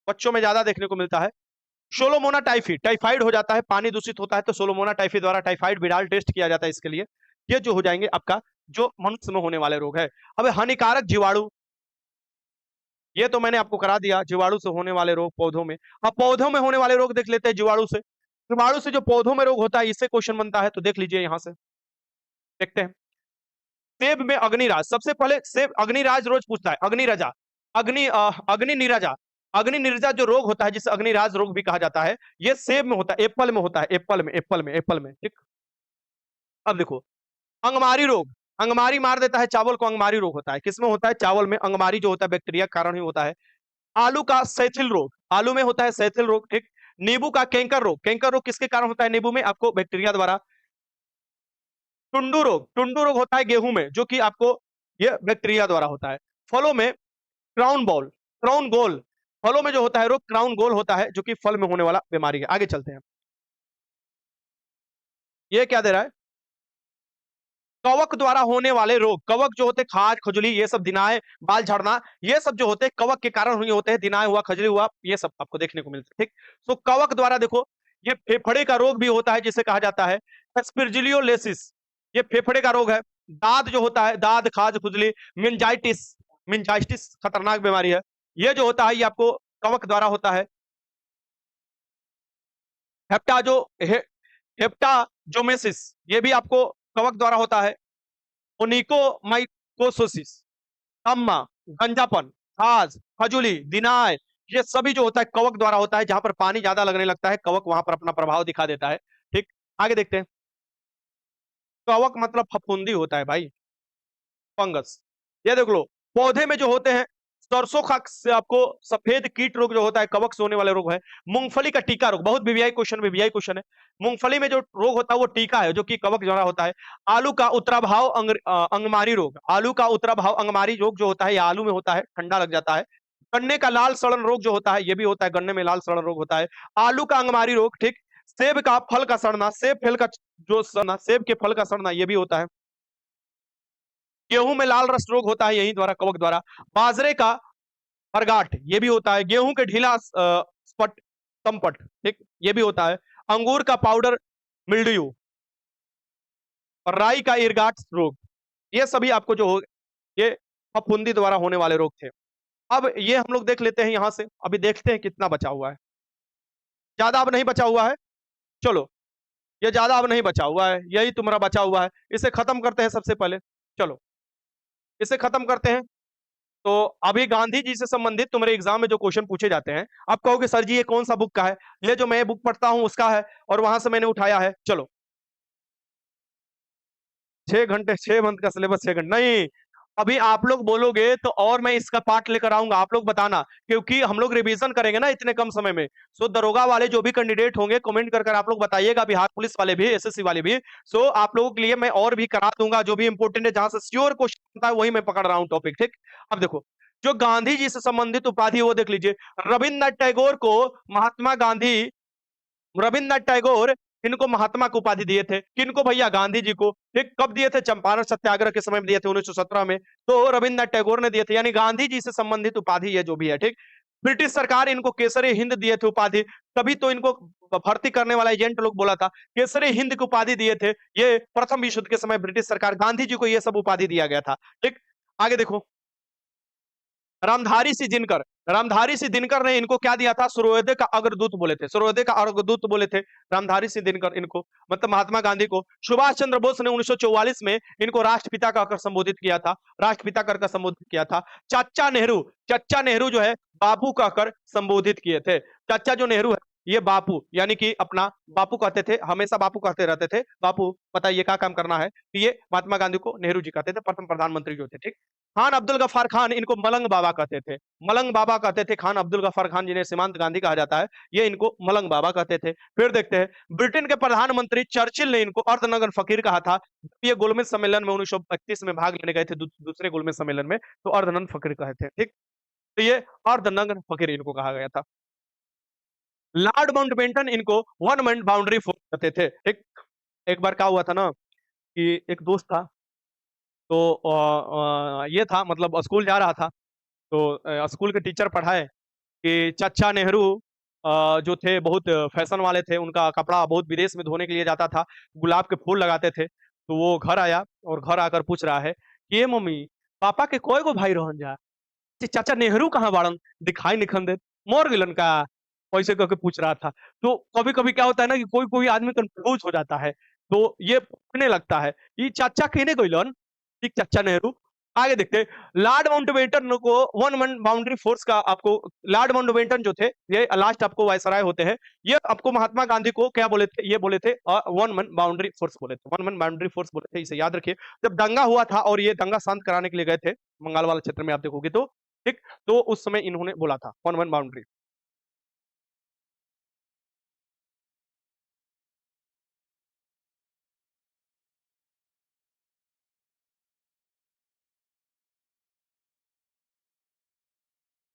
बच्चों में ज्यादा देखने को मिलता है। सोलोमोना टाइफी, टाइफाइड हो जाता है, पानी दूषित होता है तो सोलोमोना टाइफी द्वारा टाइफाइड विडाल टेस्ट किया जाता है इसके लिए। ये जो हो जाएंगे आपका जो मनुष्य में होने वाले रोग है। अब हानिकारक जीवाणु, ये तो मैंने आपको करा दिया, जीवाणु से होने वाले रोग पौधों में। अब पौधों में होने वाले रोग देख लेते हैं जीवाणु से। जीवाणु से जो पौधों में रोग होता है इससे क्वेश्चन बनता है, तो देख लीजिए यहां से देखते हैं। सेब में अग्निराज, सबसे पहले सेब अग्निराज रोज पूछता है, अग्निराजा, अग्नि निराजा, अग्नि निराजा जो रोग होता है जिसे अग्निराज रोग भी कहा जाता है, ये सेब में होता है, एप्पल में होता है, एप्पल में, एप्पल में, एप्पल में, ठीक। अब देखो अंगमारी रोग, अंगमारी मार देता है चावल को, अंगमारी रोग होता है, किसमें होता है, चावल में। अंगमारी जो होता है बैक्टीरिया के कारण ही होता है। आलू का सैथिल रोग, आलू में होता है सैथिल रोग, ठीक। नींबू का कैंकर रोग, कैंकर रोग किसके कारण होता है, नींबू में, आपको बैक्टीरिया द्वारा। टुंडू रोग, टुंडू रोग होता है गेहूं में, जो कि आपको ये बैक्टीरिया द्वारा होता है। फलों में क्राउन बॉल, क्राउन गोल, फलों में जो होता है रोग क्राउन गोल होता है, जो कि फल में होने वाला बीमारी है। आगे चलते हैं, ये क्या दे रहा है, कवक द्वारा होने वाले रोग, कवक जो होते हैं खाज खुजली ये सब, दिनाए बाल झड़ना, ये सब जो होते हैं कवक के कारण हुए होते हैं, दिनाए हुआ खजली हुआ ये सब आपको देखने को मिलता है, ठीक। तो कवक द्वारा देखो ये फेफड़े का रोग भी होता है जिसे कहा जाता है एस्पिरिजिलियोलेसिस, ये फेफड़े का रोग है। दाद जो होता है, दाद खाज खुजली, मिंजाइटिस, मिंजाइटिस खतरनाक बीमारी है, ये जो होता है ये आपको कवक द्वारा होता है। हेप्टा जो हेप्टाजोमेसिस, ये भी आपको कवक द्वारा होता है। ओनिकोमाइकोसिस, अम्मा, गंजापन, खाज, खजुली, दिनाय, ये सभी जो होता है कवक द्वारा होता है। जहां पर पानी ज्यादा लगने लगता है कवक वहां पर अपना प्रभाव दिखा देता है, ठीक। आगे देखते हैं, कवक मतलब फफूंदी होता है भाई, फंगस। ये देख लो पौधे में जो होते हैं सरसों का से आपको सफेद कीट रोग जो होता है कवक से होने वाले रोग है। मूंगफली का टीका रोग, बहुत बीबीआई क्वेश्चन, बीबीआई क्वेश्चन है। मूंगफली में जो रोग होता है वो टीका है जो कि कवक द्वारा होता है। आलू का उत्तराभाव अंगमारी रोग, आलू का उत्तराभाव अंगमारी रोग जो होता है ये आलू में होता है, ठंडा लग जाता है। गन्ने का लाल सड़न रोग जो होता है ये भी होता है, गन्ने में लाल सड़न रोग होता है। आलू का अंगमारी रोग, ठीक। सेब का फल का सड़ना, सेब फल का जो सड़ना, सेब के फल का सड़ना ये भी होता है। गेहूं में लाल रस रोग होता है यही द्वारा, कवक द्वारा। बाजरे का बरगाट ये भी होता है। गेहूं के ढीला स्पट संपट, ठीक, ये भी होता है। अंगूर का पाउडर मिल्ड्यू और राई का इरगाट रोग, ये सभी आपको जो हो ये फफूंदी द्वारा होने वाले रोग थे। अब ये हम लोग देख लेते हैं यहां से, अभी देखते हैं कितना बचा हुआ है। ज्यादा अब नहीं बचा हुआ है, चलो ये ज्यादा अब नहीं बचा हुआ है, यही तुम्हारा बचा हुआ है, इसे खत्म करते हैं सबसे पहले। चलो इसे खत्म करते हैं। तो अभी गांधी जी से संबंधित तुम्हारे एग्जाम में जो क्वेश्चन पूछे जाते हैं, आप कहोगे सर जी ये कौन सा बुक का है, ये जो मैं बुक पढ़ता हूं उसका है और वहां से मैंने उठाया है। चलो 6 घंटे, 6 मंथ का सिलेबस 6 घंटे नहीं। अभी आप लोग बोलोगे तो और मैं इसका पार्ट लेकर आऊंगा, आप लोग बताना, क्योंकि हम लोग रिवीजन करेंगे ना इतने कम समय में। सो दरोगा वाले जो भी कैंडिडेट होंगे कमेंट कर आप लोग बताइएगा, बिहार पुलिस वाले भी, एसएससी वाले भी। सो आप लोगों के लिए मैं और भी करा दूंगा, जो भी इंपोर्टेंट है, जहां से श्योर क्वेश्चन होता है वही मैं पकड़ रहा हूँ टॉपिक, ठीक। अब देखो, जो गांधी जी से संबंधित उपाधि वो देख लीजिए। रविन्द्रनाथ टैगोर को महात्मा गांधी, रविन्द्रनाथ टैगोर इनको महात्मा को उपाधि दिए थे, किनको भैया, गांधी जी को। ठीक, कब दिए थे, चंपारण सत्याग्रह के समय में दिए थे 1917 में, तो रविन्द्रनाथ टैगोर ने दिए थे, यानी गांधी जी से संबंधित उपाधि ये जो भी है, ठीक। ब्रिटिश सरकार इनको केसरी हिंद दिए थे उपाधि, तभी तो इनको भर्ती करने वाला एजेंट लोग बोला था केसरी हिंद की उपाधि दिए थे। ये प्रथम विश्व युद्ध के समय ब्रिटिश सरकार, गांधी जी को ये सब उपाधि दिया गया था, ठीक। आगे देखो, रामधारी सिंह दिनकर, रामधारी सिंह दिनकर ने इनको क्या दिया था, सूर्योदय का अग्रदूत बोले थे, सूर्योदय का अग्रदूत बोले थे रामधारी सिंह दिनकर इनको, मतलब महात्मा गांधी को। सुभाष चंद्र बोस ने 1944 में इनको राष्ट्रपिता कहकर संबोधित किया था, राष्ट्रपिता कहकर संबोधित किया था। चाचा नेहरू, चाचा नेहरू जो है बापू कहकर संबोधित किए थे। चाचा जो नेहरू है ये बापू, यानी कि अपना बापू कहते थे, हमेशा बापू कहते रहते थे, बापू बताइए क्या काम करना है, तो ये महात्मा गांधी को नेहरू जी कहते थे, प्रथम प्रधानमंत्री जो थे, ठीक। खान अब्दुल गफ्फार खान इनको मलंग बाबा कहते थे, मलंग बाबा कहते थे खान अब्दुल गफ्फार खान, जिन्हें सीमांत गांधी कहा जाता है, ये इनको मलंग बाबा कहते थे। फिर देखते हैं, ब्रिटेन के प्रधानमंत्री चर्चिल ने इनको अर्धनग्न फकीर कहा था। ये गोलमेज सम्मेलन में 1931 में भाग लेने गए थे, दूसरे गोलमेज सम्मेलन में, तो अर्धनग्न फकीर कहे थे, ठीक। तो ये अर्धनग्न फकीर इनको कहा गया था। लॉर्ड माउंटबेटन इनको वन मैन बाउंड्री फोर्स कहते थे, ठीक। एक बार क्या हुआ था ना, कि एक दोस्त था, तो ये था, मतलब स्कूल जा रहा था, तो स्कूल के टीचर पढ़ाए कि चाचा नेहरू जो थे बहुत फैशन वाले थे, उनका कपड़ा बहुत विदेश में धोने के लिए जाता था, गुलाब के फूल लगाते थे। तो वो घर आया और घर आकर पूछ रहा है कि ये मम्मी, पापा के कोई गो भाई रहन जा, चाचा नेहरू कहाँ बाड़न, दिखाई निखन दे, मोर गिलन का, वैसे करके पूछ रहा था। तो कभी कभी क्या होता है ना कि कोई कोई आदमी कंफ्यूज हो जाता है, तो ये पूछने लगता है ये चाचा कहने गइलन, ठीक, चाचा नेहरू। आगे देखते हैं, लॉर्ड माउंटबेटन को वन मैन बाउंड्री फोर्स का आपको, लॉर्ड माउंटबेटन जो थे ये लास्ट आपको वायसराय होते हैं, ये आपको महात्मा गांधी को क्या बोले थे, ये बोले थे वन मैन बाउंड्री फोर्स बोले थे, वन मैन बाउंड्री फोर्स बोले थे, इसे याद रखिए। जब दंगा हुआ था और ये दंगा शांत कराने के लिए गए थे बंगाल वाला क्षेत्र में, आप देखोगे तो, ठीक, तो उस समय इन्होंने बोला था वन मैन बाउंड्री।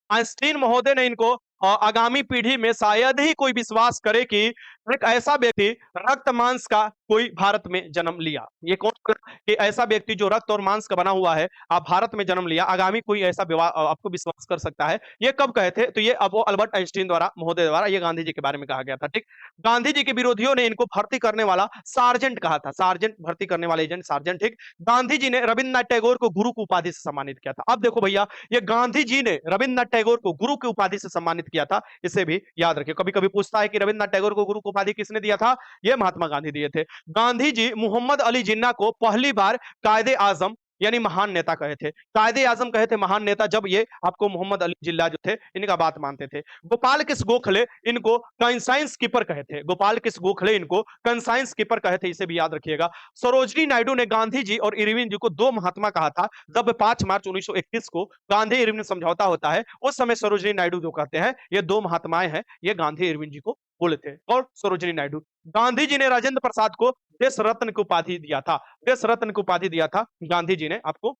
आइंस्टीन महोदय ने इनको आगामी पीढ़ी में शायद ही कोई विश्वास करे कि एक ऐसा व्यक्ति रक्त मांस का कोई भारत में जन्म लिया। ये कौन बोला कि ऐसा व्यक्ति जो रक्त और मांस का बना हुआ है आप भारत में जन्म लिया, आगामी कोई ऐसा आपको विश्वास कर सकता है, ये कब कहे थे, तो ये अब वो अल्बर्ट आइंस्टीन द्वारा, महोदय द्वारा, ये गांधी जी के बारे में कहा गया था, ठीक। गांधी जी के विरोधियों ने इनको भर्ती करने वाला सार्जेंट कहा था, सार्जेंट, भर्ती करने वाले एजेंट सार्जेंट, ठीक। गांधी जी ने रविन्द्रनाथ टैगोर को गुरु की उपाधि से सम्मानित किया था। अब देखो भैया, ये गांधी जी ने रविन्द्रनाथ टैगोर को गुरु की उपाधि से सम्मानित किया था, इसे भी याद रखिए। कभी कभी पूछता है कि रविन्द्रनाथ टैगोर को गुरु की उपाधि किसने दिया था, ये महात्मा गांधी दिए थे। गांधी जी मोहम्मद अली जिन्ना को पहली बार कायदे आजम यानी महान नेता कहे थे, कायदे आजम कहे थे महान नेता, जब ये आपको मोहम्मद अली जिन्ना जो थे इनका बात मानते थे। गोपाल कृष्ण गोखले इनको कंसाइंस कीपर कहे थे, गोपाल कृष्ण गोखले इनको कंसाइंस कीपर कहे थे, इसे भी याद रखिएगा। सरोजनी नायडू ने गांधी जी और इरविन जी को दो महात्मा कहा था। जब 5 मार्च 1921 को गांधी इरविन समझौता होता है, उस समय सरोजनी नायडू जो कहते हैं ये दो महात्माएं हैं, ये गांधी इरविन जी को बोले थे, और सरोजनी नायडू। गांधी जी ने राजेंद्र प्रसाद को देश रत्न की उपाधि दिया था, देश रत्न की उपाधि दिया था गांधी जी ने आपको।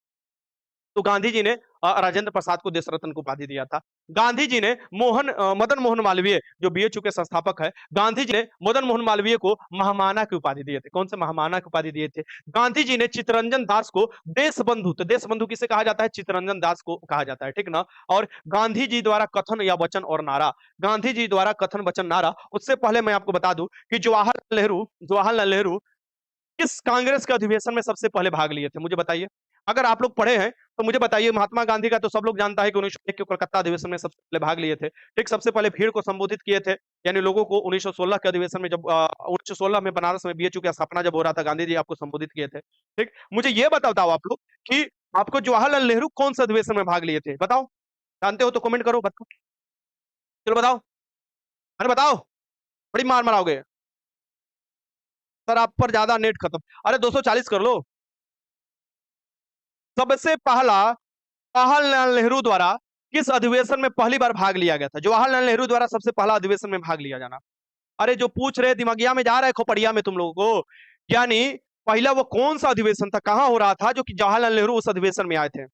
तो गांधी जी ने राजेंद्र प्रसाद को देश रत्न की उपाधि दिया था। गांधी जी ने मदन मोहन मालवीय जो बीएचयू के संस्थापक है, गांधी जी ने मदन मोहन मालवीय को महामाना की उपाधि दिए थे। कौन से महामाना की उपाधि दिए थे? गांधी जी ने चित्तरंजन दास को देश बंधु, तो देश बंधु किसे कहा जाता है? चित्तरंजन दास को कहा जाता है, ठीक ना। और गांधी जी द्वारा कथन या वचन और नारा, गांधी जी द्वारा कथन वचन नारा, उससे पहले मैं आपको बता दूं कि जवाहरलाल नेहरू किस कांग्रेस के अधिवेशन में सबसे पहले भाग लिए थे, मुझे बताइए। अगर आप लोग पढ़े हैं तो मुझे बताइए, महात्मा गांधी का तो सब लोग जानता है कि 1901 के कोलकाता अधिवेशन में सबसे पहले भाग लिए थे। ठीक, सबसे पहले भीड़ को संबोधित किए थे, यानी लोगों को 1916 के अधिवेशन में, जब 1916 में बनारस में बीएचयू की स्थापना जब हो रहा था, गांधी जी आपको संबोधित किए थे। ठीक, मुझे ये बताओ आप लोग कि आपको जवाहरलाल नेहरू कौन सा अधिवेशन में भाग लिए थे, बताओ। जानते हो तो कमेंट करो, बताओ। चलो बताओ, अरे बताओ, बड़ी मार मराओगे सर, आप पर ज्यादा नेट खत्म। अरे 240 कर लो। सबसे पहला जवाहरलाल नेहरू द्वारा किस अधिवेशन में पहली बार भाग लिया गया था? जवाहरलाल नेहरू द्वारा सबसे पहला अधिवेशन में भाग लिया जाना। अरे जो पूछ रहे, दिमागिया में जा रहा है, खोपड़िया में तुम लोगों को। यानी पहला वो कौन सा अधिवेशन था, कहां हो रहा था, जो कि जवाहरलाल नेहरू उस अधिवेशन में आए थे?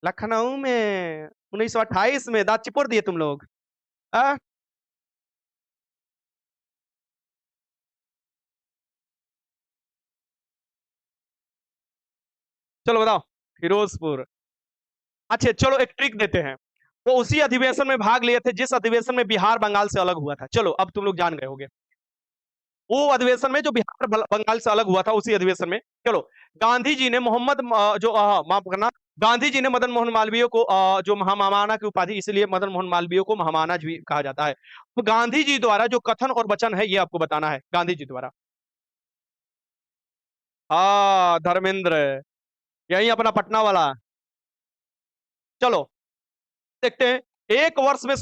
लखनऊ में 1928 में। दांत चिपोड़ दिए तुम लोग। आ? चलो बताओ। फिरोजपुर। अच्छा चलो, एक ट्रिक देते हैं। वो उसी अधिवेशन में भाग लिए थे जिस अधिवेशन में बिहार बंगाल से अलग हुआ था। चलो अब तुम लोग जान गए होगे, वो अधिवेशन में जो बिहार बंगाल से अलग हुआ था, उसी अधिवेशन में। चलो, गांधी जी ने माफ करना, गांधी जी ने मदन मोहन मालवीय को जो महामाना की उपाधि, इसलिए मदन मोहन मालवीय को महामाना भी कहा जाता है। तो गांधी जी द्वारा जो कथन और वचन है, ये आपको बताना है, गांधी जी द्वारा। हाँ धर्मेंद्र, यही अपना पटना वाला। चलो देखते हैं। एक वर्ष में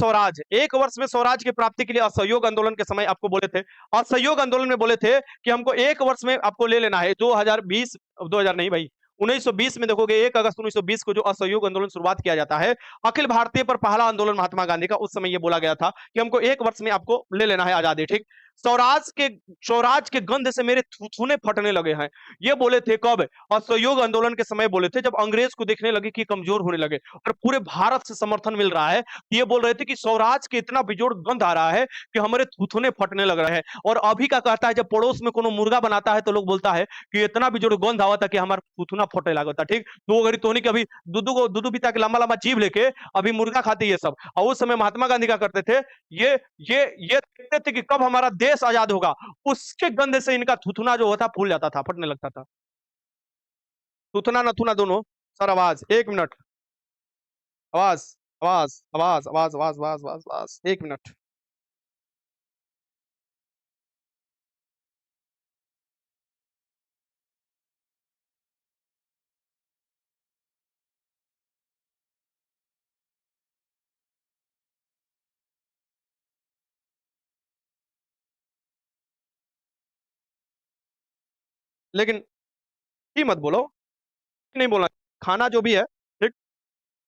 स्वराज की प्राप्ति के लिए असहयोग आंदोलन के समय आपको बोले थे, असहयोग आंदोलन में बोले थे कि हमको एक वर्ष में आपको ले लेना है। 2020, 2000 नहीं भाई, 1920 में देखोगे, 1 अगस्त 1920 को जो असहयोग आंदोलन शुरुआत किया जाता है, अखिल भारतीय पर पहला आंदोलन महात्मा गांधी का, उस समय ये बोला गया था कि हमको एक वर्ष में आपको ले लेना है आजादी। ठीक, स्वराज के स्वराज के गंध से मेरे थूथूने फटने लगे हैं, ये बोले थे कब? असहयोग आंदोलन के समय बोले थे, जब अंग्रेज को देखने लगे कि कमजोर होने लगे और पूरे भारत से समर्थन मिल रहा है। ये बोल रहे थे कि स्वराज के इतना बेजोड़ गंध आ रहा है कि हमारे थूथुने फटने लग रहे हैं। और अभी का कहता है, जब पड़ोस में कोनो मुर्गा बनाता है तो लोग बोलता है कि इतना बेजोड़ गंध आवा था कि हमारा थूथुना फटे लगा था। ठीक, तो अगर तोनी के अभी दूधू पीता के लंबा लंबा जीभ लेके अभी मुर्गा खाते ये सब। और उस समय महात्मा गांधी क्या करते थे, ये ये देखते थे कि कब हमारा देश आजाद होगा। उसके गंध से इनका थूथुना जो होता फूल जाता था, फटने लगता था। थूथुना नथुना दोनों। सर आवाज, 1 मिनट। आवाज, आवाज, आवाज, आवाज, आवाज, आवाज, आवाज, आवाज, 1 मिनट। लेकिन ही मत बोलो, नहीं बोलना। खाना जो भी है, ठीक,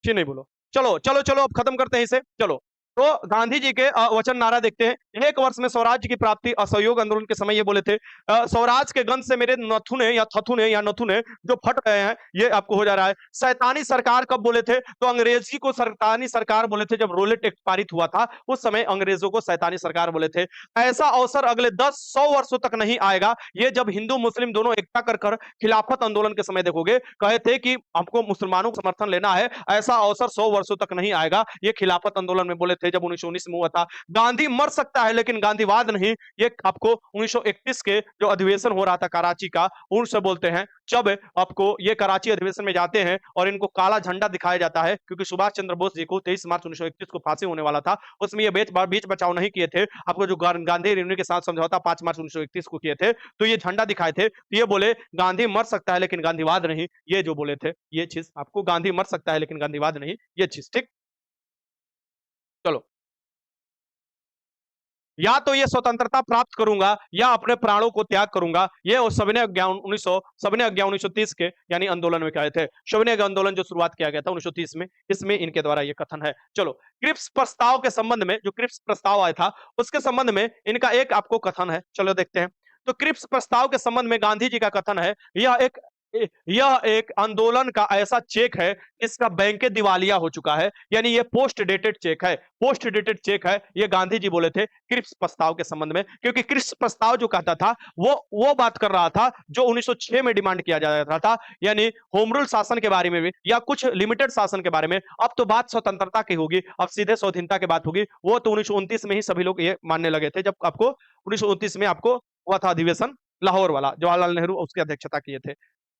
जी नहीं बोलो। चलो चलो चलो, अब खत्म करते हैं इसे। चलो, तो गांधी जी के वचन नारा देखते हैं। एक वर्ष में स्वराज की प्राप्ति, असहयोग आंदोलन के समय ये बोले थे, स्वराज के गंध से मेरे नथुने या थथुने या नथुने जो फट रहे हैं, ये आपको हो जा रहा है। शैतानी सरकार कब बोले थे? तो अंग्रेजी को शैतानी सरकार बोले थे जब रोलेट एक्ट पारित हुआ था, उस समय अंग्रेजों को शैतानी सरकार बोले थे। ऐसा अवसर अगले 10-100 वर्षों तक नहीं आएगा, ये जब हिंदू मुस्लिम दोनों एकता कर कर खिलाफत आंदोलन के समय देखोगे, कहे थे कि हमको मुसलमानों का समर्थन लेना है, ऐसा अवसर 100 वर्षों तक नहीं आएगा, ये खिलाफत आंदोलन में बोले थे जब 1919 में हुआ था। गांधी मर सकता है लेकिन गांधीवाद नहीं, ये आपको 1931 के जो अधिवेशन हो रहा था कराची का, उनसे बोलते हैं। जब आपको ये कराची अधिवेशन में जाते हैं और इनको काला झंडा दिखाया जाता है, क्योंकि सुभाष चंद्र बोस जी को 23 मार्च 1931 को फांसी होने वाला था, उसमें ये बीच बचाव नहीं किए थे। आपको जो गांधी रिन्यू के साथ समझौता 5 मार्च 1931 को किए थे, तो ये झंडा दिखाए थे, तो ये बोले गांधी मर सकता है लेकिन गांधीवाद नहीं, ये जो बोले थे, ये चीज आपको, गांधी मर सकता है लेकिन गांधीवाद नहीं, ये चीज। ठीक, चलो, या तो ये स्वतंत्रता प्राप्त करूंगा या अपने प्राणों को त्याग करूंगा, ये और सविनय अज्ञा 1930 के यानी आंदोलन में कहे थे। सविनय आंदोलन जो शुरुआत किया गया था 1930 में, इसमें इनके द्वारा ये कथन है। चलो, क्रिप्स प्रस्ताव के संबंध में, जो क्रिप्स प्रस्ताव आया था उसके संबंध में इनका एक आपको कथन है, चलो देखते हैं। तो क्रिप्स प्रस्ताव के संबंध में गांधी जी का कथन है, यह एक आंदोलन का ऐसा चेक है इसका बैंक दिवालिया हो चुका है, यानी ये पोस्ट डेटेड चेक है, पोस्ट डेटेड चेक है, ये गांधी जी बोले थे क्रिप्स प्रस्ताव के संबंध में। क्योंकि क्रिप्स प्रस्ताव जो कहता था, वो बात कर रहा था जो 1906 में डिमांड किया जा रहा था, यानी होम रूल शासन के बारे में भी या कुछ लिमिटेड शासन के बारे में। अब तो बात स्वतंत्रता की होगी, अब सीधे स्वाधीनता की बात होगी। वो तो 1929 में ही सभी लोग ये मानने लगे थे, जब आपको 1929 में आपको हुआ था अधिवेशन लाहौर वाला, जवाहरलाल नेहरू उसकी अध्यक्षता किए थे।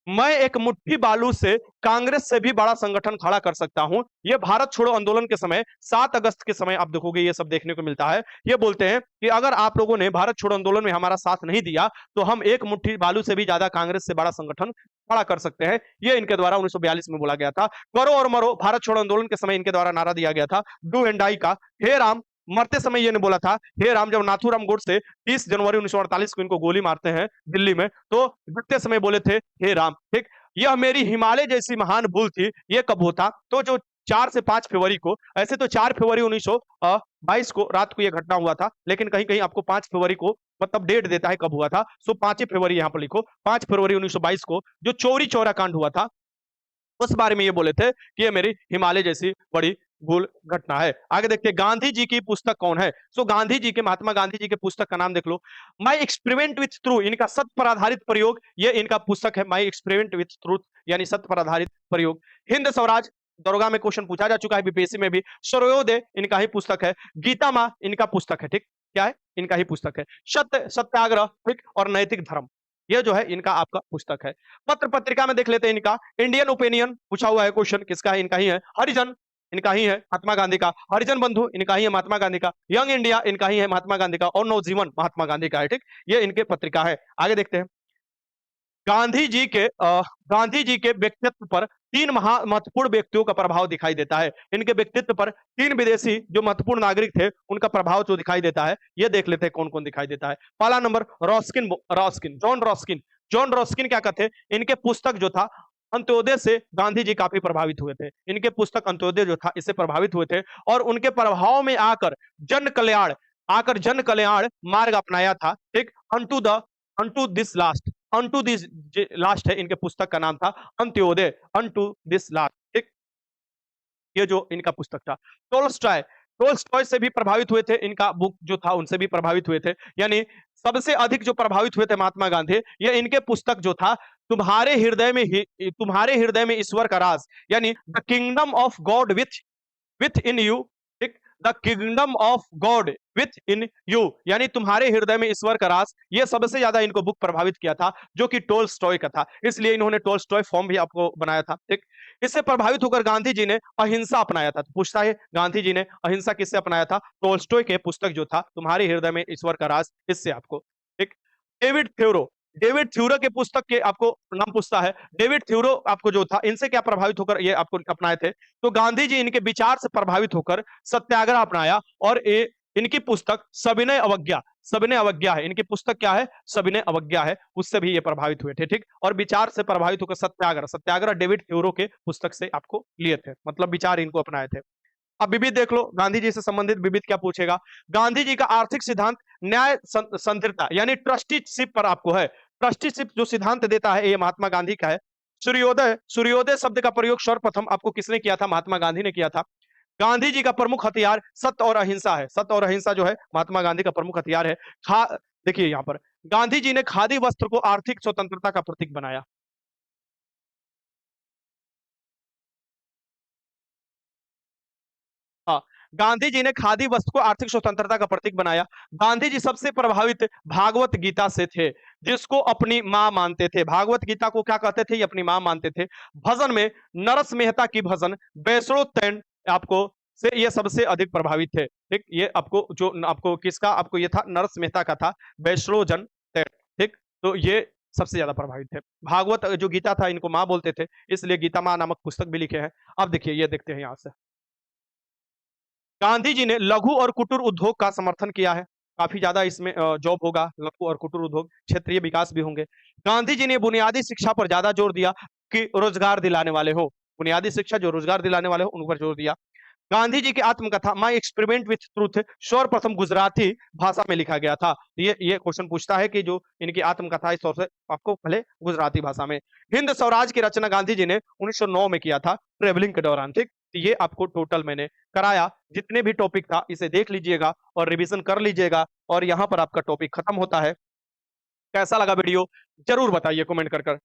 मैं एक मुट्ठी बालू से कांग्रेस से भी बड़ा संगठन खड़ा कर सकता हूं। ये भारत छोड़ो आंदोलन के समय 7 अगस्त के समय आप देखोगे ये सब देखने को मिलता है। ये बोलते हैं कि अगर आप लोगों ने भारत छोड़ो आंदोलन में हमारा साथ नहीं दिया तो हम एक मुट्ठी बालू से भी ज्यादा कांग्रेस से बड़ा संगठन खड़ा कर सकते हैं। ये इनके द्वारा 1942 में बोला गया था। करो और मरो भारत छोड़ो आंदोलन के समय इनके द्वारा नारा दिया गया था डू एंड डाई का। हे राम, मरते समय ये ने बोला था हे राम, जब नाथूराम गोडसे 30 जनवरी 1948 को इनको गोली मारते हैं दिल्ली में, तो जितने समय बोले थे हे राम। ठीक, यह मेरी हिमालय जैसी महान भूल थी। ये कब होता, तो जो 4 से 5 फरवरी को, ऐसे तो 4 फरवरी 1922 को रात को यह घटना हुआ था, लेकिन कहीं कहीं आपको 5 फरवरी को मतलब डेट देता है कब हुआ था। सो 5 फरवरी यहां पर लिखो, 5 फरवरी 1922 को जो चौरी चौरा कांड हुआ था उस बारे में ये बोले थे कि ये मेरी हिमालय जैसी बड़ी भूल घटना है। आगे देखते हैं गांधी जी की पुस्तक कौन है। सो गांधी जी के, महात्मा गांधी जी के पुस्तक का नाम देख लो, माई एक्सपेरिमेंट विथ ट्रू, इनका सत्य पर आधारित प्रयोग, ये इनका पुस्तक है माई एक्सपेरिमेंट विथ ट्रूथ, यानी सत्य पर आधारित प्रयोग। हिंद स्वराज, दरोगा में क्वेश्चन पूछा जा चुका है, बीपीएससी में भी। सर्वोदय इनका ही पुस्तक है। गीता माँ इनका पुस्तक है। ठीक, क्या है, इनका ही पुस्तक है। सत्य सत्याग्रह, ठीक, और नैतिक धर्म, ये जो है इनका आपका पुस्तक है। पत्र पत्रिका में देख लेते हैं इनका इंडियन ओपिनियन पूछा हुआ है क्वेश्चन, किसका है, इनका ही है। हरिजन इनका ही है, महात्मा गांधी का। हरिजन बंधु इनका ही है, महात्मा गांधी का। यंग इंडिया इनका ही है, महात्मा गांधी का। और नवजीवन महात्मा गांधी का है। ठीक, ये इनके पत्रिका है। आगे देखते हैं गांधी जी के व्यक्तित्व पर 3 महत्वपूर्ण व्यक्तियों का प्रभाव दिखाई देता है। इनके व्यक्तित्व पर 3 विदेशी जो महत्वपूर्ण नागरिक थे उनका प्रभाव जो दिखाई देता है, ये देख लेते हैं कौन कौन दिखाई देता है। पहला नंबर रॉस्किन, जॉन रॉस्किन। जॉन रॉस्किन क्या कहते हैं, इनके पुस्तक जो था अंत्योदय से गांधी जी काफी प्रभावित हुए थे। इनके पुस्तक अंत्योदय जो था इससे प्रभावित हुए थे और उनके प्रभाव में आकर जन कल्याण मार्ग अपनाया था। ठीक, unto this last, unto this last है इनके पुस्तक का नाम था, अंत्योदय, अनटू दिस लास्ट। ठीक, ये जो इनका पुस्तक था। टोल्स्टॉय, टोल्स्टॉय से भी प्रभावित हुए थे, इनका बुक जो था उनसे भी प्रभावित हुए थे। यानी सबसे अधिक जो प्रभावित हुए थे महात्मा गांधी, ये इनके पुस्तक जो था तुम्हारे हृदय में ईश्वर का राज, यानी the kingdom of God within you. ठीक, the kingdom of God within you, यानी तुम्हारे हृदय में ईश्वर का राज, ये सबसे ज्यादा इनको बुक प्रभावित किया था, जो कि टोल्स्टॉय का था। इसलिए इन्होंने टोल्स्टॉय फॉर्म भी आपको बनाया था। ठीक, इससे प्रभावित होकर गांधी जी ने अहिंसा अपनाया था। तो पूछता है गांधी जी ने अहिंसा किससे अपनाया था, टोल्स्टॉय के पुस्तक जो था तुम्हारे हृदय में ईश्वर का राज, इससे आपको। ठीक, डेविड थ्योरो, डेविड थ्यूरो के पुस्तक के आपको नाम पूछता है। डेविड थ्यूरो आपको जो था इनसे क्या प्रभावित होकर ये आपको अपनाए थे, तो गांधी जी इनके विचार से प्रभावित होकर सत्याग्रह अपनाया और इनकी पुस्तक सविनय अवज्ञा है। इनकी पुस्तक क्या है, सविनय अवज्ञा है, उससे भी ये प्रभावित हुए थे। ठीक, और विचार से प्रभावित होकर सत्याग्रह डेविड थ्यूरो के पुस्तक से आपको लिए थे, मतलब विचार इनको अपनाए थे। अब विविध देख लो, गांधी जी से संबंधित विविध क्या पूछेगा। गांधी जी का आर्थिक सिद्धांत न्याय संधिरता यानी ट्रस्टीशिप पर आपको है। ट्रस्टीशिप जो सिद्धांत देता है ये महात्मा गांधी का है। सूर्योदय, सूर्योदय शब्द का प्रयोग सर्वप्रथम आपको किसने किया था, महात्मा गांधी ने किया था। गांधी जी का प्रमुख हथियार सत्य और अहिंसा है। सत्य और अहिंसा जो है महात्मा गांधी का प्रमुख हथियार है। देखिए यहाँ पर गांधी जी ने खादी वस्त्र को आर्थिक स्वतंत्रता का प्रतीक बनाया। हाँ, गांधी जी ने खादी वस्त्र को आर्थिक स्वतंत्रता का प्रतीक बनाया। गांधी जी सबसे प्रभावित भागवत गीता से थे, जिसको अपनी मां मानते थे। भागवत गीता को क्या कहते थे, ये अपनी मां मानते थे। भजन में नरस मेहता की भजन वैष्णो तैन आपको से ये सबसे अधिक प्रभावित थे। ठीक, ये आपको जो आपको किसका आपको ये था, नरस मेहता का था, वैष्णो जन तैन। ठीक, तो ये सबसे ज्यादा प्रभावित थे। भागवत जो गीता था इनको मां बोलते थे, इसलिए गीता मां नामक पुस्तक भी लिखे हैं। अब देखिए ये देखते हैं यहां से, गांधी जी ने लघु और कुटीर उद्योग का समर्थन किया है। काफी ज्यादा इसमें जॉब होगा, लघु और कुटीर उद्योग, क्षेत्रीय विकास भी होंगे। गांधी जी ने बुनियादी शिक्षा पर ज्यादा जोर दिया कि रोजगार दिलाने वाले हो, बुनियादी शिक्षा जो रोजगार दिलाने वाले हो उन पर जोर दिया। गांधी जी की आत्मकथा माई एक्सपेरिमेंट विथ ट्रूथ सर्वप्रथम गुजराती भाषा में लिखा गया था। ये क्वेश्चन पूछता है कि जो इनकी आत्मकथा इस तौर से आपको पहले गुजराती भाषा में। हिंद स्वराज की रचना गांधी जी ने 1909 में किया था, ट्रेवलिंग के दौरान। ठीक, तो ये आपको टोटल मैंने कराया। जितने भी टॉपिक था इसे देख लीजिएगा और रिवीजन कर लीजिएगा, और यहाँ पर आपका टॉपिक खत्म होता है। कैसा लगा वीडियो जरूर बताइए कमेंट कर कर।